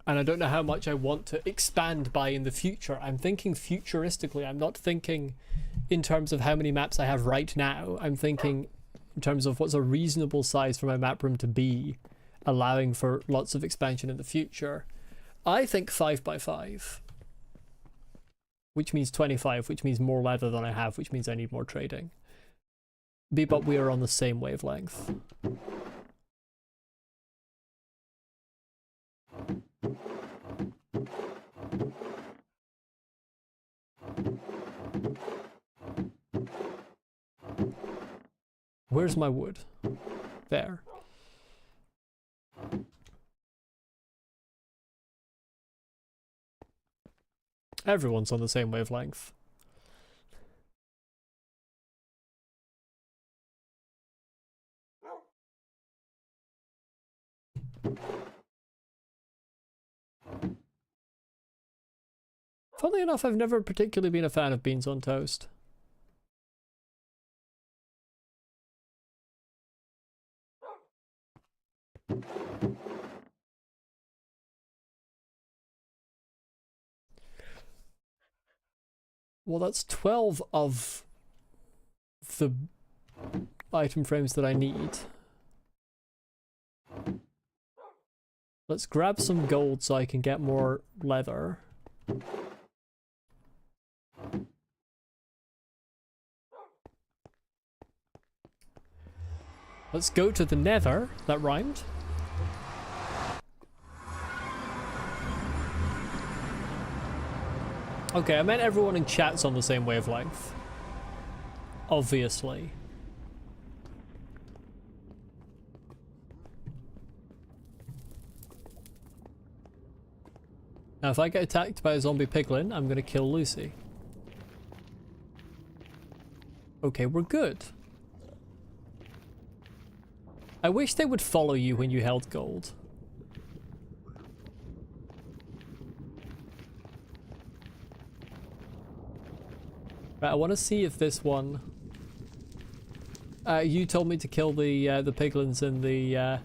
And I don't know how much I want to expand by in the future. I'm thinking futuristically. I'm not thinking in terms of how many maps I have right now. I'm thinking in terms of what's a reasonable size for my map room to be, allowing for lots of expansion in the future. I think 5 by 5, which means 25, which means more leather than I have, which means I need more trading. But we are on the same wavelength. Where's my wood? There. Everyone's on the same wavelength. Funnily enough, I've never particularly been a fan of beans on toast. Well, that's 12 of the item frames that I need. Let's grab some gold so I can get more leather. Let's go to the nether. That rhymed. Okay, I meant everyone in chat's on the same wavelength. Obviously. Now if I get attacked by a zombie piglin, I'm gonna kill Lucy. Okay, we're good. I wish they would follow you when you held gold. Right, I want to see if this one... you told me to kill the piglins in the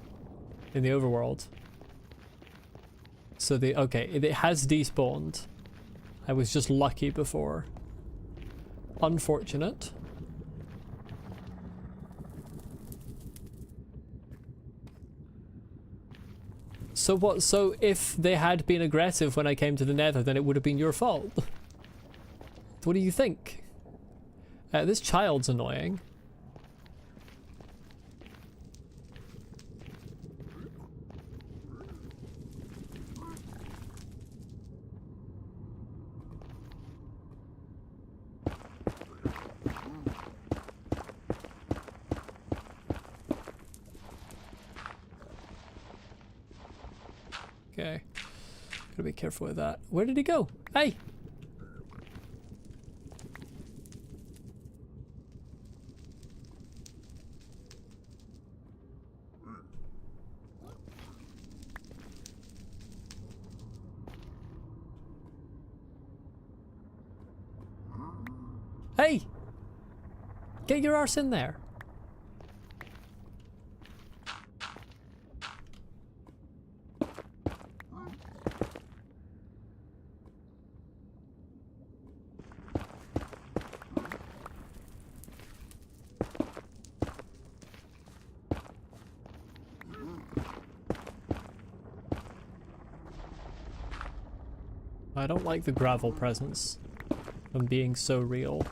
overworld. So okay, it has despawned. I was just lucky before. Unfortunate. So what? So if they had been aggressive when I came to the nether, then it would have been your fault. What do you think? This child's annoying. Okay. Gotta be careful with that. Where did he go? Hey! Hey! Get your arse in there. I don't like the gravel presence. I'm being so real.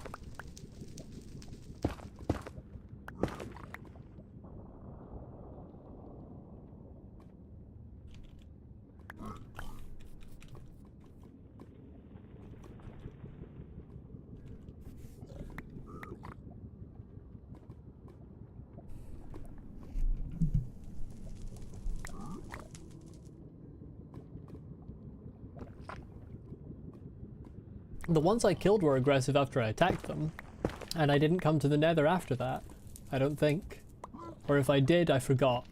The ones I killed were aggressive after I attacked them, and I didn't come to the nether after that, I don't think. Or if I did, I forgot.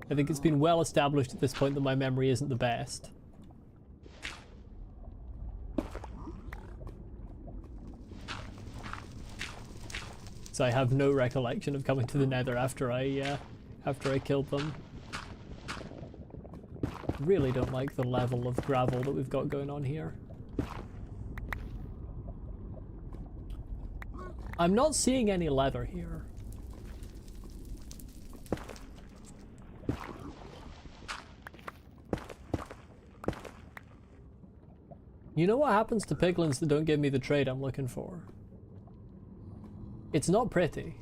I think it's been well established at this point that my memory isn't the best. So I have no recollection of coming to the Nether after I killed them. Really don't like the level of gravel that we've got going on here. I'm not seeing any leather here. You know what happens to piglins that don't give me the trade I'm looking for? It's not pretty.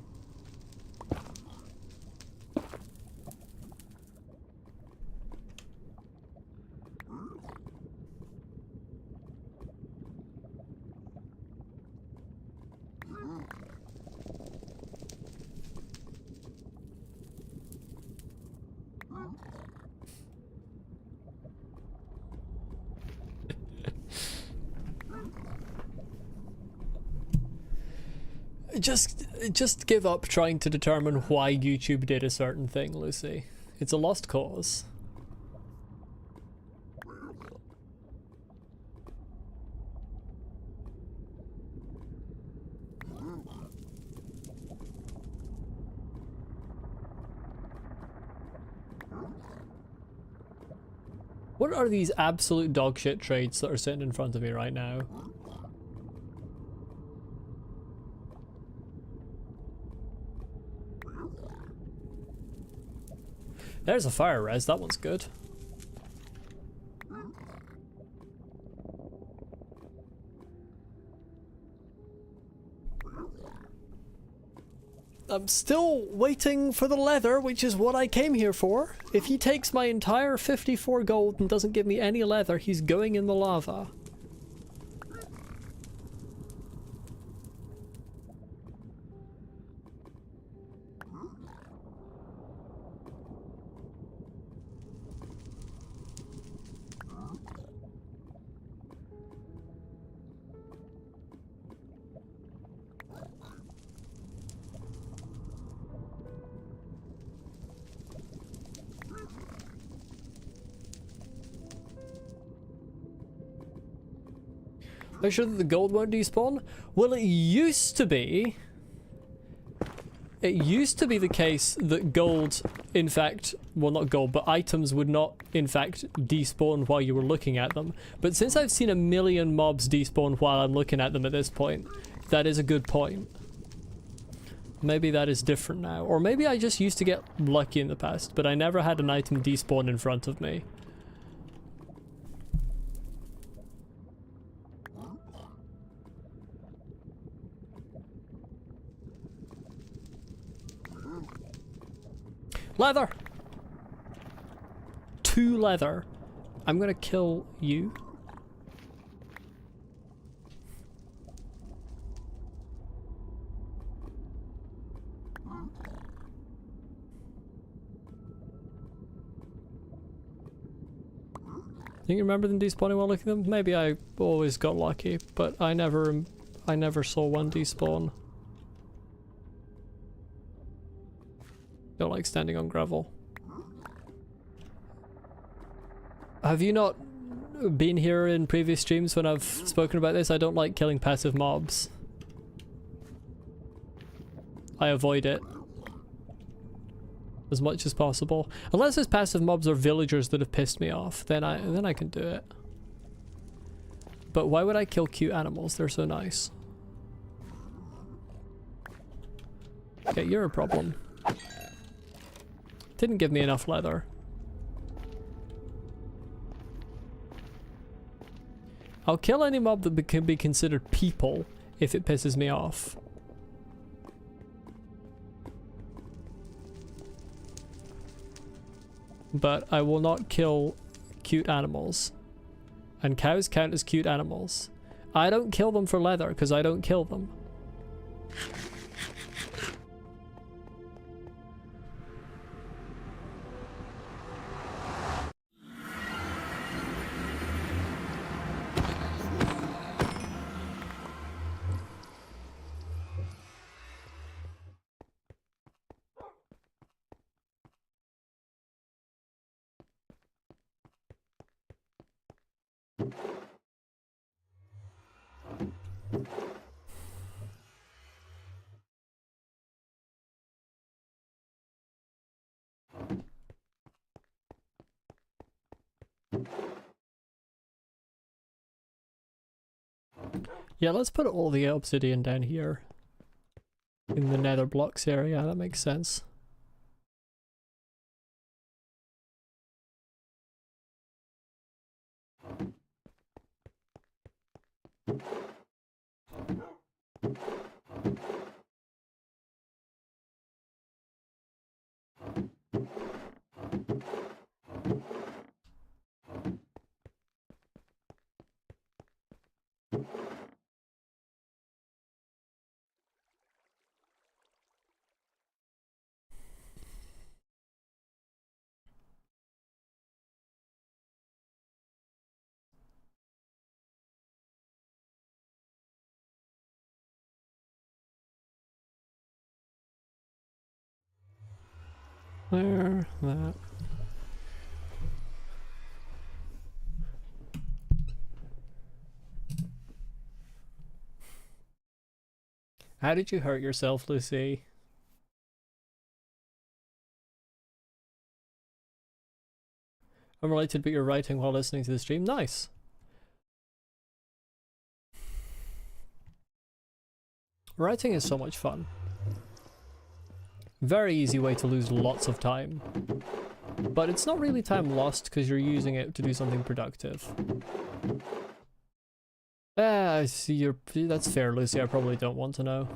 Just give up trying to determine why YouTube did a certain thing, Lucy. It's a lost cause. What are these absolute dogshit trades that are sitting in front of me right now? There's a fire res, that one's good. I'm still waiting for the leather, which is what I came here for. If he takes my entire 54 gold and doesn't give me any leather, he's going in the lava. Are you sure that the gold won't despawn? Well, it used to be the case that gold, in fact, well, not gold, but items would not, in fact, despawn while you were looking at them. But since I've seen a million mobs despawn while I'm looking at them at this point, that is a good point. Maybe that is different now. Or maybe I just used to get lucky in the past, but I never had an item despawn in front of me. Leather! 2 leather. I'm gonna kill you. Do you remember them despawning while looking at them? Maybe I always got lucky, but I never saw one despawn. Don't like standing on gravel. Have you not been here in previous streams when I've spoken about this? I don't like killing passive mobs. I avoid it as much as possible. Unless those passive mobs are villagers that have pissed me off, then I can do it. But why would I kill cute animals? They're so nice. Okay, you're a problem. Didn't give me enough leather. I'll kill any mob that can be considered people if it pisses me off. But I will not kill cute animals. And cows count as cute animals. I don't kill them for leather because I don't kill them. Yeah, let's put all the obsidian down here. In the nether blocks area, that makes sense. There, that. How did you hurt yourself, Lucy? I'm related, but you're writing while listening to the stream. Nice. Writing is so much fun. Very easy way to lose lots of time. But it's not really time lost because you're using it to do something productive. I see that's fair, Lucy. I probably don't want to know.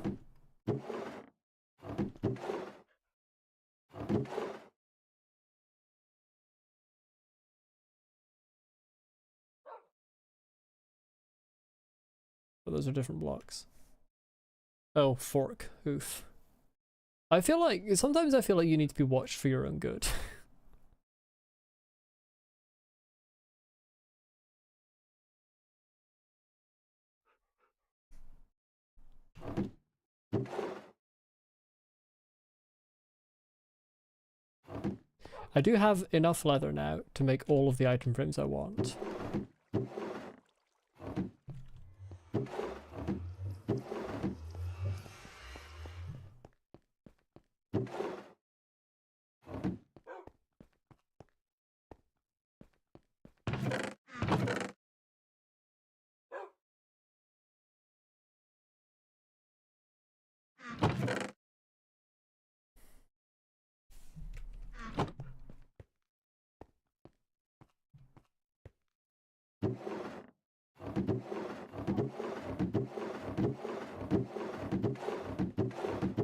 But those are different blocks. Oh, fork. Oof. I feel like, sometimes I feel like you need to be watched for your own good. I do have enough leather now to make all of the item frames I want.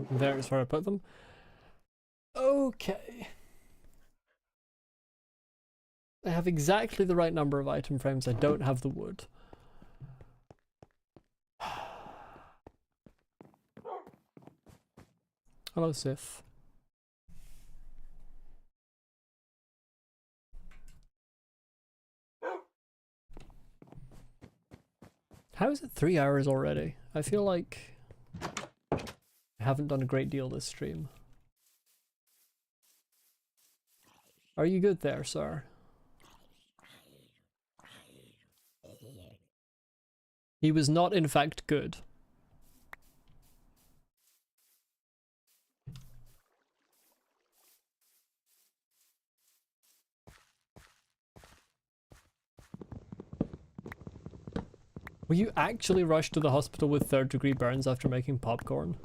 There is where I put them. Okay. I have exactly the right number of item frames. I don't have the wood. Hello, Sif. How is it 3 hours already? I feel like I haven't done a great deal this stream. Are you good there, sir? He was not, in fact, good. Will you actually rush to the hospital with third-degree burns after making popcorn?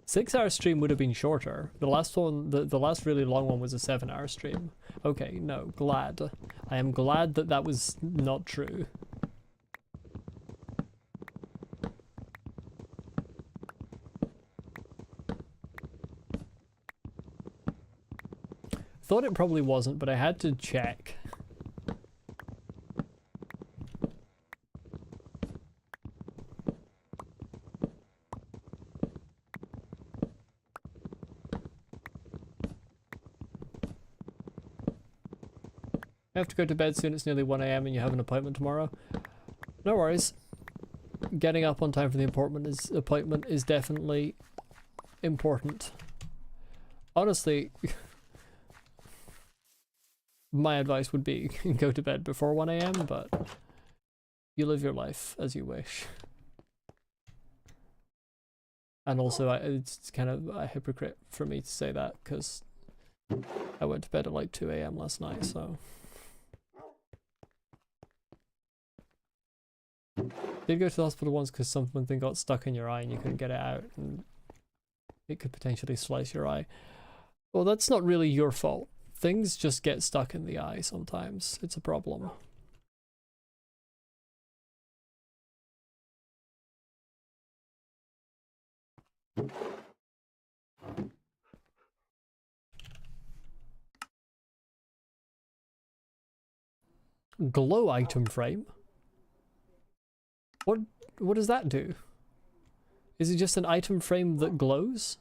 Six-hour stream would have been shorter. The last one, the last really long one was a 7-hour stream. Okay, no, glad. I am glad that that was not true. Thought it probably wasn't, but I had to check. I have to go to bed soon, it's nearly 1 AM and you have an appointment tomorrow. No worries. Getting up on time for the appointment is definitely important. Honestly, my advice would be go to bed before 1 AM, but you live your life as you wish. And also, it's kind of a hypocrite for me to say that, because I went to bed at like 2 AM last night, so... Did go to the hospital once because something got stuck in your eye and you couldn't get it out, and it could potentially slice your eye. Well, that's not really your fault. Things just get stuck in the eye sometimes. It's a problem. Glow item frame? What does that do? Is it just an item frame that glows?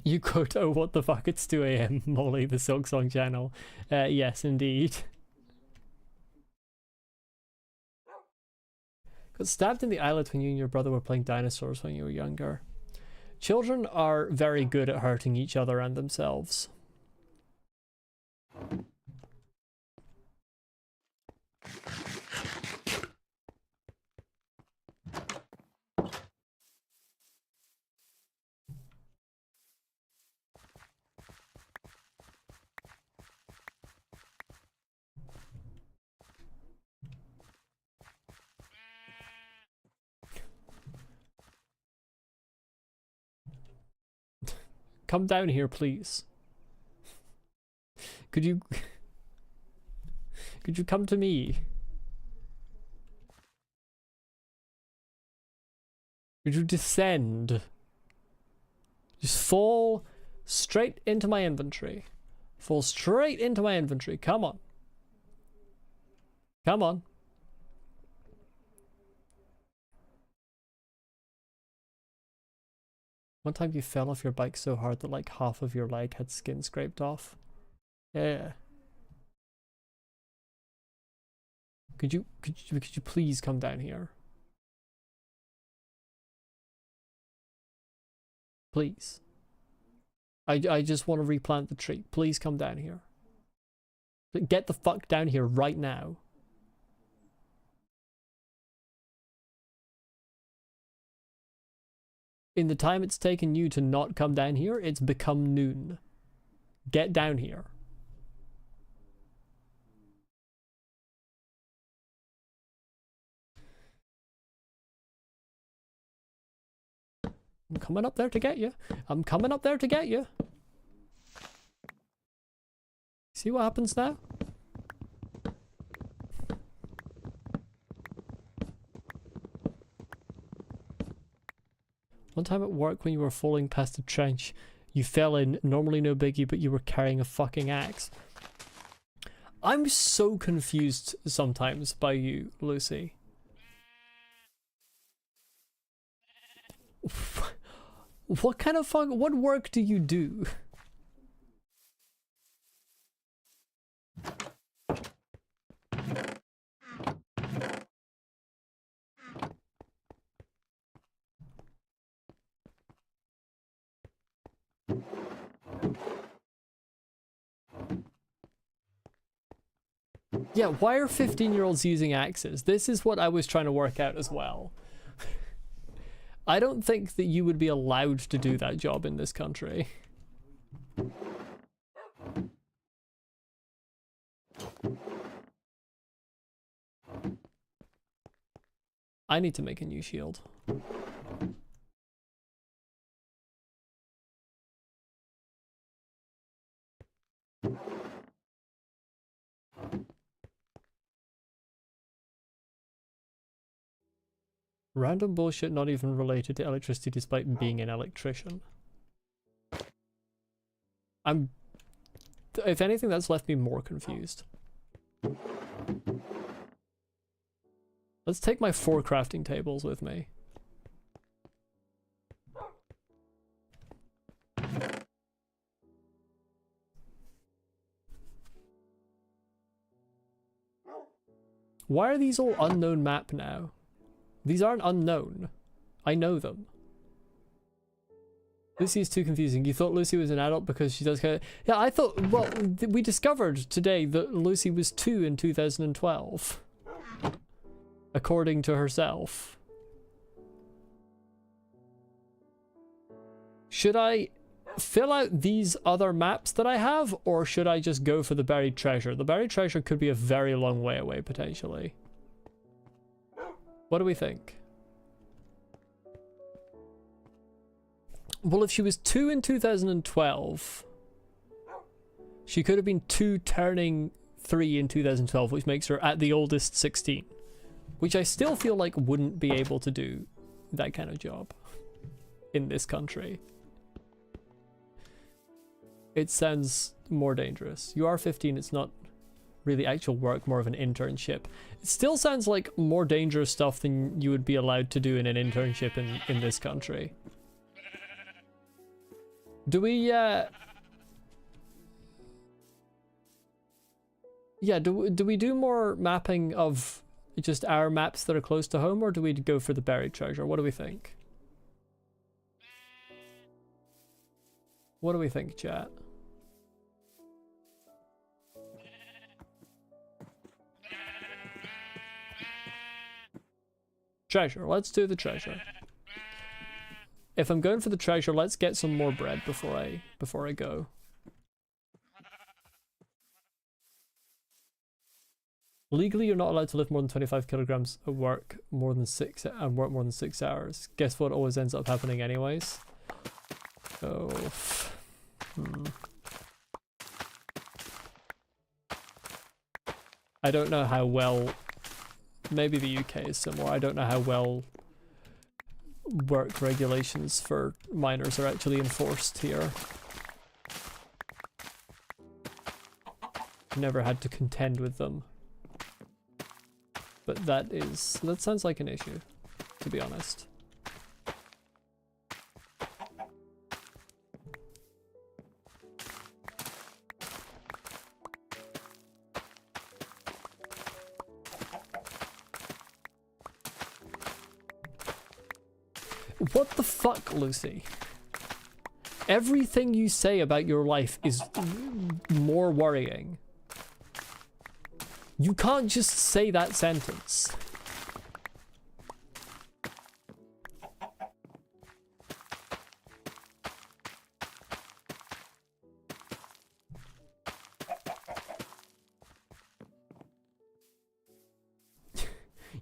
You quote, "Oh, what the fuck, it's 2 AM, Molly, the Silk Song channel." Yes, indeed. Got stabbed in the eyelid when you and your brother were playing dinosaurs when you were younger. Children are very good at hurting each other and themselves. Come down here, please. Could you come to me? Could you descend? Just fall straight into my inventory. Fall straight into my inventory. Come on. Come on. One time you fell off your bike so hard that like half of your leg had skin scraped off. Yeah. Could you please come down here? Please. I just want to replant the tree. Please come down here. Get the fuck down here right now. In the time it's taken you to not come down here, it's become noon. Get down here. I'm coming up there to get you. I'm coming up there to get you. See what happens now? One time at work when you were falling past a trench, you fell in, normally no biggie, but you were carrying a fucking axe. I'm so confused sometimes by you, Lucy. What kind of what work do you do? Yeah, why are 15-year-olds using axes? This is what I was trying to work out as well. I don't think that you would be allowed to do that job in this country. I need to make a new shield. Random bullshit not even related to electricity despite being an electrician. If anything, that's left me more confused. Let's take my 4 crafting tables with me. Why are these all unknown map now? These aren't unknown. I know them. Lucy is too confusing. You thought Lucy was an adult because she does kind of... Yeah, I thought... Well, we discovered today that Lucy was 2 in 2012. According to herself. Should I fill out these other maps that I have, or should I just go for the buried treasure? The buried treasure could be a very long way away, potentially. What do we think? Well, if she was 2 in 2012, she could have been 2 turning 3 in 2012, which makes her at the oldest 16. Which I still feel like wouldn't be able to do that kind of job in this country. It sounds more dangerous. You are 15, it's not really actual work, more of an internship. It still sounds like more dangerous stuff than you would be allowed to do in an internship in this country. Do we, yeah, do we do more mapping of just our maps that are close to home, or do we go for the buried treasure? What do we think? What do we think, chat? Treasure. Let's do the treasure. If I'm going for the treasure, let's get some more bread before I go. Legally, you're not allowed to lift more than 25 kilograms at work more than 6 hours. Guess what always ends up happening anyways? Oh. I don't know how well... Maybe the UK is similar. I don't know how well work regulations for minors are actually enforced here. Never had to contend with them. But that sounds like an issue, to be honest. What the fuck, Lucy? Everything you say about your life is more worrying. You can't just say that sentence.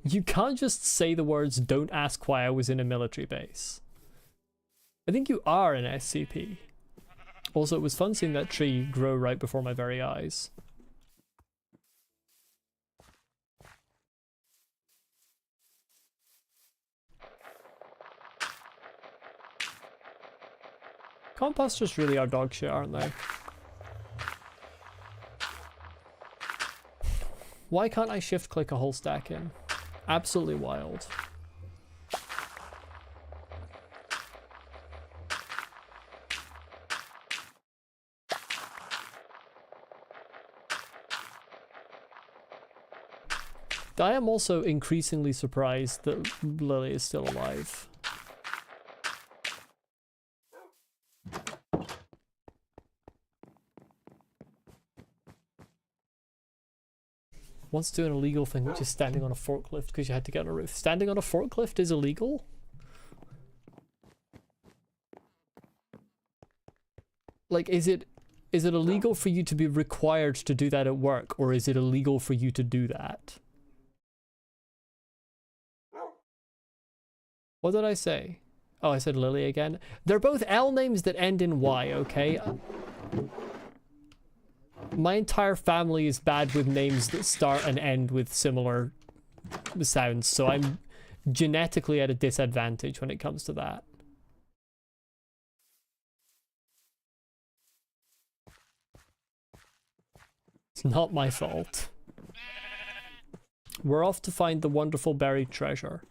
You can't just say the words, "Don't ask why I was in a military base." I think you are an SCP. Also, it was fun seeing that tree grow right before my very eyes. Composters really are dog shit, aren't they? Why can't I shift click a whole stack in? Absolutely wild. I am also increasingly surprised that Lily is still alive. Wants to do an illegal thing, which is standing on a forklift because you had to get on a roof. Standing on a forklift is illegal? Like, is it illegal for you to be required to do that at work, or is it illegal for you to do that? What did I say? Oh, I said Lily again. They're both L names that end in Y, okay? My entire family is bad with names that start and end with similar sounds, so I'm genetically at a disadvantage when it comes to that. It's not my fault. We're off to find the wonderful buried treasure.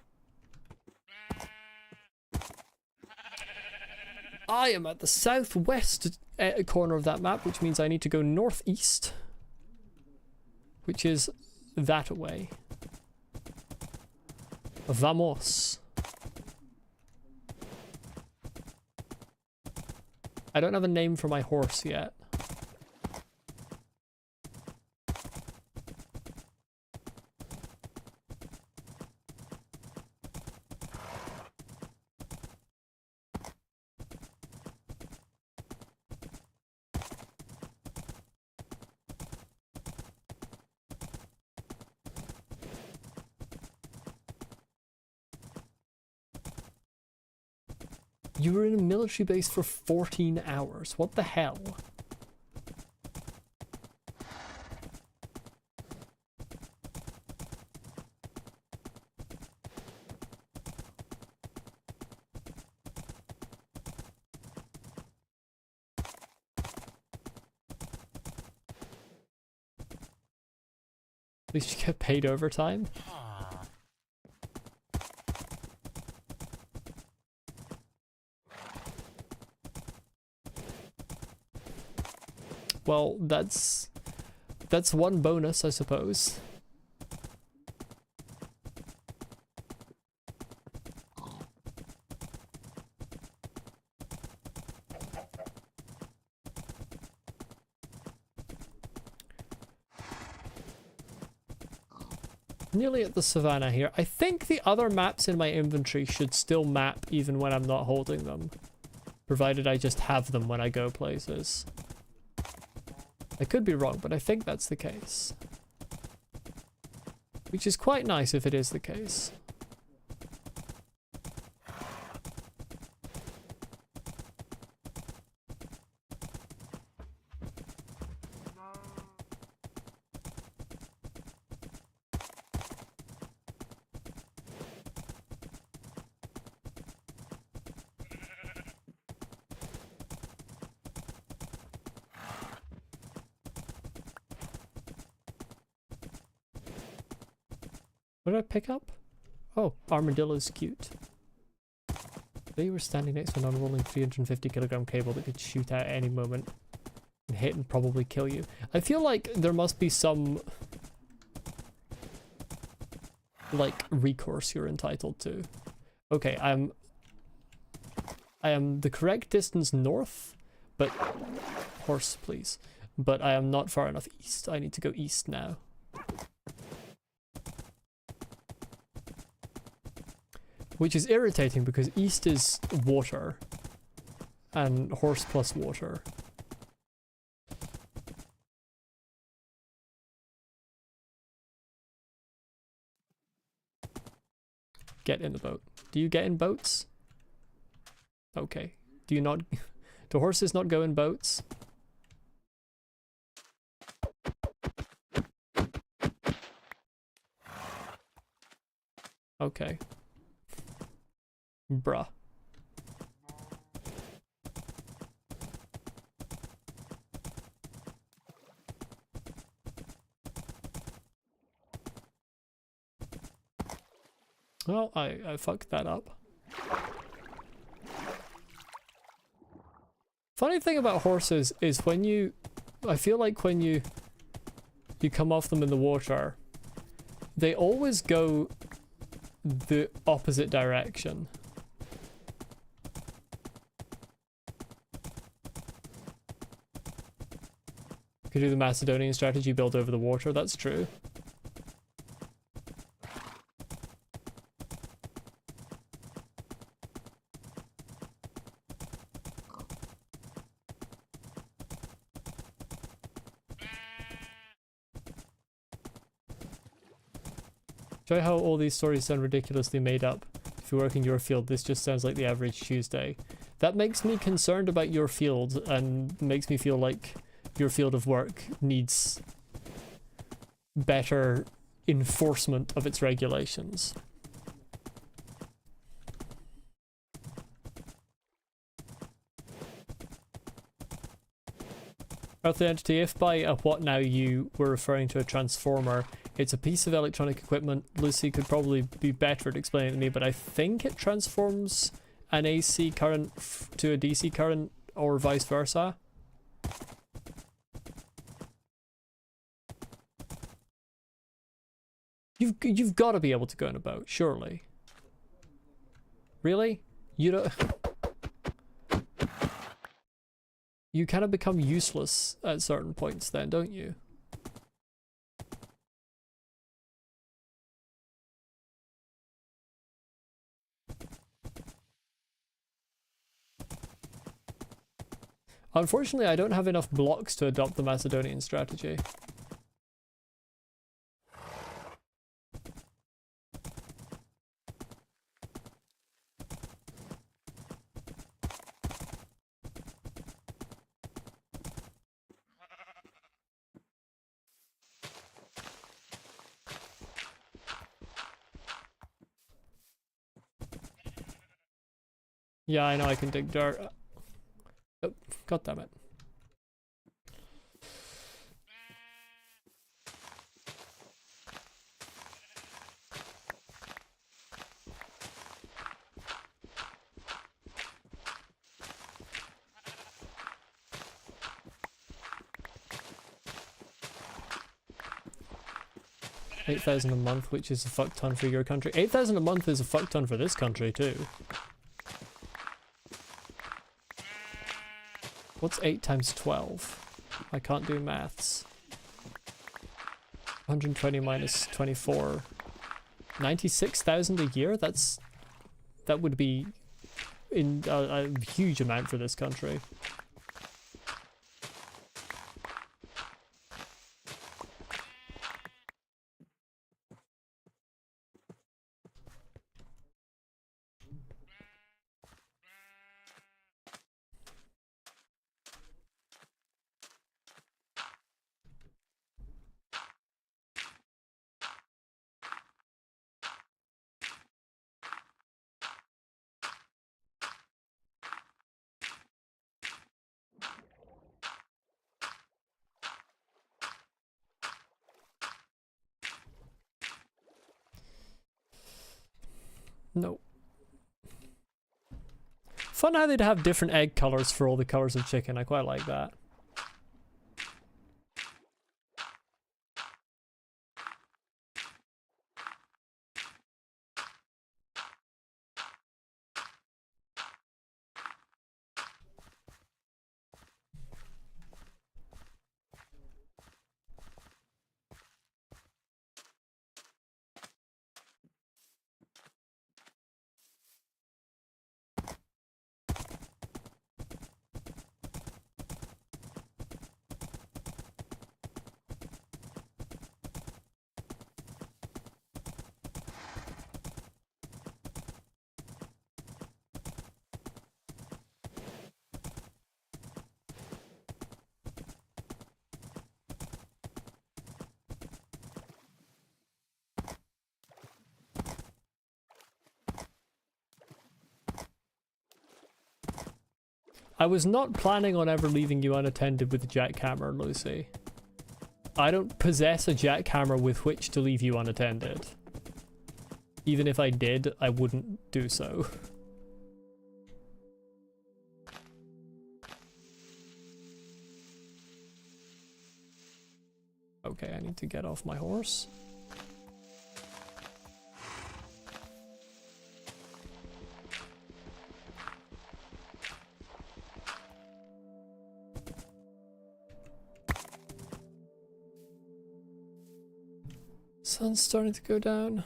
I am at the southwest corner of that map, which means I need to go northeast, which is that way. Vamos. I don't have a name for my horse yet. You were in a military base for 14 hours. What the hell? At least you get paid overtime. Well, that's one bonus, I suppose. Nearly at the savannah here. I think the other maps in my inventory should still map even when I'm not holding them, provided I just have them when I go places. I could be wrong, but I think that's the case. Which is quite nice if it is the case. What did I pick up? Oh, armadillo's cute. They were standing next to an unrolling 350kg cable that could shoot out at any moment and hit and probably kill you. I feel like there must be some like recourse you're entitled to. Okay, I am the correct distance north, but horse please. But I am not far enough east. I need to go east now. Which is irritating because east is water and horse plus water. Get in the boat. Do you get in boats? Okay. Do you not? Do horses not go in boats? Okay. Bruh. Well, I fucked that up. Funny thing about horses is when you... I feel like when you come off them in the water, they always go the opposite direction. Could do the Macedonian strategy, build over the water, that's true. Enjoy how all these stories sound ridiculously made up. If you work in your field, this just sounds like the average Tuesday. That makes me concerned about your field and makes me feel like your field of work needs better enforcement of its regulations. Earthly entity, if by a what now you were referring to a transformer, It's a piece of electronic equipment. Lucy could probably be better at explaining it to me, but I think it transforms an AC current to a DC current or vice versa. You've got to be able to go in a boat, surely. Really? You don't... You kind of become useless at certain points then, don't you? Unfortunately, I don't have enough blocks to adopt the Macedonian strategy. Yeah, I know I can dig dirt. Oh, god damn it. $8,000 a month, which is a fuck ton for your country. 8,000 a month is a fuck ton for this country too. What's 8 times 12? I can't do maths. 120 minus 24. 96,000 a year? That would be in a huge amount for this country. No. Fun how they'd have different egg colors for all the colors of chicken. I quite like that. I was not planning on ever leaving you unattended with a jackhammer, Lucy. I don't possess a jackhammer with which to leave you unattended. Even if I did, I wouldn't do so. Okay, I need to get off my horse. Sun's starting to go down.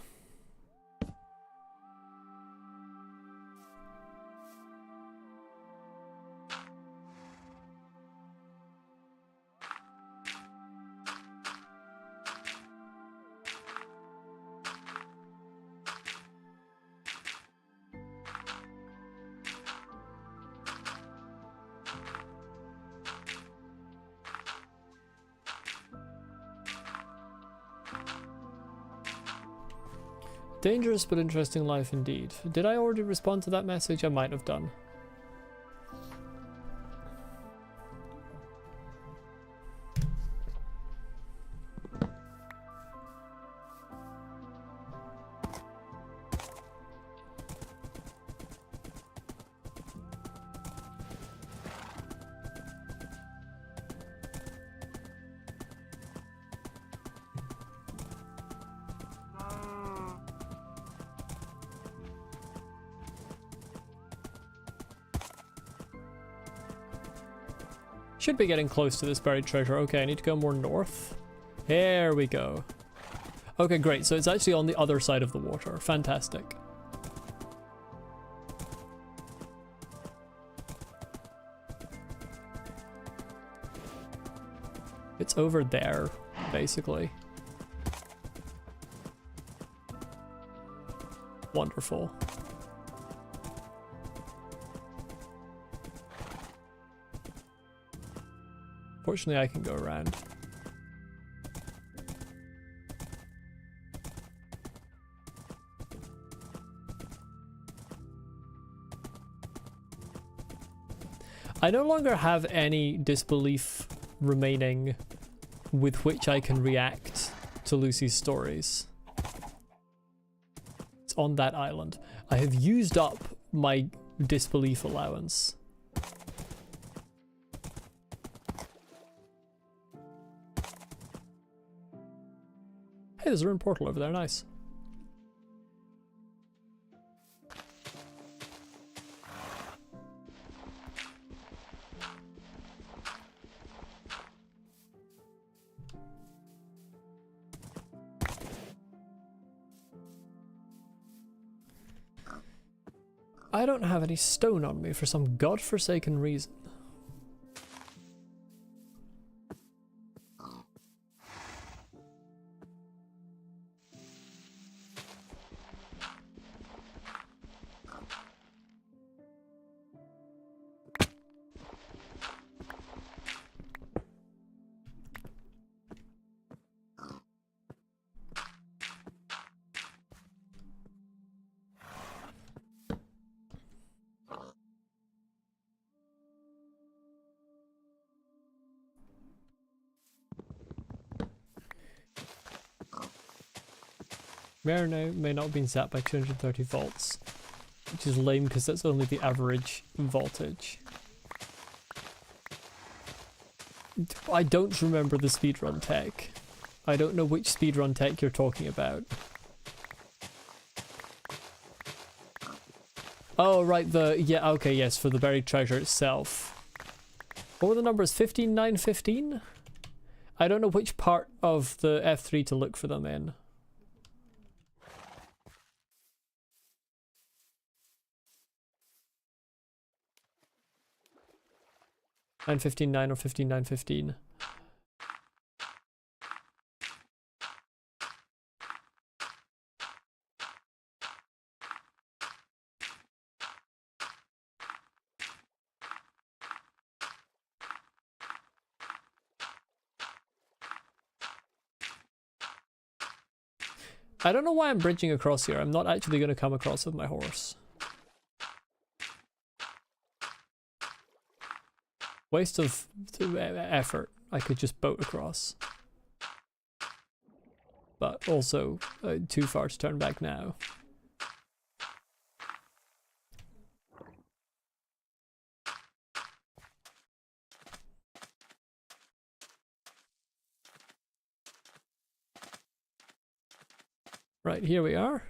Dangerous but interesting life indeed. Did I already respond to that message? I might have done. Should be getting close to this buried treasure. Okay, I need to go more north. There we go. Okay, great. So it's actually on the other side of the water. Fantastic. It's over there, basically. Wonderful. Fortunately, I can go around. I no longer have any disbelief remaining with which I can react to Lucy's stories. It's on that island. I have used up my disbelief allowance. Hey, there's a rune portal over there, nice. I don't have any stone on me for some godforsaken reason. Marino may not have been zapped by 230 volts, which is lame because that's only the average voltage. I don't remember the speedrun tech. I don't know which speedrun tech you're talking about. Oh, right, yeah, okay, yes, for the buried treasure itself. What were the numbers? 15, 9, 15? I don't know which part of the F3 to look for them in. Nine 15 9 or 15 9 15. I don't know why I'm bridging across here. I'm not actually going to come across with my horse. Waste of effort. I could just boat across. But also too far to turn back now. Right, here we are.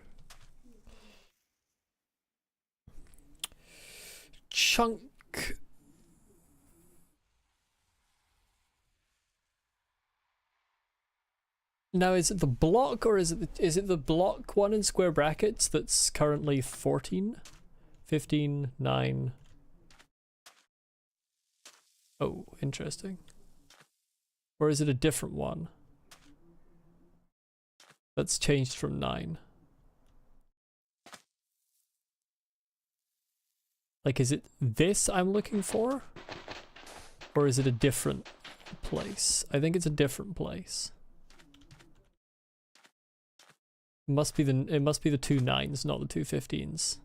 Chunk. Now, is it the block or is it the block one in square brackets that's currently 14? 15, 9. Oh, interesting. Or is it a different one that's changed from 9? Like, is it this I'm looking for? Or is it a different place? I think it's a different place. It must be the two 9s, not the two 15s.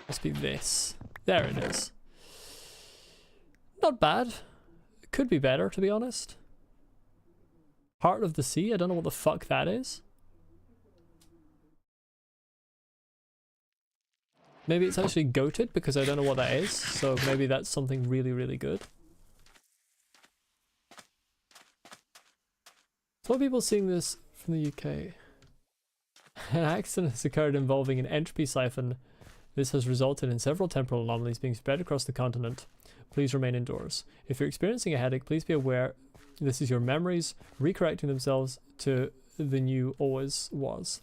Must be this. There it is. Not bad. It could be better, to be honest. Heart of the Sea? I don't know what the fuck that is. Maybe it's actually goated because I don't know what that is, so maybe that's something really, really good. So people seeing this from the UK. An accident has occurred involving an entropy siphon This has resulted in several temporal anomalies being spread across the continent. Please remain indoors. If you're experiencing a headache, please be aware this is your memories recorrecting themselves to the new always was.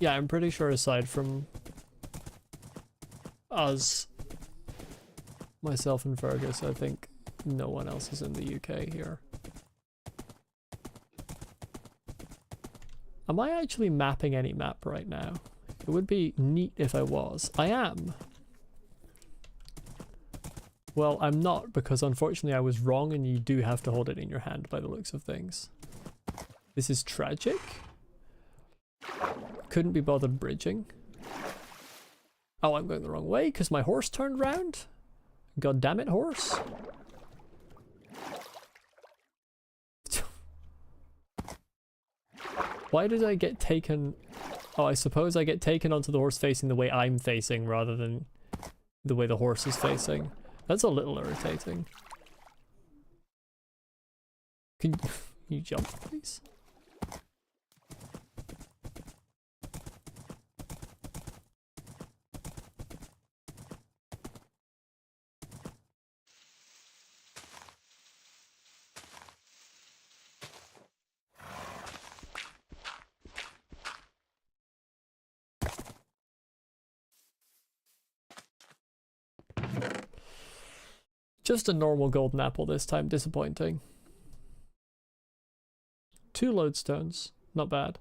Yeah, I'm pretty sure aside from us, myself and Fergus, I think no one else is in the UK here. Am I actually mapping any map right now? It would be neat if I was. I am. Well, I'm not, because unfortunately I was wrong and you do have to hold it in your hand by the looks of things. This is tragic. Couldn't be bothered bridging. Oh, I'm going the wrong way because my horse turned round? God damn it, horse. Why did I get taken? Oh, I suppose I get taken onto the horse facing the way I'm facing rather than the way the horse is facing. That's a little irritating. Can you jump, please? Just a normal golden apple this time, disappointing. 2 lodestones, not bad.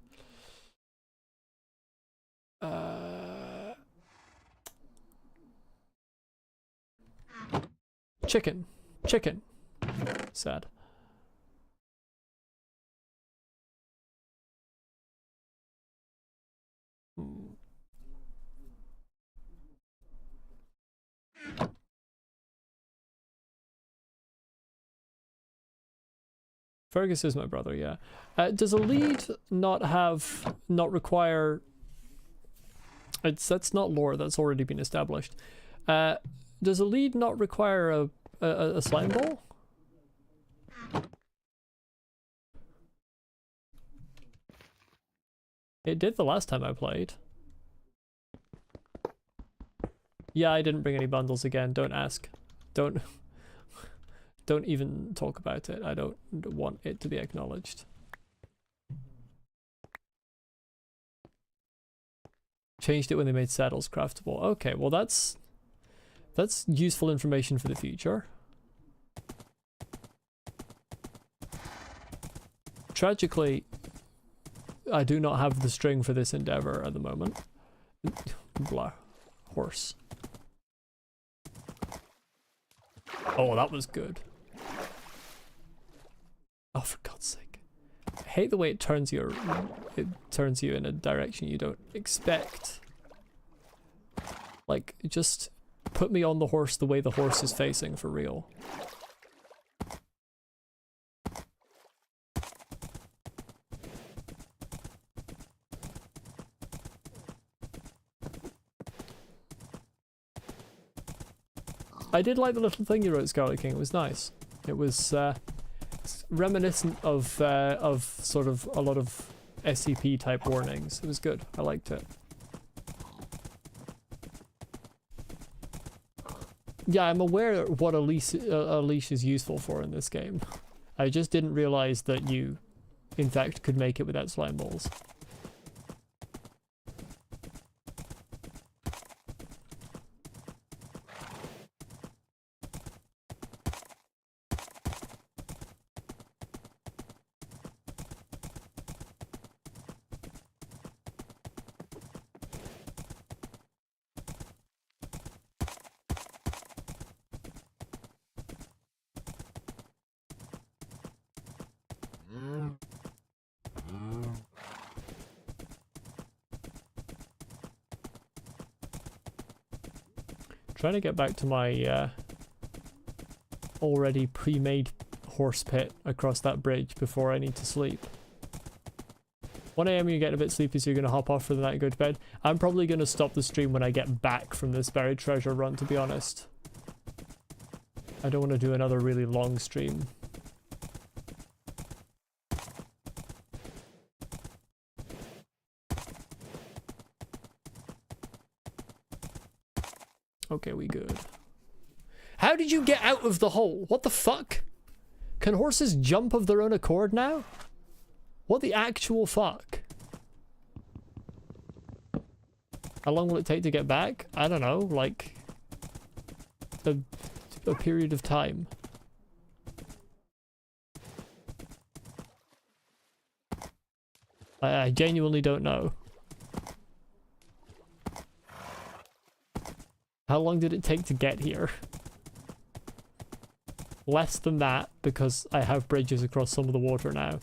Chicken. Sad. Fergus is my brother, yeah. Does a lead not require... That's not lore, that's already been established. Does a lead not require a slime ball? It did the last time I played. Yeah, I didn't bring any bundles again, don't ask. Don't even talk about it. I don't want it to be acknowledged. Changed it when they made saddles craftable. Okay, well that's useful information for the future. Tragically, I do not have the string for this endeavor at the moment. Blah. Horse. Oh, that was good. Oh, for God's sake. I hate the way it turns you in a direction you don't expect. Like, just put me on the horse the way the horse is facing for real. I did like the little thing you wrote, Scarlet King. It was nice. It was reminiscent of sort of a lot of SCP type warnings. It was good. I liked it. Yeah, I'm aware what a leash is useful for in this game. I just didn't realize that you, in fact, could make it without slime balls. Trying to get back to my already pre-made horse pit across that bridge before I need to sleep. 1 AM you're getting a bit sleepy, so you're going to hop off for the night and go to bed. I'm probably going to stop the stream when I get back from this buried treasure run, to be honest. I don't want to do another really long stream. Okay, we good. How did you get out of the hole? What the fuck? Can horses jump of their own accord now? What the actual fuck? How long will it take to get back? I don't know, like a period of time. I genuinely don't know. How long did it take to get here? Less than that, because I have bridges across some of the water now.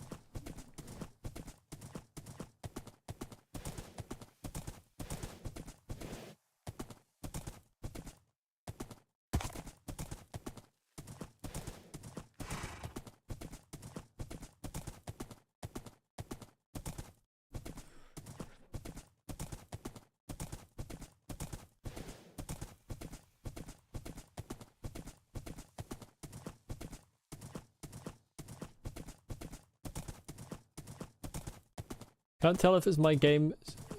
Can't tell if it's my game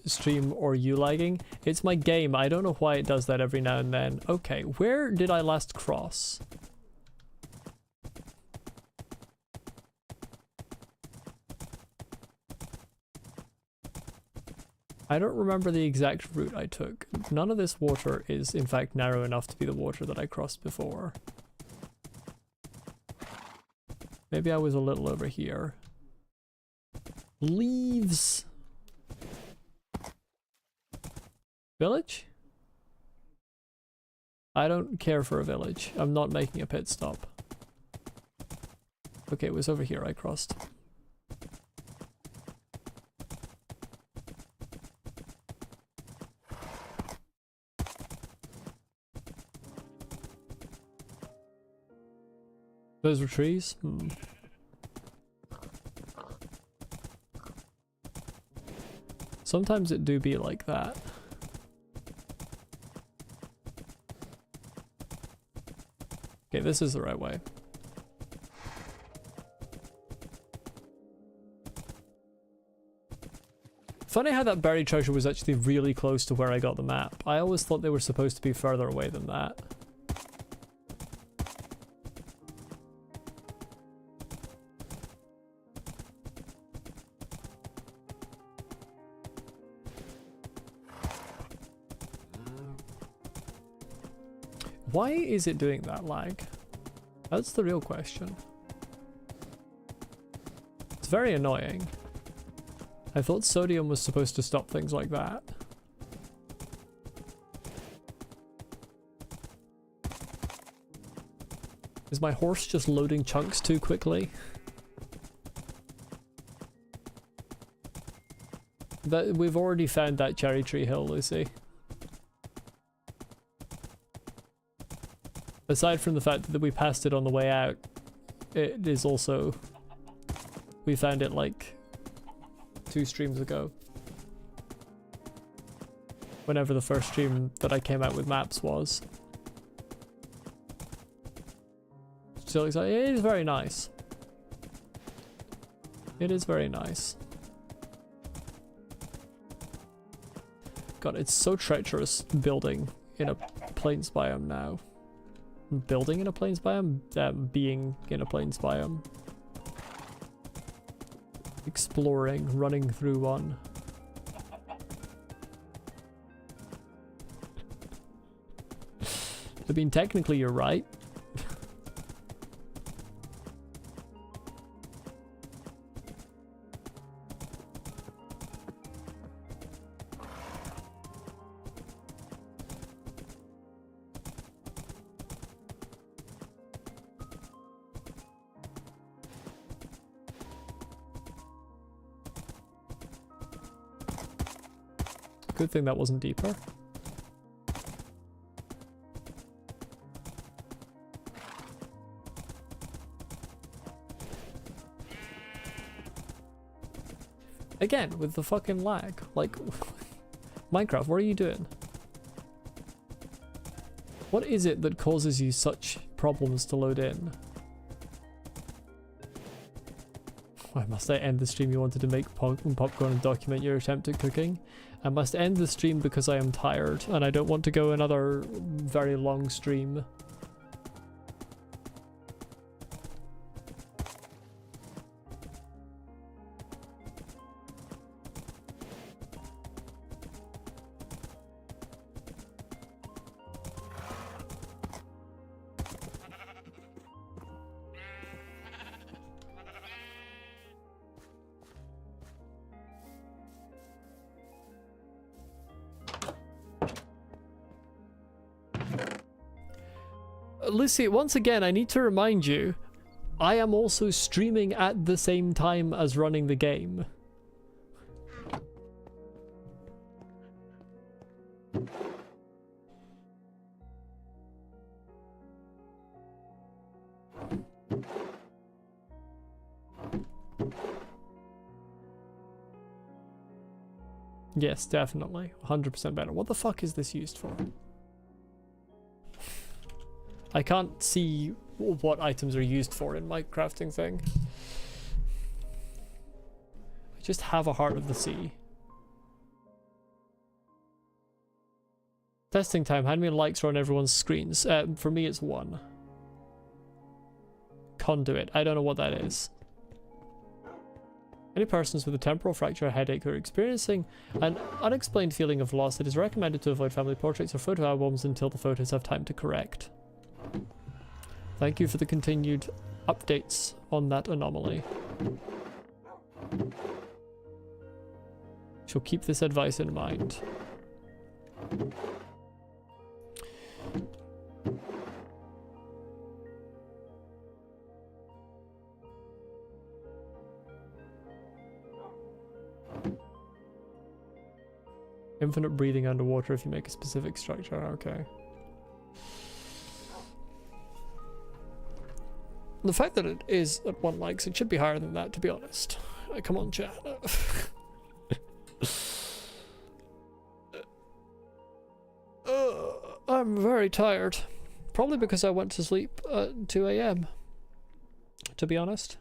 stream or you lagging. It's my game. I don't know why it does that every now and then. Okay, where did I last cross? I don't remember the exact route I took. None of this water is in fact narrow enough to be the water that I crossed before. Maybe I was a little over here. Leaves. Village? I don't care for a village. I'm not making a pit stop. Okay, it was over here I crossed. Those were trees? Sometimes it do be like that. Okay, this is the right way. Funny how that buried treasure was actually really close to where I got the map. I always thought they were supposed to be further away than that. Why is it doing that lag? That's the real question. It's very annoying. I thought sodium was supposed to stop things like that. Is my horse just loading chunks too quickly? That we've already found that cherry tree hill, Lucy. Aside from the fact that we passed it on the way out, it is also... we found it like 2 streams ago. Whenever the first stream that I came out with maps was. Still excited. It is very nice. It is very nice. God, it's so treacherous building in a plains biome now. Building in a plains biome? Being in a plains biome. Exploring, running through one. I mean, technically you're right. Good thing that wasn't deeper. Again, with the fucking lag. Like, Minecraft, what are you doing? What is it that causes you such problems to load in. Why must I end the stream? You wanted to make popcorn and document your attempt at cooking? I must end the stream because I am tired and I don't want to go another very long stream. Lucy, once again, I need to remind you, I am also streaming at the same time as running the game. Yes, definitely. 100% better. What the fuck is this used for? I can't see what items are used for in my crafting thing. I just have a Heart of the Sea. Testing time. How many likes are on everyone's screens? For me, it's 1. Conduit. I don't know what that is. Any persons with a temporal fracture or headache who are experiencing an unexplained feeling of loss, it is recommended to avoid family portraits or photo albums until the photos have time to correct. Thank you for the continued updates on that anomaly. Shall keep this advice in mind. Infinite breathing underwater if you make a specific structure. Okay. The fact that it is at 1 likes, it should be higher than that, to be honest. Come on, chat. I'm very tired. Probably because I went to sleep at 2 AM, to be honest.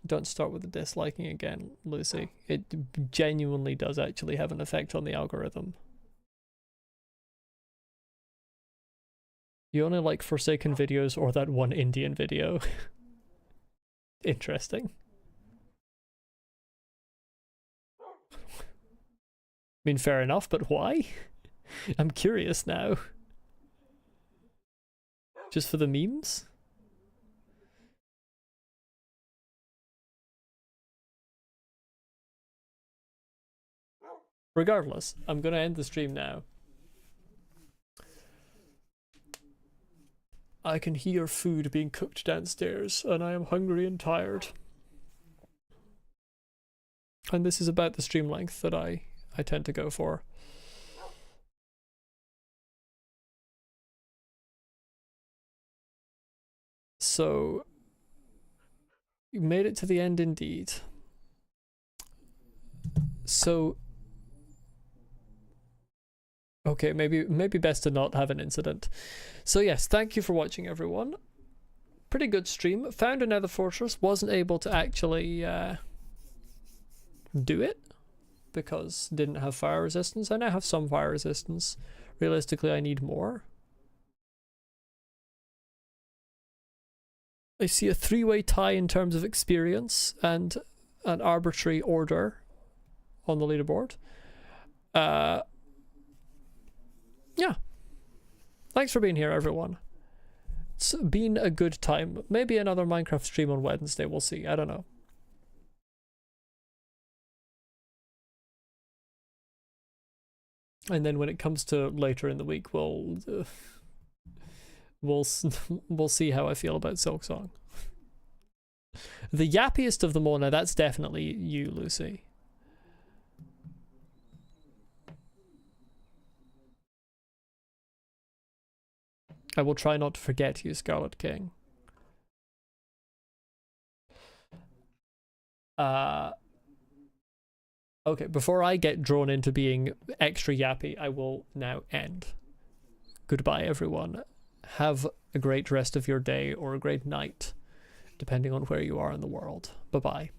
Don't start with the disliking again, Lucy. It genuinely does actually have an effect on the algorithm. You only like Forsaken videos or that one Indian video. Interesting. I mean, fair enough, but why? I'm curious now. Just for the memes? Regardless, I'm gonna end the stream now. I can hear food being cooked downstairs, and I am hungry and tired. And this is about the stream length that I tend to go for. So, you made it to the end indeed. So, okay, maybe best to not have an incident. So yes, thank you for watching, everyone. Pretty good stream. Found another fortress. Wasn't able to actually do it because didn't have fire resistance. I now have some fire resistance. Realistically, I need more. I see a 3-way tie in terms of experience and an arbitrary order on the leaderboard. Yeah. Thanks for being here, everyone. It's been a good time. Maybe another Minecraft stream on Wednesday. We'll see. I don't know. And then when it comes to later in the week, we'll see how I feel about Silksong. The yappiest of them all, now that's definitely you, Lucy. I will try not to forget you, Scarlet King. Okay, before I get drawn into being extra yappy, I will now end. Goodbye, everyone. Have a great rest of your day or a great night, depending on where you are in the world. Bye-bye.